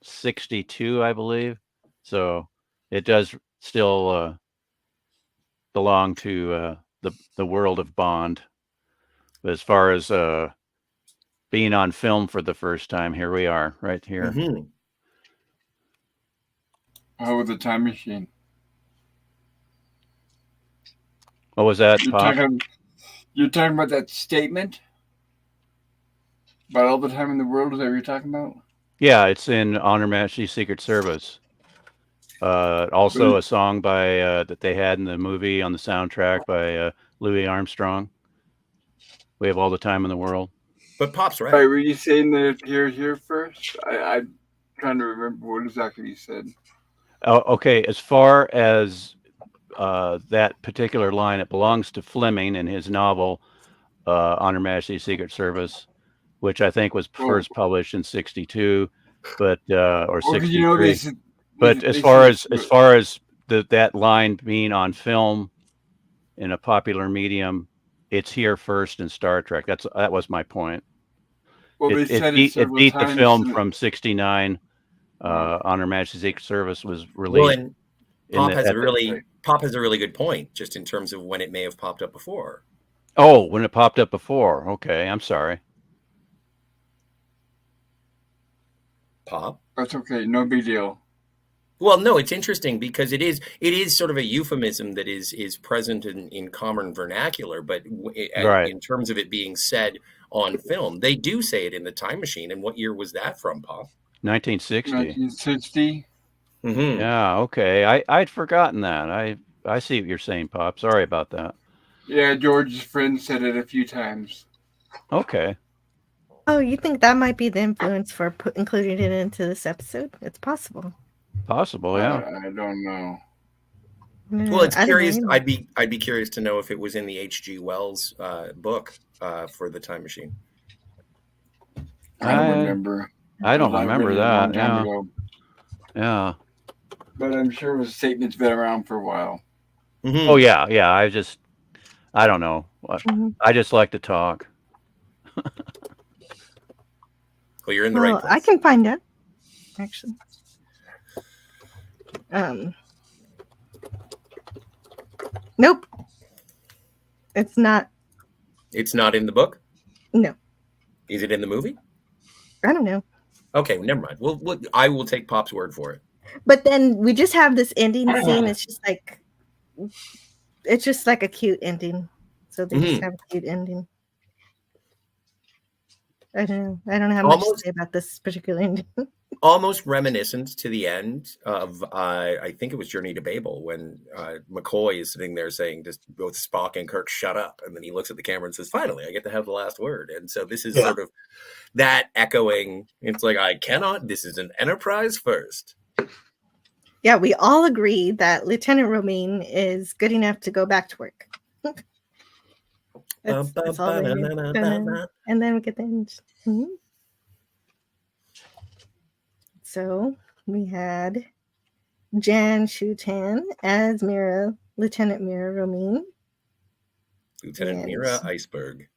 1962, I believe. So it does still belong to the world of Bond. But as far as being on film for the first time, here we are, right here. Mm-hmm. How with the time machine? What was that? You're talking about that statement about all the time in the world? Is that what you're talking about? Yeah, it's in On Her Majesty's Secret Service. Also, a song by that they had in the movie on the soundtrack by Louis Armstrong. We have all the time in the world. But Pop's right. Were you saying that it appeared here first? I'm trying to remember what exactly you said. Okay, as far as that particular line, it belongs to Fleming in his novel On Her Majesty's Secret Service, which I think was first published in 1962, but or 1963. But as far as that line being on film in a popular medium, it's here first in Star Trek. That was my point. Well, it beat the film from 1969. On Her Majesty's Secret Service was released. Well, and Pop has a really good point, just in terms of when it may have popped up before. Oh, when it popped up before. Okay, I'm sorry. Pop? That's okay. No big deal. Well, no, it's interesting because it is sort of a euphemism that is present in common vernacular, but in terms of it being said on film, they do say it in the Time Machine. And what year was that from, Pop? 1960. 1960. Mm-hmm. Yeah, okay. I'd forgotten that. I see what you're saying, Pop. Sorry about that. Yeah, George's friend said it a few times. Okay. Oh, you think that might be the influence for including it into this episode? It's possible. Possible, yeah. I don't know. Well, it's curious. I'd be curious to know if it was in the H.G. Wells book for the Time Machine. I don't remember. I don't remember that. Yeah. Yeah. But I'm sure the statement's been around for a while. Mm-hmm. Oh yeah. I don't know. Mm-hmm. I just like to talk. Well, you're in the right place. I can find it, actually. Nope. It's not. It's not in the book? No. Is it in the movie? I don't know. Okay, never mind. Well, I will take Pop's word for it. But then we just have this ending scene. It's just like a cute ending. So they just have a cute ending. I don't know. I don't have much to say about this particular ending. Almost reminiscent to the end of, I think it was Journey to Babel, when McCoy is sitting there saying to both Spock and Kirk, shut up. And then he looks at the camera and says, finally, I get to have the last word. And so this is sort of that echoing. It's like, this is an Enterprise first. Yeah, we all agree that Lieutenant Romaine is good enough to go back to work. That's all they do. And then we get the end. Mhm. So we had Jan Shutan as Lieutenant Mira Romaine. Lieutenant Mira Iceberg.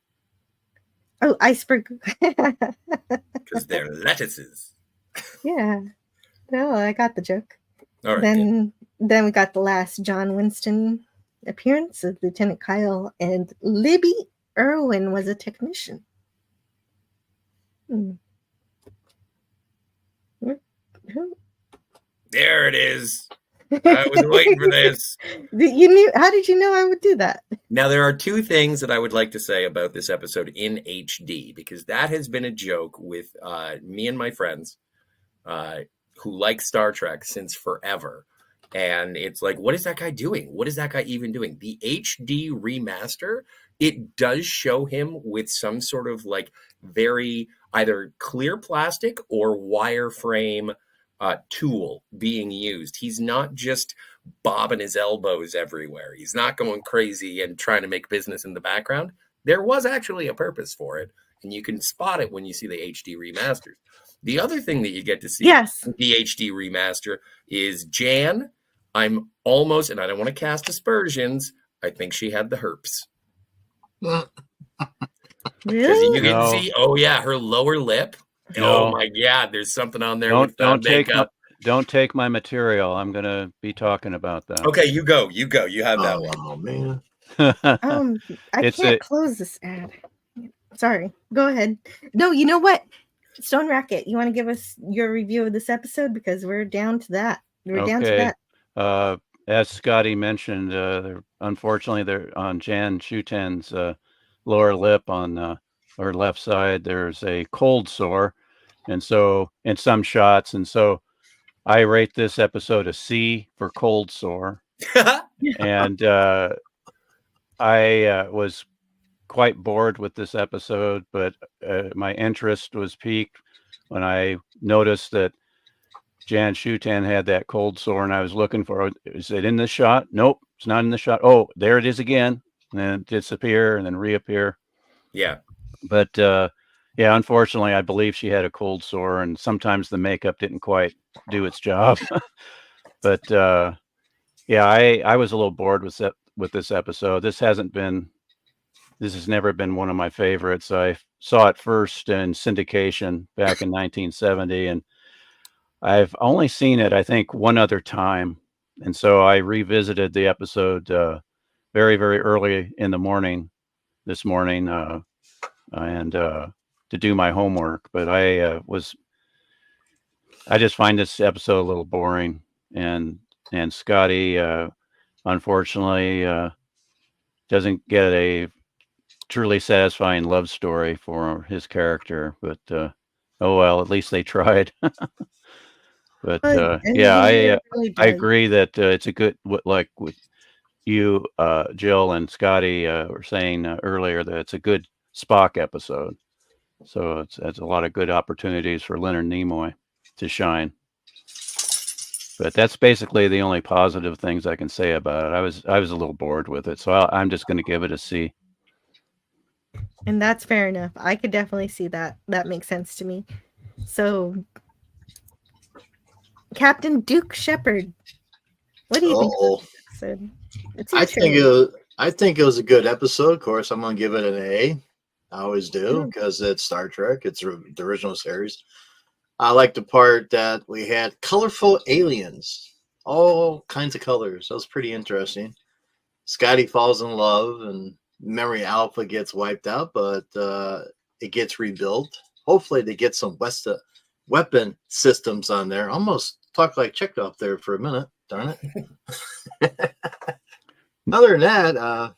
Oh, Iceberg. Because they're lettuces. Yeah. Oh, I got the joke. All right. Then we got the last John Winston appearance of Lieutenant Kyle, and Libby Irwin was a technician. There it is. I was waiting for this. You knew? How did you know I would do that? Now, there are two things that I would like to say about this episode in HD, because that has been a joke with me and my friends who like Star Trek since forever. And it's like, what is that guy doing? What is that guy even doing? The HD remaster, it does show him with some sort of like very either clear plastic or wireframe tool being used. He's not just bobbing his elbows everywhere. He's not going crazy and trying to make business in the background. There was actually a purpose for it, and you can spot it when you see the HD remasters. The other thing that you get to see the HD remaster is Jan. I'm almost, and I don't want to cast aspersions, I think she had the herpes. Because you can see, her lower lip. No. Oh my God, there's something on there Don't makeup. Don't take my material. I'm going to be talking about that. Okay, you go. You have that one. Oh man. I can't close this ad. Sorry. Go ahead. No, you know what? Stone Racket, you want to give us your review of this episode? Because we're down to that. Down to that. As Scotty mentioned, unfortunately, they're on Jan Shuten's lower lip on her left side. There's a cold sore, and so in some shots, and so I rate this episode a C for cold sore. And I was quite bored with this episode, but my interest was piqued when I noticed that Jan Shutan had that cold sore, and I was looking for, is it in this shot? Nope, it's not in the shot. Oh, there it is again, and then disappear and then reappear. Yeah. But unfortunately, I believe she had a cold sore, and sometimes the makeup didn't quite do its job. But I was a little bored with this episode. This has never been one of my favorites. I saw it first in syndication back in 1970, and I've only seen it, I think, one other time. And so I revisited the episode very, very early in the morning this morning and to do my homework. But I just find this episode a little boring. And Scotty, unfortunately, doesn't get a truly satisfying love story for his character. But oh well, at least they tried. But I agree that it's a good, like with you, Jill and Scotty were saying earlier, that it's a good Spock episode. So it's a lot of good opportunities for Leonard Nimoy to shine. But that's basically the only positive things I can say about it. I was a little bored with it, so I'm just going to give it a C. And that's fair enough. I could definitely see that. That makes sense to me. So, Captain Duke Shepard, what do you think of this episode? I think it was a good episode. Of course, I'm going to give it an A. I always do, because it's Star Trek. It's the original series. I like the part that we had colorful aliens, all kinds of colors. That was pretty interesting. Scotty falls in love, and Memory Alpha gets wiped out, but it gets rebuilt. Hopefully, they get some weapon systems on there. Almost talked like Chekhov there for a minute. Darn it. Other than that,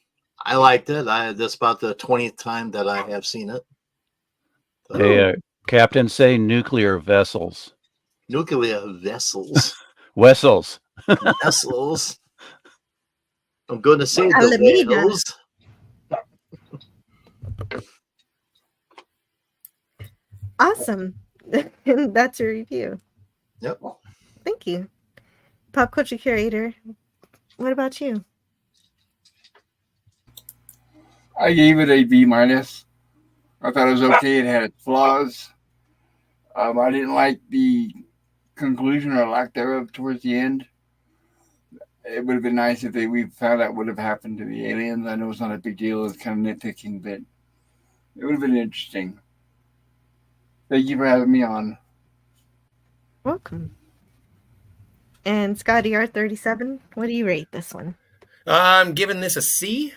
I liked it. That's about the 20th time that I have seen it. So, hey, Captain, say nuclear vessels. Nuclear vessels. Vessels. Vessels. I'm going to say the whales. Awesome. And that's your review. Yep. Thank you. Pop culture curator, what about you? I gave it a B minus. I thought it was okay. It had its flaws. I didn't like the conclusion or lack thereof towards the end. It would have been nice if we found out what would have happened to the aliens. I know it's not a big deal. It's kind of nitpicking, but it would have been interesting. Thank you for having me on. Welcome. And Scotty R37, what do you rate this one? I'm giving this a C.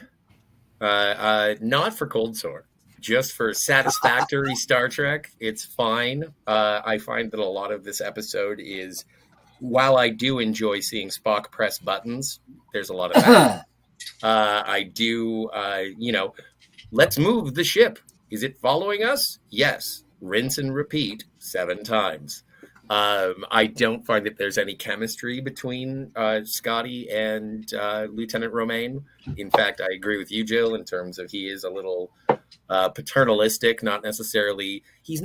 Not for cold sore, just for satisfactory Star Trek. It's fine. I find that a lot of this episode is, while I do enjoy seeing Spock press buttons, there's a lot of that. I do, let's move the ship. Is it following us? Yes. Rinse and repeat 7 times. I don't find that there's any chemistry between Scotty and Lieutenant Romaine. In fact, I agree with you, Jill, in terms of he is a little paternalistic, not necessarily. He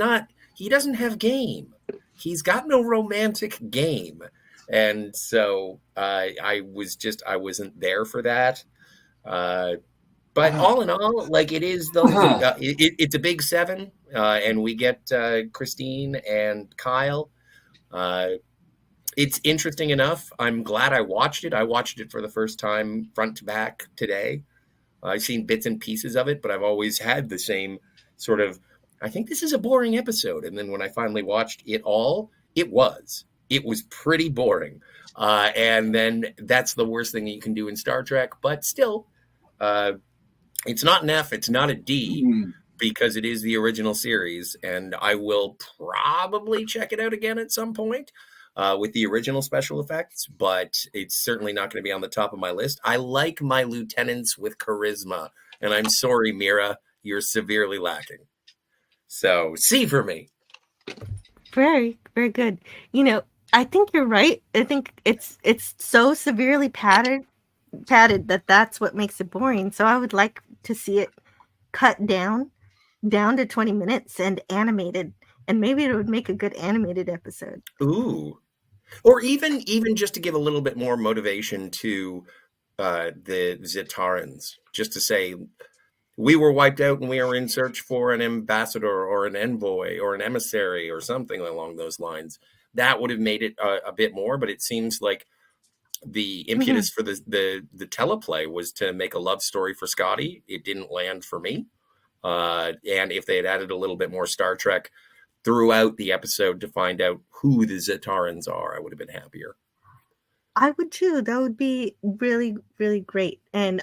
doesn't have game. He's got no romantic game. And so I wasn't there for that. But all in all, like it is, it's a big 7, and we get Christine and Kyle. It's interesting enough. I'm glad I watched it. I watched it for the first time front to back today. I've seen bits and pieces of it, but I've always had the same sort of, I think this is a boring episode. And then when I finally watched it all, it was pretty boring. And then that's the worst thing you can do in Star Trek. But still, it's not an F, it's not a D, because it is the original series, and I will probably check it out again at some point with the original special effects, but it's certainly not going to be on the top of my list. I like my lieutenants with charisma, and I'm sorry, Mira, you're severely lacking. So, C for me. Very, very good. I think you're right. I think it's so severely padded that that's what makes it boring. So I would like to see it cut down to 20 minutes and animated, and maybe it would make a good animated episode. Ooh. Or even just to give a little bit more motivation to the Zetarans, just to say, we were wiped out and we are in search for an ambassador or an envoy or an emissary or something along those lines. That would have made it a bit more, but it seems like the impetus for the teleplay was to make a love story for Scotty. It didn't land for me. And if they had added a little bit more Star Trek throughout the episode to find out who the Zetarans are, I would have been happier. I would too. That would be really, really great. And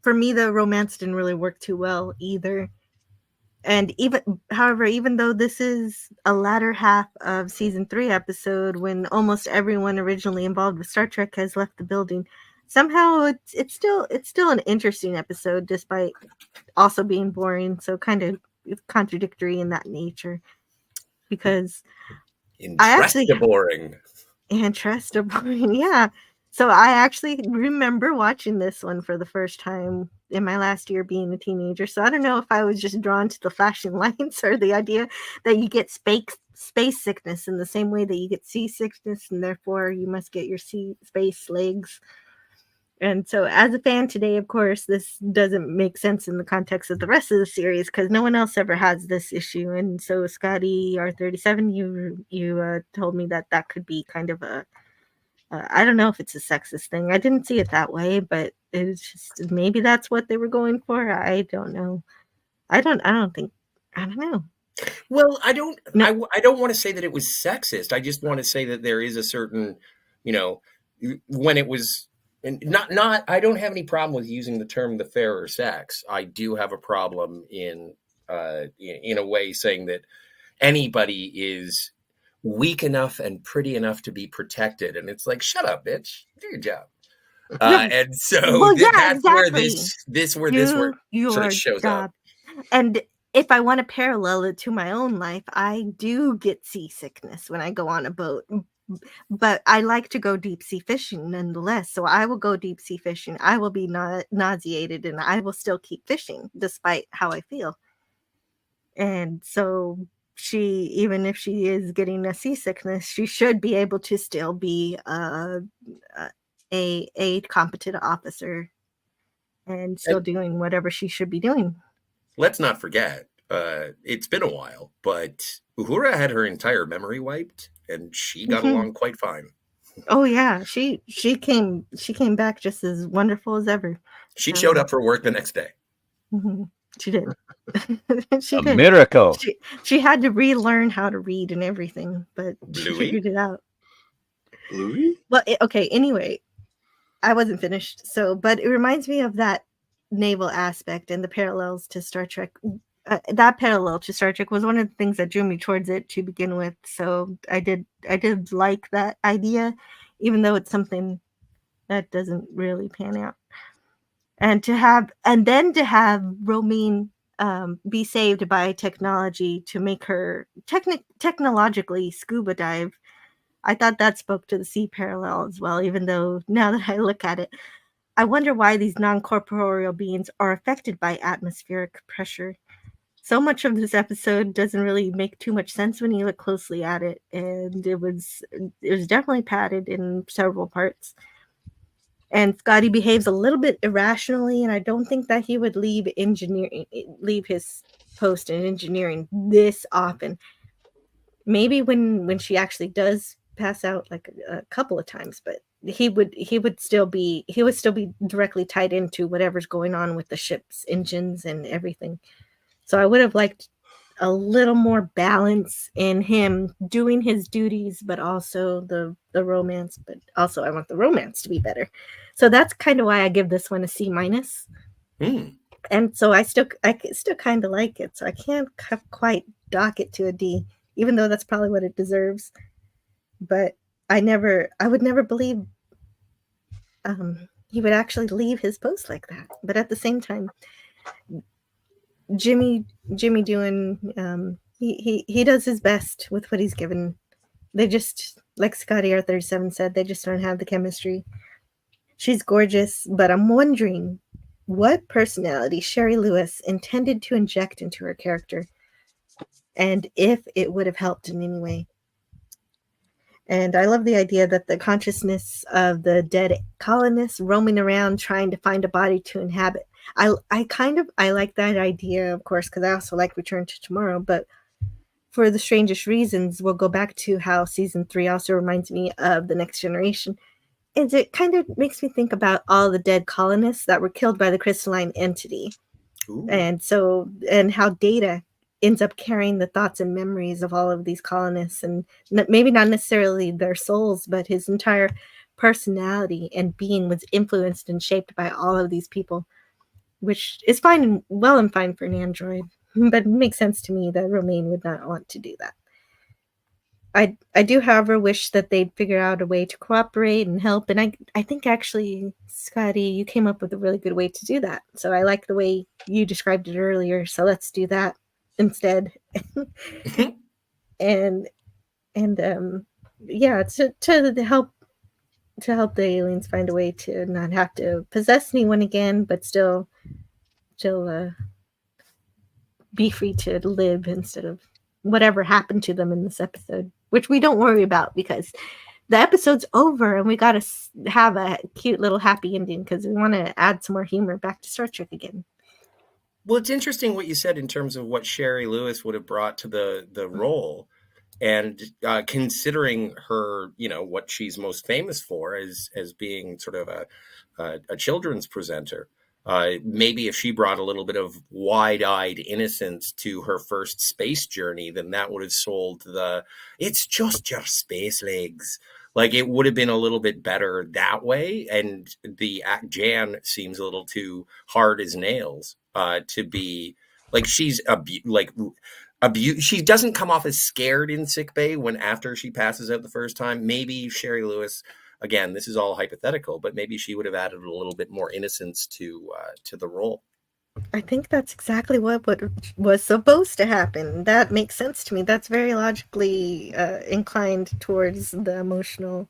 for me, the romance didn't really work too well either. And even though this is a latter half of season 3 episode, when almost everyone originally involved with Star Trek has left the building, somehow it's still an interesting episode, despite also being boring. So kind of contradictory in that nature, because boring. Yeah. So I actually remember watching this one for the first time in my last year being a teenager. So I don't know if I was just drawn to the flashing lights or the idea that you get space sickness in the same way that you get seasickness, and therefore you must get your space legs. And so as a fan today, of course, this doesn't make sense in the context of the rest of the series because no one else ever has this issue. And so Scotty R37, you told me that could be kind of a I don't know if it's a sexist thing. I didn't see it that way, but it's just maybe that's what they were going for. I don't know. I don't know. Well, I don't want to say that it was sexist. I just want to say that there is a certain, when it was not I don't have any problem with using the term the fairer sex. I do have a problem in a way saying that anybody is weak enough and pretty enough to be protected, and it's like, shut up, bitch, do your job. And so that's exactly where this sort of shows up. And if I want to parallel it to my own life, I do get seasickness when I go on a boat, but I like to go deep sea fishing nonetheless. So I will go deep sea fishing. I will be nauseated, and I will still keep fishing despite how I feel. And so even if she is getting a seasickness, she should be able to still be a competent officer and still doing whatever she should be doing. Let's not forget, it's been a while, but Uhura had her entire memory wiped, and she got along quite fine. Oh yeah, she came back just as wonderful as ever. She showed up for work the next day. She did. She A did. miracle. She had to relearn how to read and everything, but she Bluey? figured it out. Bluey? Well, okay. Anyway, I wasn't finished. So, but it reminds me of that naval aspect and the parallels to Star Trek. That parallel to Star Trek was one of the things that drew me towards it to begin with. So I did like that idea, even though it's something that doesn't really pan out. And then to have Romine be saved by technology to make her technologically scuba dive, I thought that spoke to the sea parallel as well, even though now that I look at it, I wonder why these non-corporeal beings are affected by atmospheric pressure. So much of this episode doesn't really make too much sense when you look closely at it, and it was definitely padded in several parts. And Scotty behaves a little bit irrationally, and I don't think that he would leave his post in engineering this often. Maybe when she actually does pass out like a couple of times, but he would still be directly tied into whatever's going on with the ship's engines and everything. So I would have liked a little more balance in him doing his duties, but also the romance. But also I want the romance to be better. So that's kind of why I give this one a C-. And so I still kind of like it. So I can't quite dock it to a D, even though that's probably what it deserves. But I would never believe he would actually leave his post like that. But at the same time, Jimmy doing he does his best with what he's given. They just, like Scotty R37 said, they just don't have the chemistry. She's gorgeous, but I'm wondering what personality Sherry Lewis intended to inject into her character, and if it would have helped in any way. And I love the idea that the consciousness of the dead colonists roaming around trying to find a body to inhabit. I like that idea, of course, because I also like Return to Tomorrow, but for the strangest reasons, we'll go back to how season 3 also reminds me of The Next Generation. And it kind of makes me think about all the dead colonists that were killed by the crystalline entity. Ooh. And how Data ends up carrying the thoughts and memories of all of these colonists, and maybe not necessarily their souls, but his entire personality and being was influenced and shaped by all of these people, which is fine for an android, but it makes sense to me that Romaine would not want to do that. I do, however, wish that they'd figure out a way to cooperate and help. And I think actually, Scotty, you came up with a really good way to do that. So I like the way you described it earlier. So let's do that instead. and yeah, to help the aliens find a way to not have to possess anyone again, but still be free to live instead of whatever happened to them in this episode, which we don't worry about because the episode's over and we got to have a cute little happy ending because we want to add some more humor back to Star Trek again. Well, it's interesting what you said in terms of what Sherry Lewis would have brought to the role, and considering her, what she's most famous for as being sort of a children's presenter. Maybe if she brought a little bit of wide-eyed innocence to her first space journey, then that would have sold it's just your space legs. Like, it would have been a little bit better that way. And the Jan seems a little too hard as nails to be like, she's she doesn't come off as scared in sickbay when after she passes out the first time. Maybe Sherry Lewis, again, this is all hypothetical, but maybe she would have added a little bit more innocence to the role. I think that's exactly what was supposed to happen. That makes sense to me. That's very logically inclined towards the emotional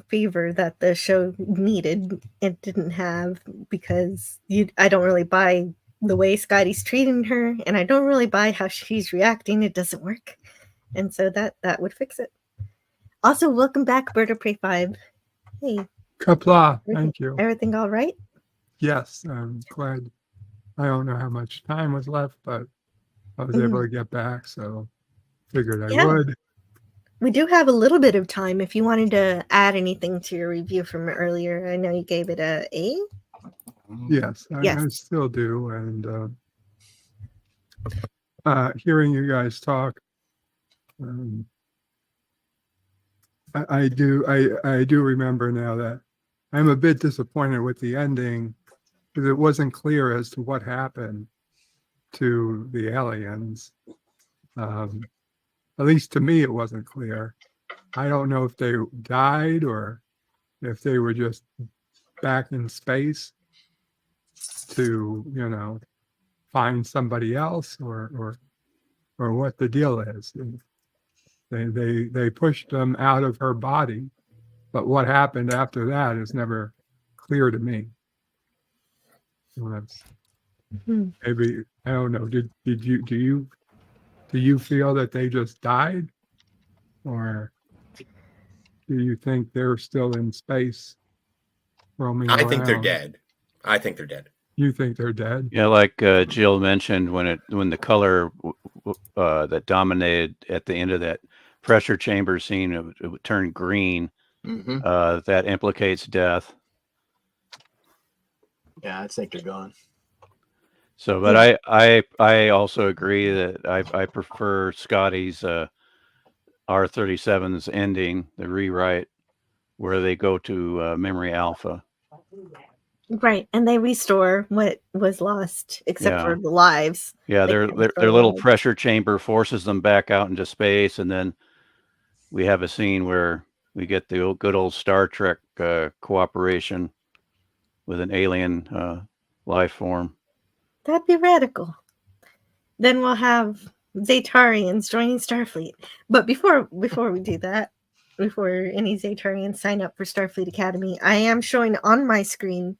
fever that the show needed. It didn't have, because I don't really buy the way Scotty's treating her, and I don't really buy how she's reacting. It doesn't work. And so that would fix it. Also, welcome back, Bird of Prey 5. Hey. Kapla, thank you. Everything all right? Yes, I'm glad. I don't know how much time was left, but I was able to get back, so figured I would. We do have a little bit of time if you wanted to add anything to your review from earlier. I know you gave it a A. Yes, I still do. And hearing you guys talk, I do remember now that I'm a bit disappointed with the ending because it wasn't clear as to what happened to the aliens. At least to me, it wasn't clear. I don't know if they died or if they were just back in space to, find somebody else or what the deal is. They pushed them out of her body, but what happened after that is never clear to me. So that's maybe, I don't know. Do you feel that they just died, or do you think they're still in space roaming around? I think they're dead. I think they're dead. You think they're dead? Yeah, like Jill mentioned, when the color that dominated at the end of that pressure chamber scene, it would turn green. That implicates death. Yeah, I think they're gone. So, but I also agree that I prefer Scotty's R37's ending, the rewrite, where they go to Memory Alpha. Right, and they restore what was lost, except for the lives. Yeah, They their can't restore their the little lives. pressure chamber forces them back out into space, and then we have a scene where we get the good old Star Trek cooperation with an alien life form. That'd be radical. Then we'll have Zetarians joining Starfleet. But before we do that, before any Zetarians sign up for Starfleet Academy, I am showing on my screen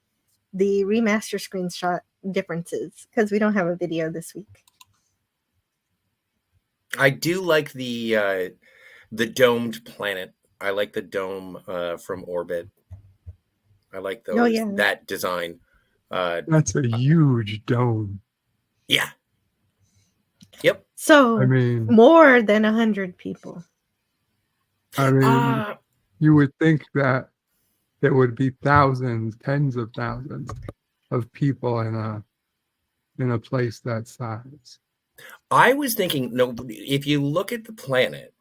the remaster screenshot differences because we don't have a video this week. I do like the domed planet. I like the dome from orbit. I like those that design. That's a huge dome. Yeah. Yep. So I mean, more than 100 people. I mean, you would think that there would be thousands, tens of thousands of people in a place that size. I was thinking, no, if you look at the planet,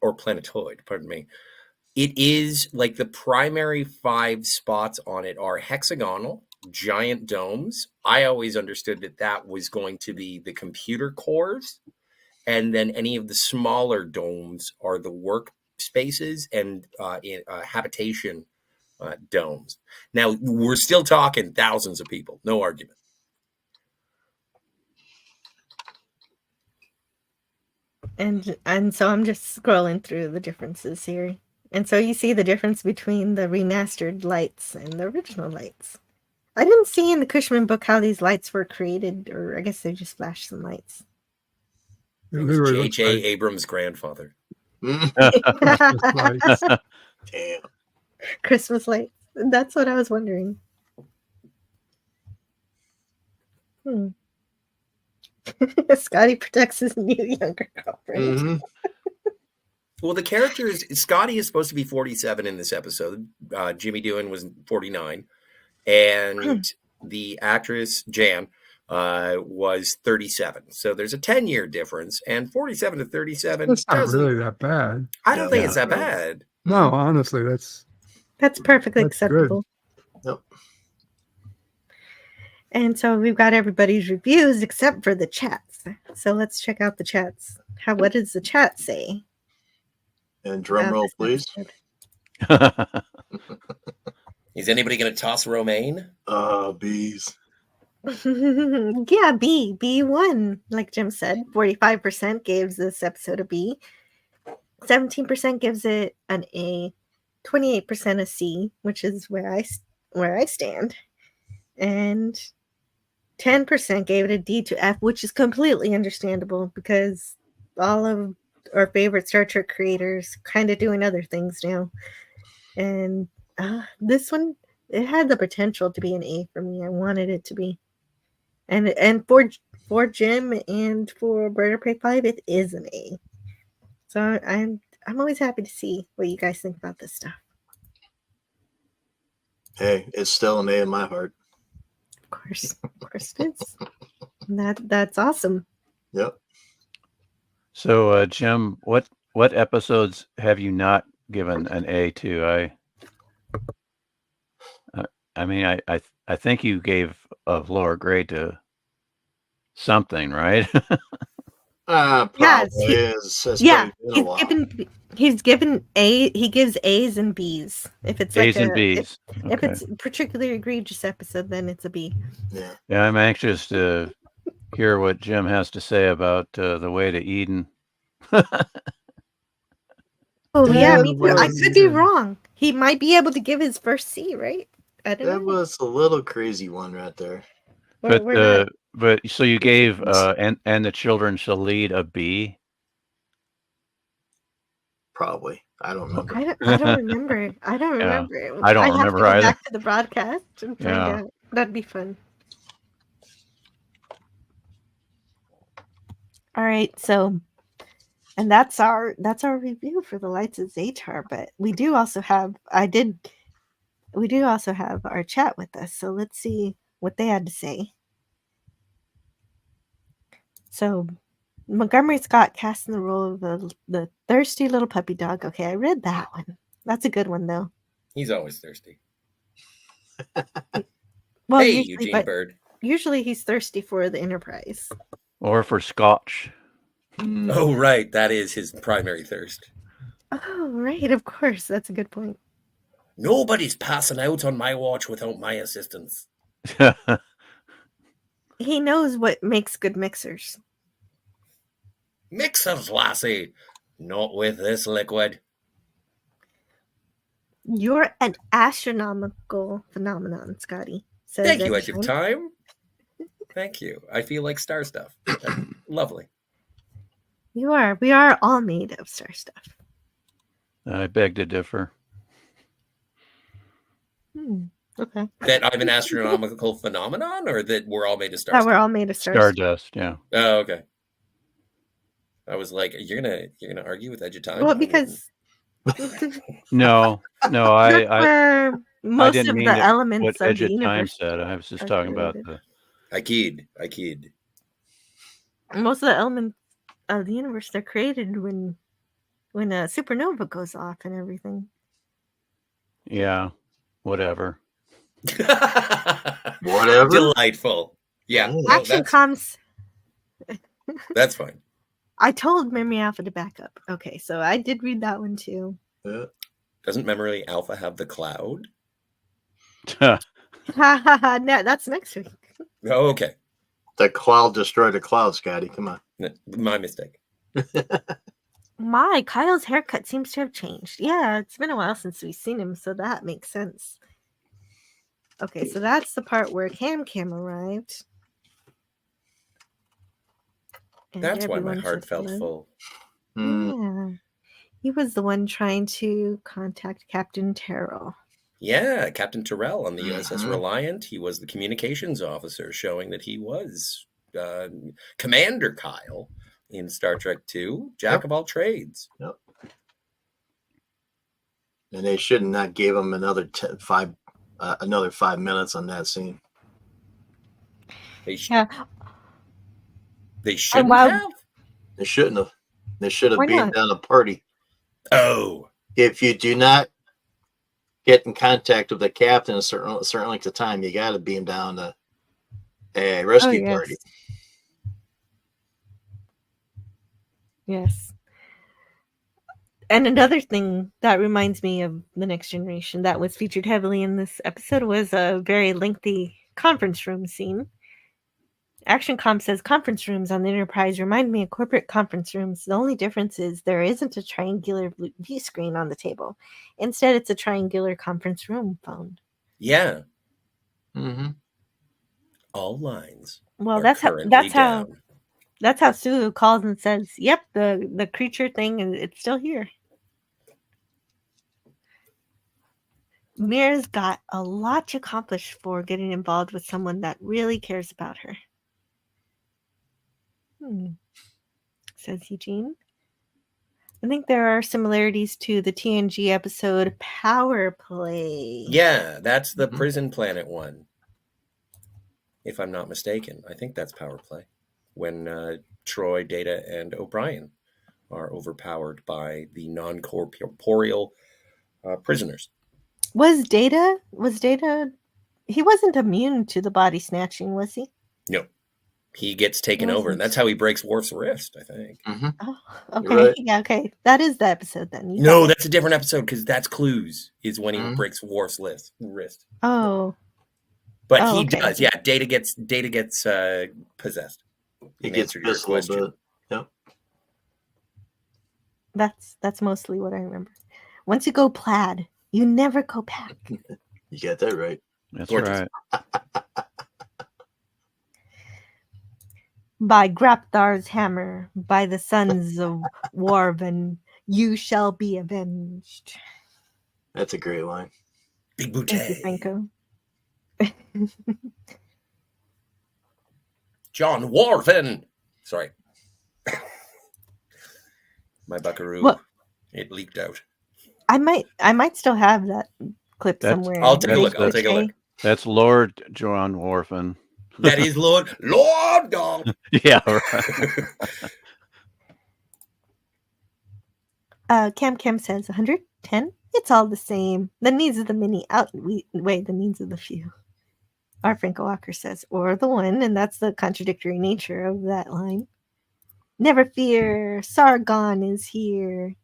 or planetoid, pardon me, it is like the primary 5 spots on it are hexagonal, giant domes. I always understood that was going to be the computer cores, and then any of the smaller domes are the workspaces and habitation domes. Now, we're still talking thousands of people, no argument. And so I'm just scrolling through the differences here. And so you see the difference between the remastered lights and the original lights. I didn't see in the Cushman book how these lights were created, or I guess they just flashed some lights. It was J.J. Abrams' grandfather. Christmas lights. Damn. Christmas lights. That's what I was wondering. Scotty protects his new younger girlfriend. Well, the characters, Scotty is supposed to be 47 in this episode. Jimmy Doohan was 49. And the actress, Jan, was 37. So there's a 10-year difference. And 47 to 37 That's not really that bad. I don't think it's that bad. No, honestly, that's perfectly acceptable. Yep. And so we've got everybody's reviews except for the chats. So let's check out the chats. What does the chat say? And drum roll, please. Is anybody going to toss Romaine? Bees. Yeah, B won. Like Jim said, 45% gives this episode a B. 17% gives it an A. 28% a C, which is where I stand. And 10% gave it a D to F, which is completely understandable because all of our favorite Star Trek creators kind of doing other things now. And This one, it had the potential to be an A for me. I wanted it to be, and for Jim and for Bird of Prey 5, it is an A. So I'm always happy to see what you guys think about this stuff. Hey, it's still an A in my heart. Of course it is. That's awesome. Yep. So, Jim, what episodes have you not given an A to? I mean, I think you gave a lower grade to something, right? Probably Yes, is. Yeah, he's given A. He gives A's and B's. If it's like A's and B's. If Okay. it's a particularly egregious episode, then it's a B. Yeah, I'm anxious to hear what Jim has to say about the way to Eden. Oh yeah, me too. I could be wrong. He might be able to give his first C, right? I don't know. That was a little crazy one right there. But so you gave and the children shall lead a B. Probably. I don't remember. I don't remember. I don't Yeah, remember. I don't have remember to go either. back to the broadcast and find Yeah. out. That'd be fun. All right, so and that's our review for the Lights of Zetar, but we do also have our chat with us, so let's see what they had to say. So Montgomery Scott cast in the role of the thirsty little puppy dog. Okay, I read that one. That's a good one though. He's always thirsty. Well, hey, usually, Eugene but Bird. usually he's thirsty for the Enterprise. Or for Scotch. Oh, right. That is his primary thirst. Oh, right. Of course. That's a good point. Nobody's passing out on my watch without my assistance. He knows what makes good mixers. Mixers, lassie. Not with this liquid. You're an astronomical phenomenon, Scotty. Says Thank you, Edge of everyone. Time. Thank you. I feel like star stuff. Lovely. You are. We are all made of star stuff. I beg to differ. Okay. That I'm an astronomical phenomenon, or that we're all made of stars? That we're all made of stars. Stardust, yeah. Oh, okay. I was like, you're gonna argue with Edge of Time? Well, because No, I most didn't of mean the elements what of Edge the of Time universe said. I was just are talking about created. the. I keyed. Most of the elements of the universe are created when a supernova goes off and everything. Yeah, whatever. Whatever. Delightful. Yeah. No, Action comms. That's fine. I told Memory Alpha to back up. Okay, so I did read that one too. Doesn't Memory Alpha have the cloud? Ha ha ha! No, that's next week. Oh, okay. The cloud destroyed the cloud, Scotty. Come on. My mistake. My Kyle's haircut seems to have changed. Yeah, it's been a while since we've seen him, so that makes sense. Okay, so that's the part where Cam arrived. And That's why my everyone heart said felt hello. full. Yeah. He was the one trying to contact Captain Terrell. Yeah, Captain Terrell on the USS Reliant. He was the communications officer, showing that he was Commander Kyle in Star Trek II, Jack of all trades. Yep. And they should not give him another 5 minutes on that scene. They Yeah. They shouldn't while- have? They shouldn't have. They should have Why beamed not? down a party. Oh. If you do not get in contact with the captain a certain length of time, you got to beam down a rescue yes. party. Yes. And another thing that reminds me of The Next Generation that was featured heavily in this episode was a very lengthy conference room scene. Action Comm says conference rooms on the Enterprise remind me of corporate conference rooms. The only difference is there isn't a triangular view screen on the table. Instead, it's a triangular conference room phone. Yeah. Mm-hmm. All lines. Well, are that's currently how down. Sulu calls and says, "Yep, the creature thing, it's still here." Mira's got a lot to accomplish for getting involved with someone that really cares about her. Says Eugene. I think there are similarities to the TNG episode Power Play. Yeah, that's the Prison Planet one. If I'm not mistaken. I think that's Power Play. When Troy, Data, and O'Brien are overpowered by the non-corporeal prisoners. Was Data? He wasn't immune to the body snatching, was he? No. He gets taken over, and that's how he breaks Worf's wrist, I think. Oh, okay. Yeah, okay. That is the episode then. No, that's a different episode because that's Clues, is when he breaks Worf's wrist. Oh. But he does, yeah. Data gets possessed. He gets pissed a little bit. Yep. That's mostly what I remember. Once you go plaid, you never go back. You got that right. That's right. By Grapthar's hammer, by the sons of Warven, you shall be avenged. That's a great line. Big Bootay. Thank you, Franco. John Warven. Sorry. My buckaroo. It leaked out. I might still have that clip somewhere. I'll take a look. That's Lord John Warfen. That is Lord Dong. Yeah, right. Cam says 110. It's all the same. The needs of the many outweigh the needs of the few. Our Franco Walker says, or the one, and that's the contradictory nature of that line. Never fear, Sargon is here.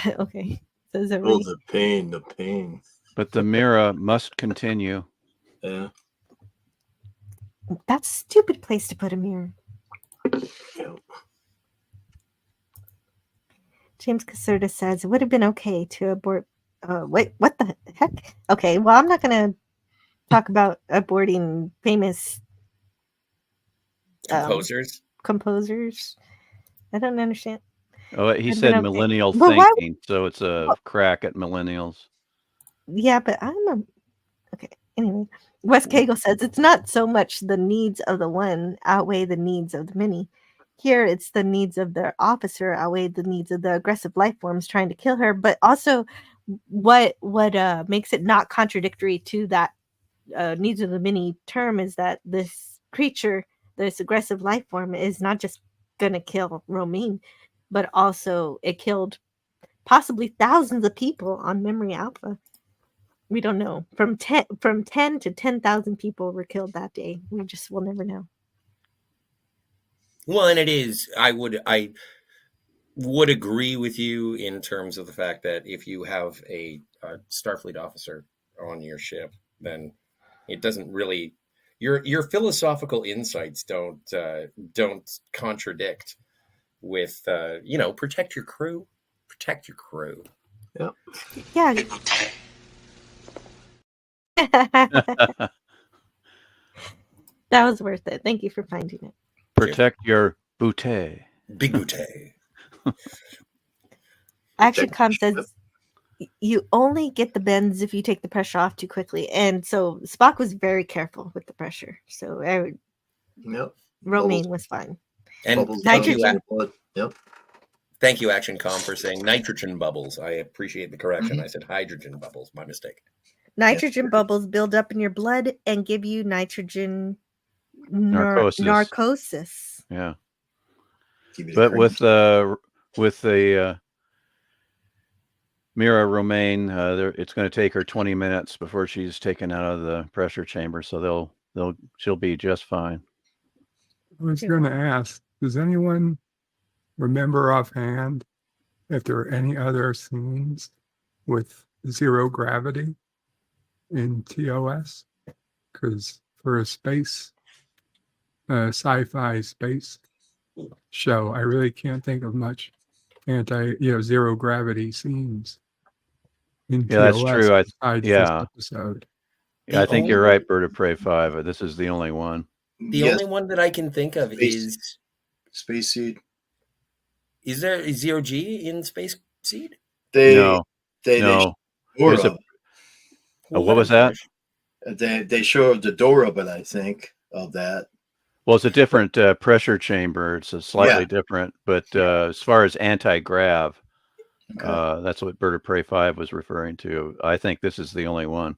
Okay. Says oh, the pain. But the Mira must continue. Yeah. That's a stupid place to put a mirror. Yep. James Caserta says it would have been okay to abort. Wait, what the heck? Okay, well, I'm not going to talk about aborting famous composers. I don't understand. Oh, he said millennial okay. thinking, so it's a crack at millennials. Yeah, but okay. Anyway, Wes Cagle says it's not so much the needs of the one outweigh the needs of the many. Here, it's the needs of the officer outweigh the needs of the aggressive life forms trying to kill her. But also, what makes it not contradictory to that needs of the many term is that this creature, this aggressive life form, is not just going to kill Romaine, but also it killed possibly thousands of people on Memory Alpha. We don't know. From 10 to 10,000 people were killed that day. We'll never know. Well, and it is. I would agree with you in terms of the fact that if you have a Starfleet officer on your ship, then it doesn't really. Your philosophical insights don't contradict with protect your crew. Protect your crew. Yep. Yeah. That was worth it. Thank you for finding it. Protect your bootay. Big bootay. Action Com says you only get the bends if you take the pressure off too quickly. And so Spock was very careful with the pressure. So Romaine was fine. And nitrogen. Yep. Thank you, Action Com, for saying nitrogen bubbles. I appreciate the correction. I said hydrogen bubbles. My mistake. Nitrogen bubbles build up in your blood and give you nitrogen narcosis. Yeah. But with the Mira Romaine, it's going to take her 20 minutes before she's taken out of the pressure chamber, so she'll be just fine. I was going to ask, does anyone remember offhand if there are any other scenes with zero gravity in TOS? Because for a sci-fi space show, I really can't think of much zero gravity scenes in TOS. That's true. This episode. Yeah, I think you're right, Bird of Prey 5. This is the only one. The only one that I can think of is Space Seed. Is there a zero G in Space Seed? No. There's Oh, what was that? They showed the door of it, I think, of that. Well, it's a different pressure chamber. It's a slightly different, but as far as anti-grav, that's what Bird of Prey 5 was referring to. I think this is the only one.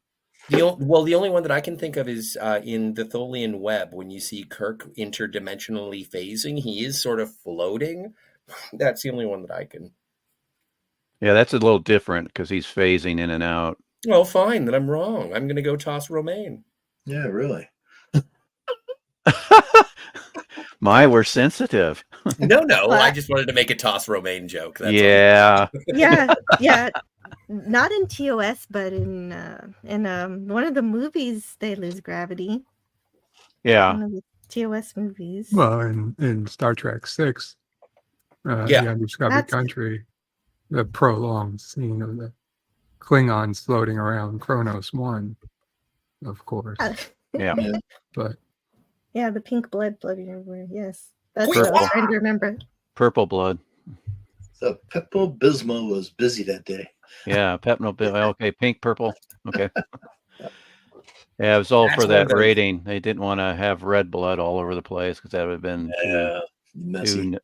The only one that I can think of is in the Tholian Web, when you see Kirk interdimensionally phasing, he is sort of floating. That's the only one that I can. Yeah, that's a little different because he's phasing in and out. Well, fine, then I'm wrong. I'm going to go toss Romaine. Yeah, really. We're sensitive. No, I just wanted to make a toss Romaine joke. That's yeah. Yeah. Not in TOS, but in one of the movies, they lose gravity. Yeah. One of the TOS movies. Well, in Star Trek 6, The Undiscovered Country, the prolonged scene of the Klingons floating around Kronos 1, of course. Yeah. But yeah, the pink blood floating everywhere. Yes. That's Purple. what I was trying to remember. Purple blood. So Pepto-Bismol was busy that day. Yeah, Pepto-Bismol. Okay, pink, purple. Okay. Yeah, it was all That's for one of that those- rating. They didn't want to have red blood all over the place because that would have been messy.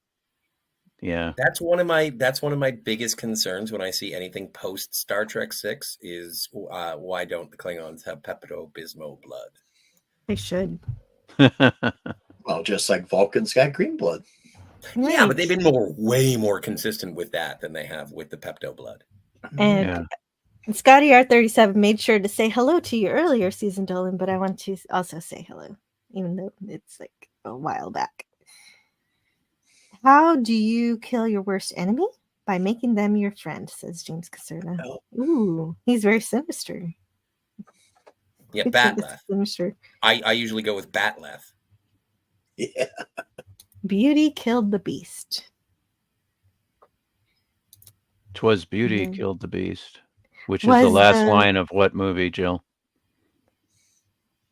Yeah. That's one of my biggest concerns when I see anything post Star Trek 6 is why don't the Klingons have Pepto-Bismol blood? They should. Well, just like Vulcans got green blood. Yeah, but they've been way more consistent with that than they have with the Pepto blood. And Scotty R37 made sure to say hello to you earlier, Susan Dolan, but I want to also say hello, even though it's like a while back. How do you kill your worst enemy? By making them your friend, says James Caserta. Ooh, he's very sinister. Yeah, Good for this Batleth. sinister. I usually go with Batleth. Yeah. Beauty killed the beast. 'Twas beauty Mhm. killed the beast, which is the last line of what movie, Jill?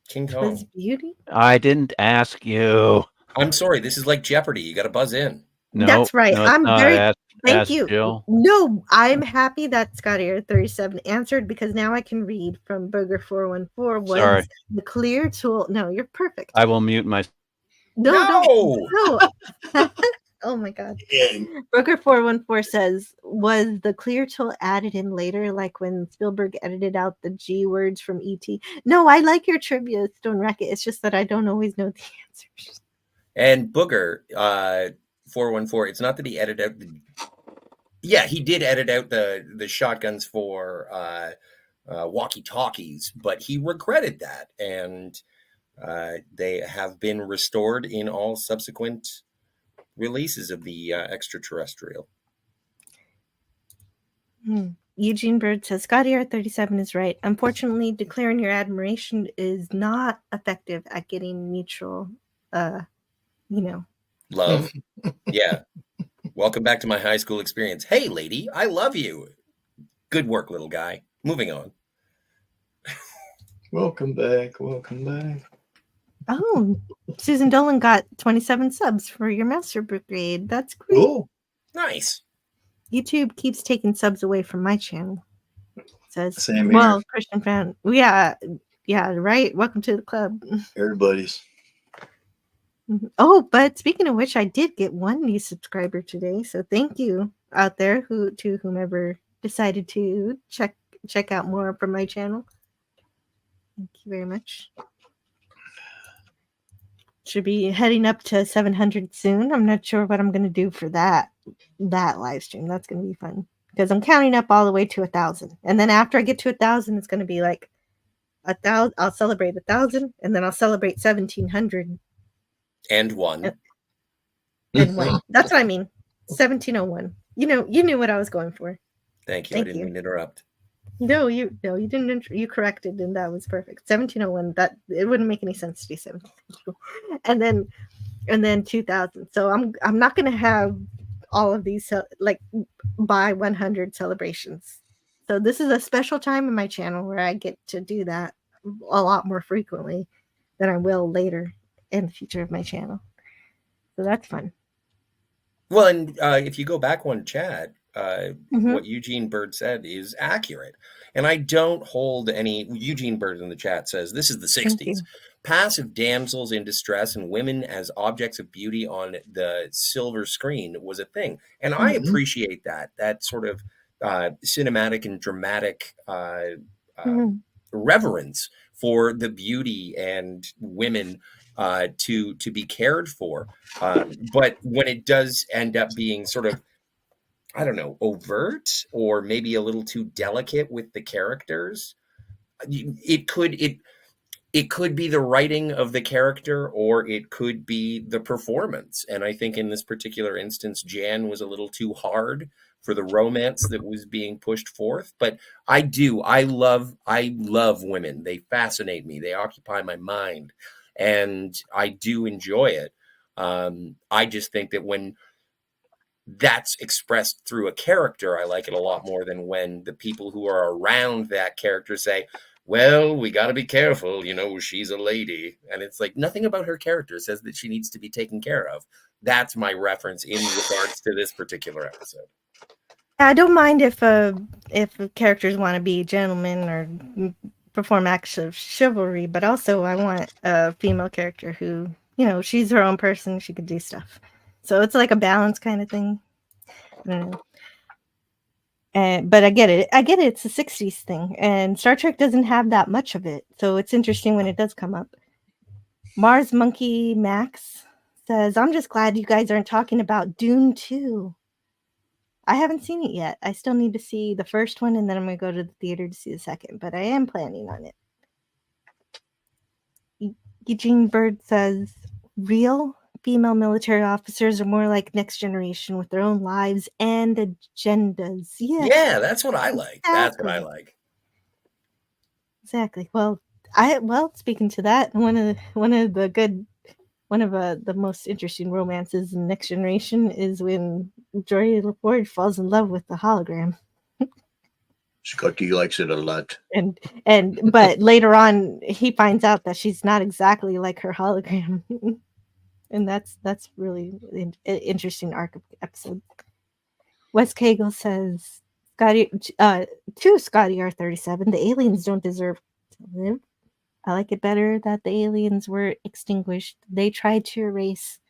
King Was Kong. beauty? I didn't ask you. I'm sorry, this is like Jeopardy. You got to buzz in. No, That's right. no, it's I'm not. very Ask thank you. Jill. No, I'm happy that Scotty R37 answered because now I can read from Burger 414 was Sorry. the clear tool. No, you're perfect. I will mute my. No. Oh my god. Burger 414 says, was the clear tool added in later, like when Spielberg edited out the G words from E.T.? No, I like your trivia, Stone Racket. It's just that I don't always know the answers. And Booger 414. It's not that he edited out the. Yeah, he did edit out the shotguns for walkie-talkies, but he regretted that, and they have been restored in all subsequent releases of the extraterrestrial. Eugene Bird says Scotty R37 is right. Unfortunately, declaring your admiration is not effective at getting mutual, Love. Yeah. Welcome back to my high school experience. Hey, lady, I love you. Good work, little guy. Moving on. Welcome back. Welcome back. Oh, Susan Dolan got 27 subs for your Master Brigade. That's great. Cool. Nice. YouTube keeps taking subs away from my channel. Says, Same well, here. Christian fan. Yeah, right. Welcome to the club. Everybody's. Oh, but speaking of which, I did get one new subscriber today. So thank you out there to whomever decided to check out more from my channel. Thank you very much. Should be heading up to 700 soon. I'm not sure what I'm going to do for that live stream. That's going to be fun because I'm counting up all the way to 1,000. And then after I get to 1,000, it's going to be like 1,000. I'll celebrate 1,000 and then I'll celebrate 1,700. And one. And one. That's what I mean. 1701. You knew what I was going for. Thank you. I didn't mean to interrupt. No, you didn't. You corrected, and that was perfect. 1701. That it wouldn't make any sense to do 1702, and then 2000. So I'm not going to have all of these like by 100 celebrations. So this is a special time in my channel where I get to do that a lot more frequently than I will later in the future of my channel. So that's fun. Well, and if you go back one, Chad, what Eugene Bird said is accurate. And I don't hold any. Eugene Bird in the chat says this is the Thank 60s. you. Passive damsels in distress and women as objects of beauty on the silver screen was a thing. And I appreciate that sort of cinematic and dramatic reverence for the beauty and women to be cared for. But when it does end up being sort of, I don't know, overt or maybe a little too delicate with the characters, it could be the writing of the character or it could be the performance. And I think in this particular instance, Jan was a little too hard for the romance that was being pushed forth. But I love women. They fascinate me. They occupy my mind and I do enjoy it. I just think that when that's expressed through a character, I like it a lot more than when the people who are around that character say, well, we got to be careful, she's a lady. And it's like nothing about her character says that she needs to be taken care of. That's my reference in regards to this particular episode. I don't mind if characters want to be gentlemen or perform acts of chivalry, but also I want a female character who, she's her own person. She could do stuff. So it's like a balance kind of thing. I don't know. But I get it. It's a 60s thing. And Star Trek doesn't have that much of it. So it's interesting when it does come up. Mars Monkey Max says, I'm just glad you guys aren't talking about Dune 2. I haven't seen it yet. I still need to see the first one, and then I'm going to go to the theater to see the second. But I am planning on it. Eugene Bird says, real female military officers are more like Next Generation with their own lives and agendas. Yeah, that's what I like. Exactly. That's what I like. Exactly. Well, speaking to that, one of the most interesting romances in Next Generation is when Geordi LaForge falls in love with the hologram. Scotty likes it a lot. But later on he finds out that she's not exactly like her hologram. And that's really an interesting arc of episode. Wes Cagle says, Scotty to Scotty R37, the aliens don't deserve to live. I like it better that the aliens were extinguished. They tried to erase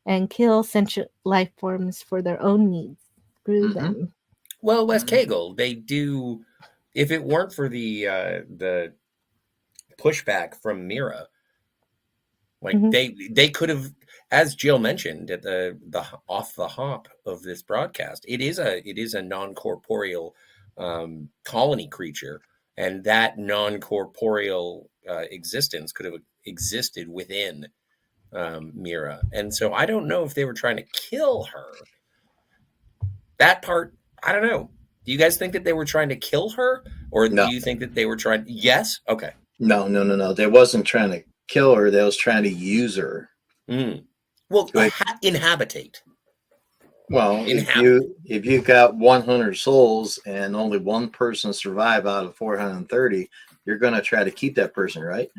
and kill sentient life forms for their own needs. Screw them. Well, Wes Cagle, they do. If it weren't for the pushback from Mira, like they could have, as Jill mentioned at the off the hop of this broadcast, it is a non-corporeal colony creature, and that non-corporeal existence could have existed within Mira. And so I don't know if they were trying to kill her. That part, I don't know. Do you guys think that they were trying to kill her, or do you think that they were trying? Yes. Okay. No. They wasn't trying to kill her. They was trying to use her. Well, inhabitate. Well, if you got 100 souls and only one person survive out of 430, you're going to try to keep that person, right?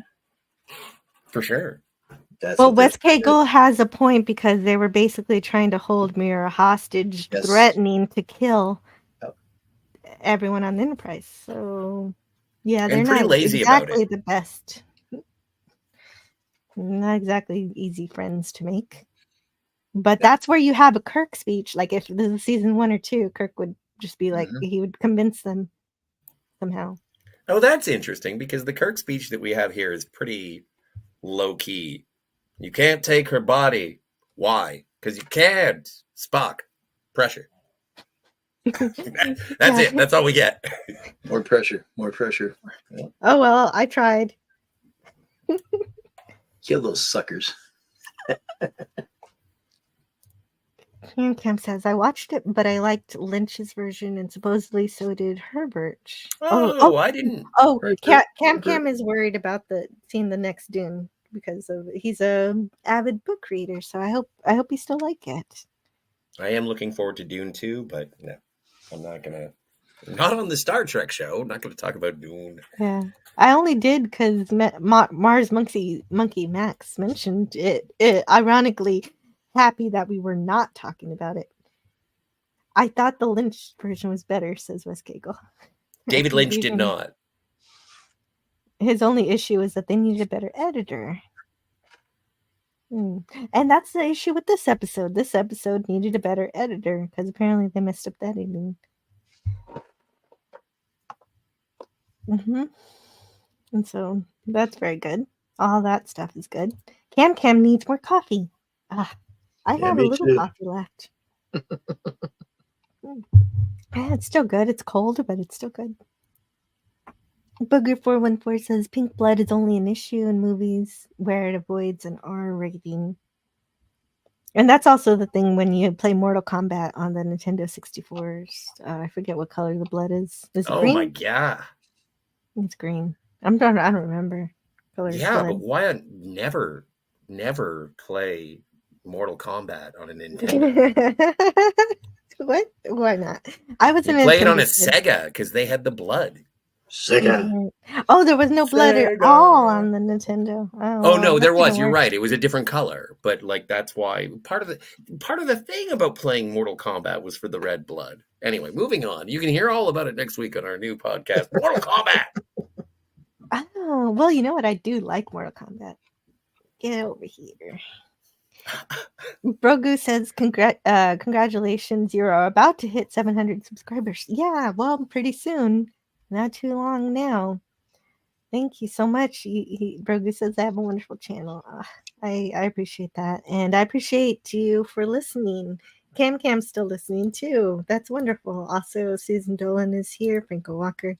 For sure. Wes Cagle has a point because they were basically trying to hold Mira hostage, threatening to kill everyone on the Enterprise. So, yeah, they're not lazy exactly about it. The best. Not exactly easy friends to make. But that's where you have a Kirk speech. Like if this is season 1 or 2, Kirk would just be like, he would convince them somehow. Oh, that's interesting because the Kirk speech that we have here is pretty low key. You can't take her body. Why? Because you can't. Spock. Pressure. That's it. That's all we get. More pressure. Yeah. Oh, well, I tried. Kill those suckers. Cam says, I watched it, but I liked Lynch's version, and supposedly so did Herbert. I didn't. Cam is worried about seeing the next Dune because he's a avid book reader, so I hope he still like it. I am looking forward to Dune 2, but no, I'm not gonna. Not on the Star Trek show. I'm not going to talk about Dune. Yeah, I only did because Mars Monkey Max mentioned it. Ironically, happy that we were not talking about it. I thought the Lynch version was better, says Wes Cagle. David Lynch did not. His only issue is that they needed a better editor. And that's the issue with this episode. This episode needed a better editor because apparently they messed up the editing. And so that's very good. All that stuff is good. Cam needs more coffee. I have a little coffee left. Yeah, it's still good. It's cold, but it's still good. Booger414 says pink blood is only an issue in movies where it avoids an R rating. And that's also the thing when you play Mortal Kombat on the Nintendo 64s. I forget what color the blood is. Is it green? Oh my god. It's green. I don't remember. Yeah, but why never play Mortal Kombat on a Nintendo? What? Why not? I was you play it on a Sega because they had the blood. Sega. Oh, there was no blood at all on the Nintendo. Oh no, there was. You're right. It was a different color, but like that's why part of the thing about playing Mortal Kombat was for the red blood. Anyway, moving on. You can hear all about it next week on our new podcast, Mortal Kombat. Oh, well, you know what? I do like Mortal Kombat. Get over here. Brogu says, congratulations, you're about to hit 700 subscribers. Yeah, well, pretty soon. Not too long now. Thank you so much. Brogu says, I have a wonderful channel. I appreciate that. And I appreciate you for listening. Cam's still listening too. That's wonderful. Also, Susan Dolan is here, Franco Walker.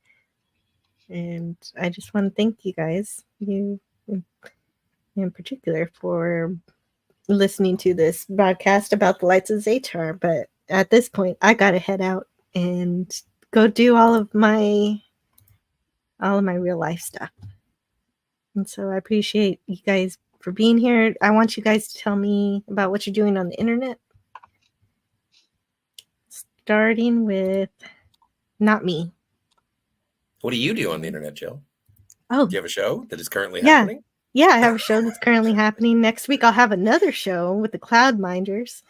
And I just want to thank you guys, you in particular, for listening to this broadcast about the Lights of Zetar. But at this point, I gotta head out and go do all of my real life stuff. And so I appreciate you guys for being here. I want you guys to tell me about what you're doing on the internet. Starting with not me. What do you do on the internet, Jill? Oh, do you have a show that is currently happening? Yeah, I have a show that's currently happening. Next week, I'll have another show with the Cloud Minders.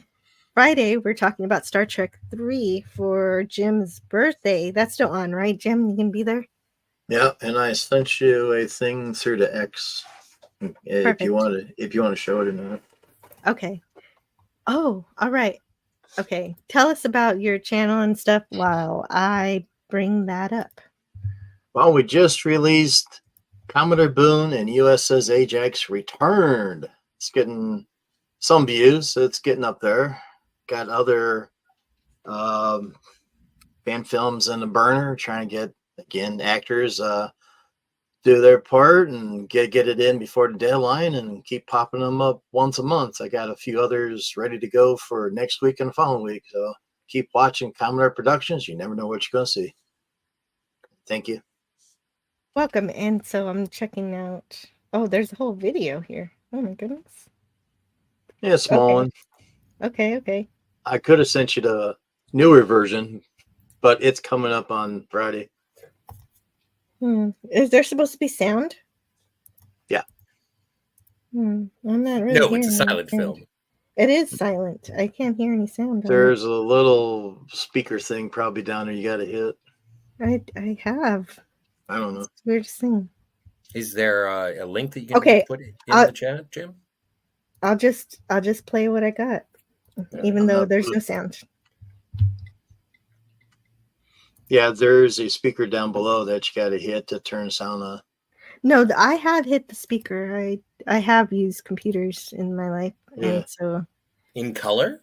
Friday, we're talking about Star Trek 3 for Jim's birthday. That's still on, right, Jim? You can be there? Yeah, and I sent you a thing through to X if you want to show it or not. Okay. Oh, all right. Okay. Tell us about your channel and stuff while I bring that up. Well, we just released Commodore Boone and USS Ajax Returned. It's getting some views. It's getting up there. Got other fan films in the burner, trying to get, again, actors do their part and get it in before the deadline and keep popping them up once a month. I got a few others ready to go for next week and the following week. So keep watching Commodore Productions. You never know what you're going to see. Thank you. Welcome. And so I'm checking out. Oh, there's a whole video here. Oh my goodness. Yeah, small one. Okay. I could have sent you the newer version, but it's coming up on Friday. Is there supposed to be sound? Yeah. I'm not really. No, it's a silent film. It is silent. I can't hear any sound. There's a little speaker thing probably down there you got to hit. I have. I don't know. It's the weirdest thing. Is there a link that you can put in the chat, Jim? I'll just play what I got, even though there's no sound. Yeah, there's a speaker down below that you got to hit to turn sound on. No, I have hit the speaker. I have used computers in my life, and so in color.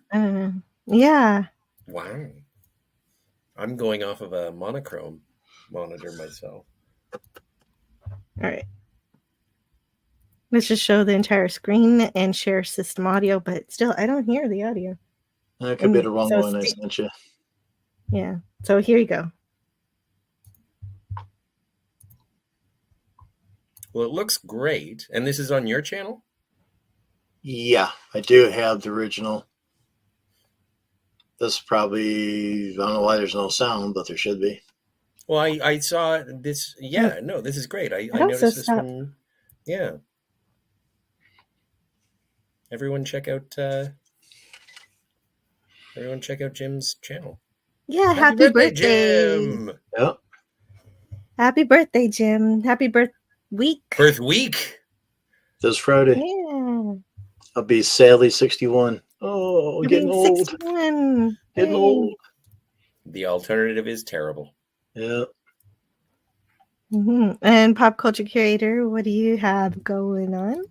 Yeah. Wow. I'm going off of a monochrome monitor myself. All right. Let's just show the entire screen and share system audio, but still, I don't hear the audio. That could be the wrong one I sent you. Yeah. So here you go. Well, it looks great. And this is on your channel? Yeah, I do have the original. This probably, I don't know why there's no sound, but there should be. Well, I saw this. Yeah, no, this is great. I noticed this one. Yeah. Everyone check out Jim's channel. Yeah, happy birthday. Jim. Yep. Happy birthday, Jim. Happy birth week. Birth week. This Friday. Yeah. I'll be sadly 61. Oh, You're getting being old. 61. Getting Hey. old. The alternative is terrible. Yeah. And pop culture curator, what do you have going on?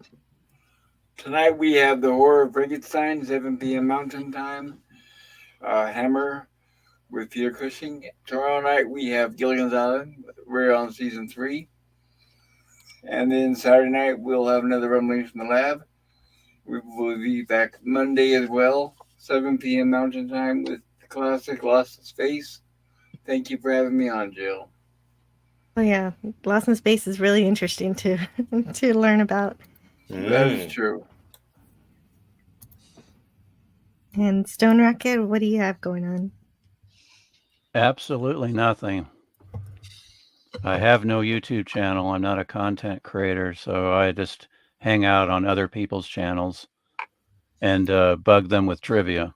Tonight we have the Horror of Frankenstein, 7 p.m. Mountain Time. Hammer with Peter Cushing. Tomorrow night we have Gilligan's Island. We're on season 3. And then Saturday night we'll have another Rumblings from the Lab. We will be back Monday as well, 7 p.m. Mountain Time with the classic Lost in Space. Thank you for having me on, Jill. Oh yeah, Lost in Space is really interesting to learn about. That is true. And Stone Rocket, what do you have going on? Absolutely nothing. I have no YouTube channel. I'm not a content creator, so I just hang out on other people's channels and bug them with trivia.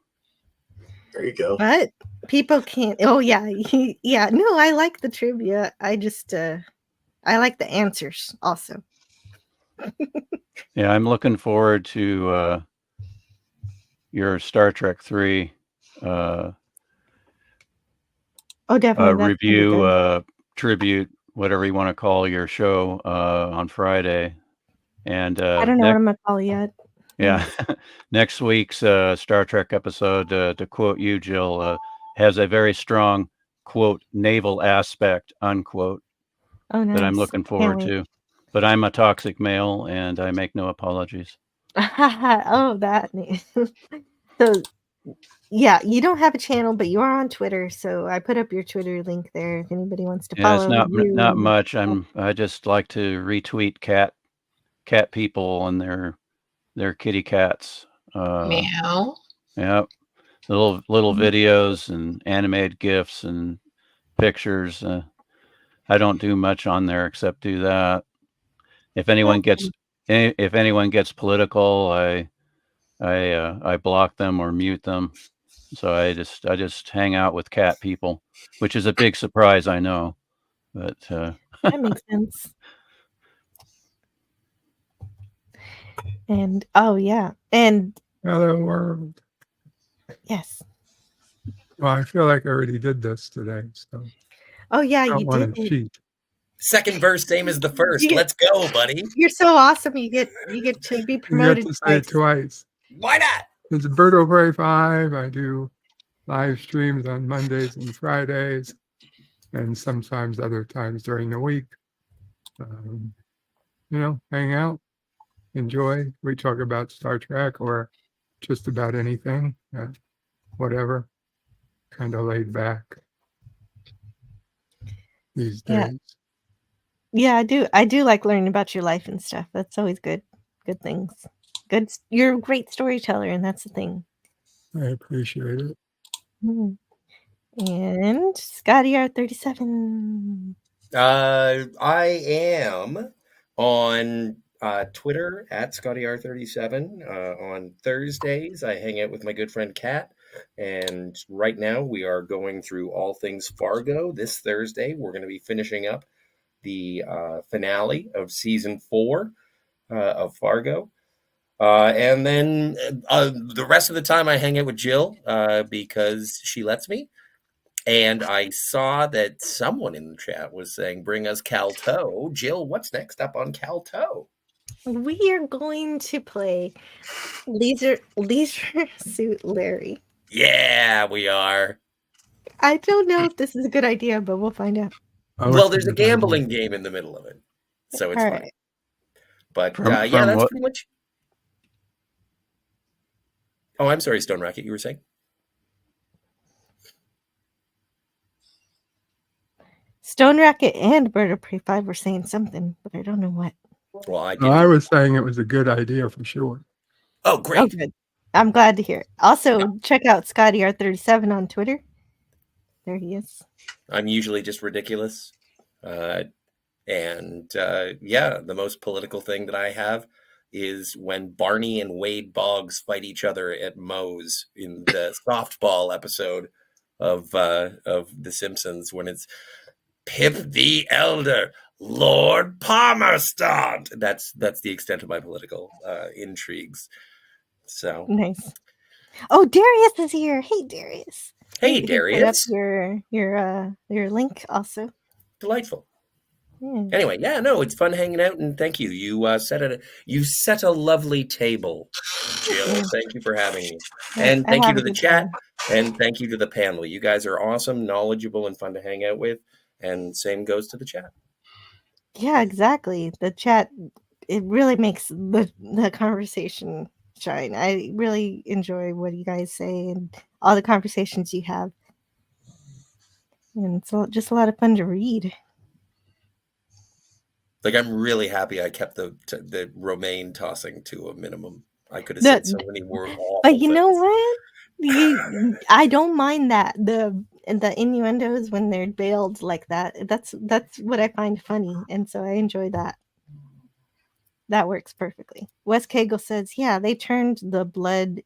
There you go. But people can't. Oh yeah, yeah. No, I like the trivia. I just I like the answers also. Yeah, I'm looking forward to your Star Trek 3 Oh, definitely. review, tribute, whatever you want to call your show on Friday. And I don't know what I'm gonna call it yet. Yeah, next week's Star Trek episode, to quote you, Jill, has a very strong quote naval aspect unquote Oh, nice. that I'm looking forward to. But I'm a toxic male, and I make no apologies. Oh, that. So, yeah, you don't have a channel, but you are on Twitter. So I put up your Twitter link there if anybody wants to Yeah, it's follow you. not much. I just like to retweet cat people and their kitty cats. Meow. Yep, little videos and animated GIFs and pictures. I don't do much on there except do that. If anyone gets political, I block them or mute them. So I just hang out with cat people, which is a big surprise, I know, but that makes sense. And oh yeah, and hello world. Yes. Well, I feel like I already did this today, so. Oh yeah, I don't you want did. to cheat. Second verse, same as the first. Let's go, buddy. You're so awesome. You get to be You promoted get to say it twice. Why not? It's Birdo Prey 5. I do live streams on Mondays and Fridays, and sometimes other times during the week. Hang out, enjoy. We talk about Star Trek or just about anything, whatever. Kind of laid back these days. Yeah, I do like learning about your life and stuff. That's always good things. You're a great storyteller, and that's the thing. I appreciate it. And Scotty R37. I am on Twitter at ScottyR37. On Thursdays, I hang out with my good friend Kat. And right now, we are going through all things Fargo. This Thursday, we're going to be finishing up the finale of season 4 of Fargo. And then the rest of the time, I hang out with Jill because she lets me. And I saw that someone in the chat was saying, bring us Calto. Jill, what's next up on Calto? We are going to play Leisure Suit Larry. Yeah, we are. I don't know if this is a good idea, but we'll find out. Well, there's a gambling game in the middle of it, so it's fine. But that's pretty much. Oh, I'm sorry, Stone Rocket, you were saying? Stone Rocket and Bird of Prey 5 were saying something, but I don't know what. Well, I was saying it was a good idea for sure. Oh, great. Oh, good. I'm glad to hear it. Also, check out Scotty R37 on Twitter. There he is. I'm usually just ridiculous. The most political thing that I have is when Barney and Wade Boggs fight each other at Moe's in the softball episode of The Simpsons when it's Pip the Elder, Lord Palmerston. That's the extent of my political intrigues. So nice. Oh, Darius is here. Hey, Darius. Hey, He put up Darius. your link also. Delightful. Yeah. Anyway, yeah, no, it's fun hanging out, and thank you. You set a lovely table, Jill. Yeah. Thank you for having me, Yeah, and I thank you have to a the good chat, time. and thank you to the panel. You guys are awesome, knowledgeable, and fun to hang out with. And same goes to the chat. Yeah, exactly. The chat, it really makes the conversation shine. I really enjoy what you guys say and all the conversations you have. And it's just a lot of fun to read. Like, I'm really happy I kept the romaine tossing to a minimum. I could have said so many more awful But you things. know what? I don't mind that the innuendos when they're veiled like that. That's what I find funny, and so I enjoy that. That works perfectly. Wes Cagle says, "Yeah, they turned the blood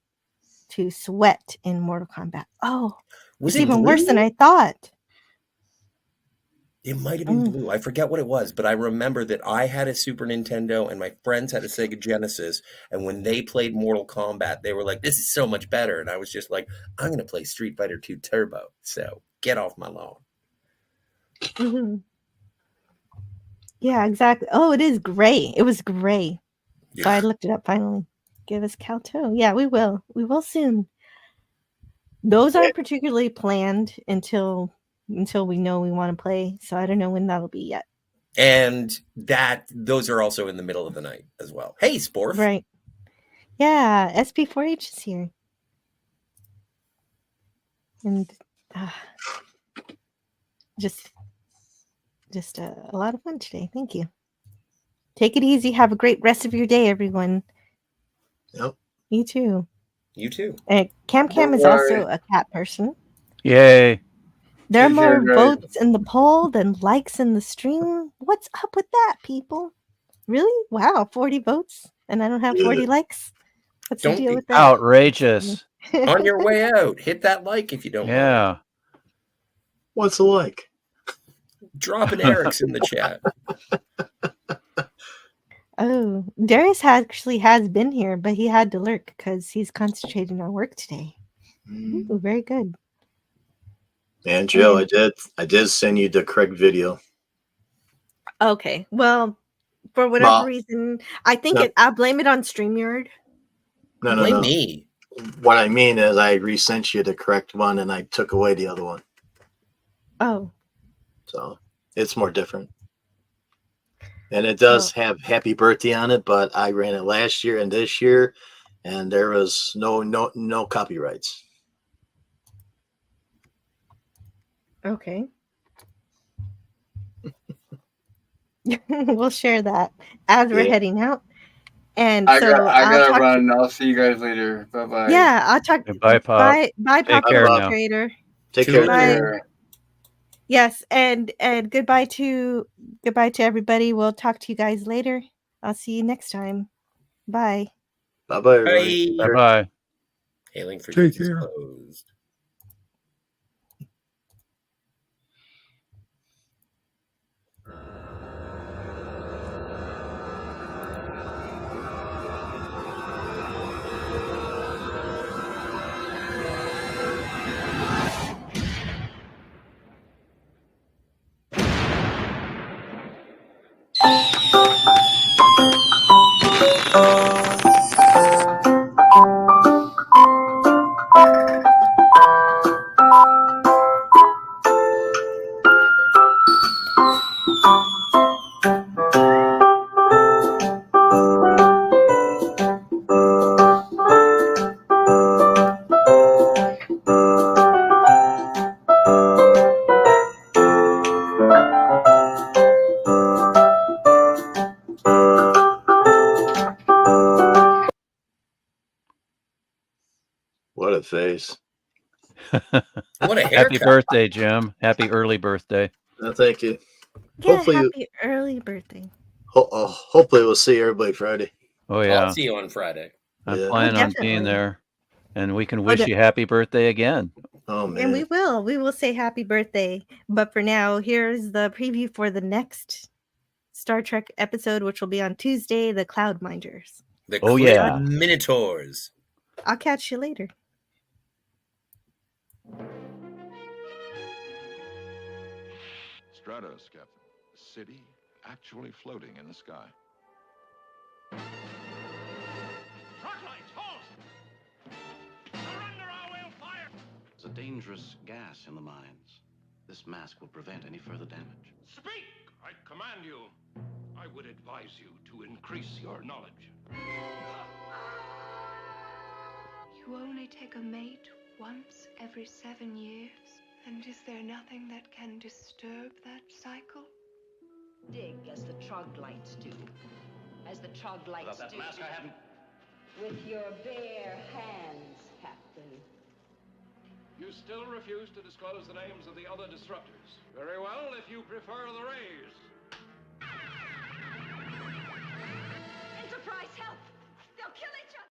to sweat in Mortal Kombat." Oh, Was it's it even worse than blue? I thought. It might have been blue. I forget what it was, but I remember that I had a Super Nintendo and my friends had a Sega Genesis. And when they played Mortal Kombat, they were like, "This is so much better." And I was just like, "I'm going to play Street Fighter 2 Turbo. So get off my lawn." Mm-hmm. Yeah, exactly. Oh, it is gray. It was gray. So I looked it up finally. Give us Calto. Yeah, we will. We will soon. Those aren't particularly planned until we know we want to play. So I don't know when that'll be yet. And those are also in the middle of the night as well. Hey, Sporf. Right. Yeah, SP4H is here. And just a lot of fun today. Thank you. Take it easy. Have a great rest of your day, everyone. Yep. You too. You too. Cam is also a cat person. Yay. There are more votes in the poll than likes in the stream. What's up with that, people? Really? Wow, 40 votes and I don't have 40 likes? What's the deal with that? Outrageous. On your way out, hit that like if you don't mind. Yeah. What's a like? Dropping Eric's in the chat. Oh, Darius actually has been here, but he had to lurk because he's concentrating on work today. Ooh, very good. And Jill, I did send you the correct video. Okay, well, for whatever reason, I think I'll blame it on StreamYard. No. Blame me. What I mean is I resent you the correct one and I took away the other one. Oh. So it's more different. And it does have happy birthday on it, but I ran it last year and this year, and there was no copyrights. Okay. We'll share that as we're heading out. And I gotta run. I'll see you guys later. Bye bye. Yeah, I'll talk. Bye, Pop. Bye, Take Pop care now. Trader. Take care. Bye. Yes, and goodbye to everybody. We'll talk to you guys later. I'll see you next time. Bye. Bye-bye, everybody. Bye-bye. Hailing for Take Jesus care. closed. What a face. What a Happy haircut. birthday, Jim. Happy early birthday. Thank you. Yeah, Hopefully, happy early birthday. hopefully we'll see everybody Friday. Oh, yeah. I'll see you on Friday. I'm Yeah. planning on being Definitely. there. And we can wish you happy birthday again. Oh, And we will say happy birthday. But for now, here's the preview for the next Star Trek episode, which will be on Tuesday, the Cloudminders. The Oh, Clear yeah. Minotaurs. I'll catch you later. Stratos, Captain. A city actually floating in the sky. Trucklights, halt! Surrender or we'll fire! There's a dangerous gas in the mines. This mask will prevent any further damage. Speak! I command you. I would advise you to increase your knowledge. You only take a mate once every 7 years. And is there nothing that can disturb that cycle? Dig as the troglodytes do. As the troglodytes That do. mask I haven't... With your bare hands, Captain. You still refuse to disclose the names of the other disruptors. Very well, if you prefer the rays. Enterprise, help! They'll kill each other!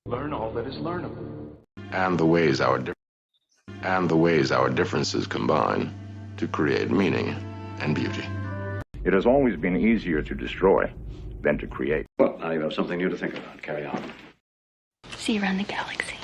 Learn all that is learnable. And the ways our differences combine to create meaning and beauty. It has always been easier to destroy than to create. Well, now you have something new to think about. Carry on. See you around the galaxy.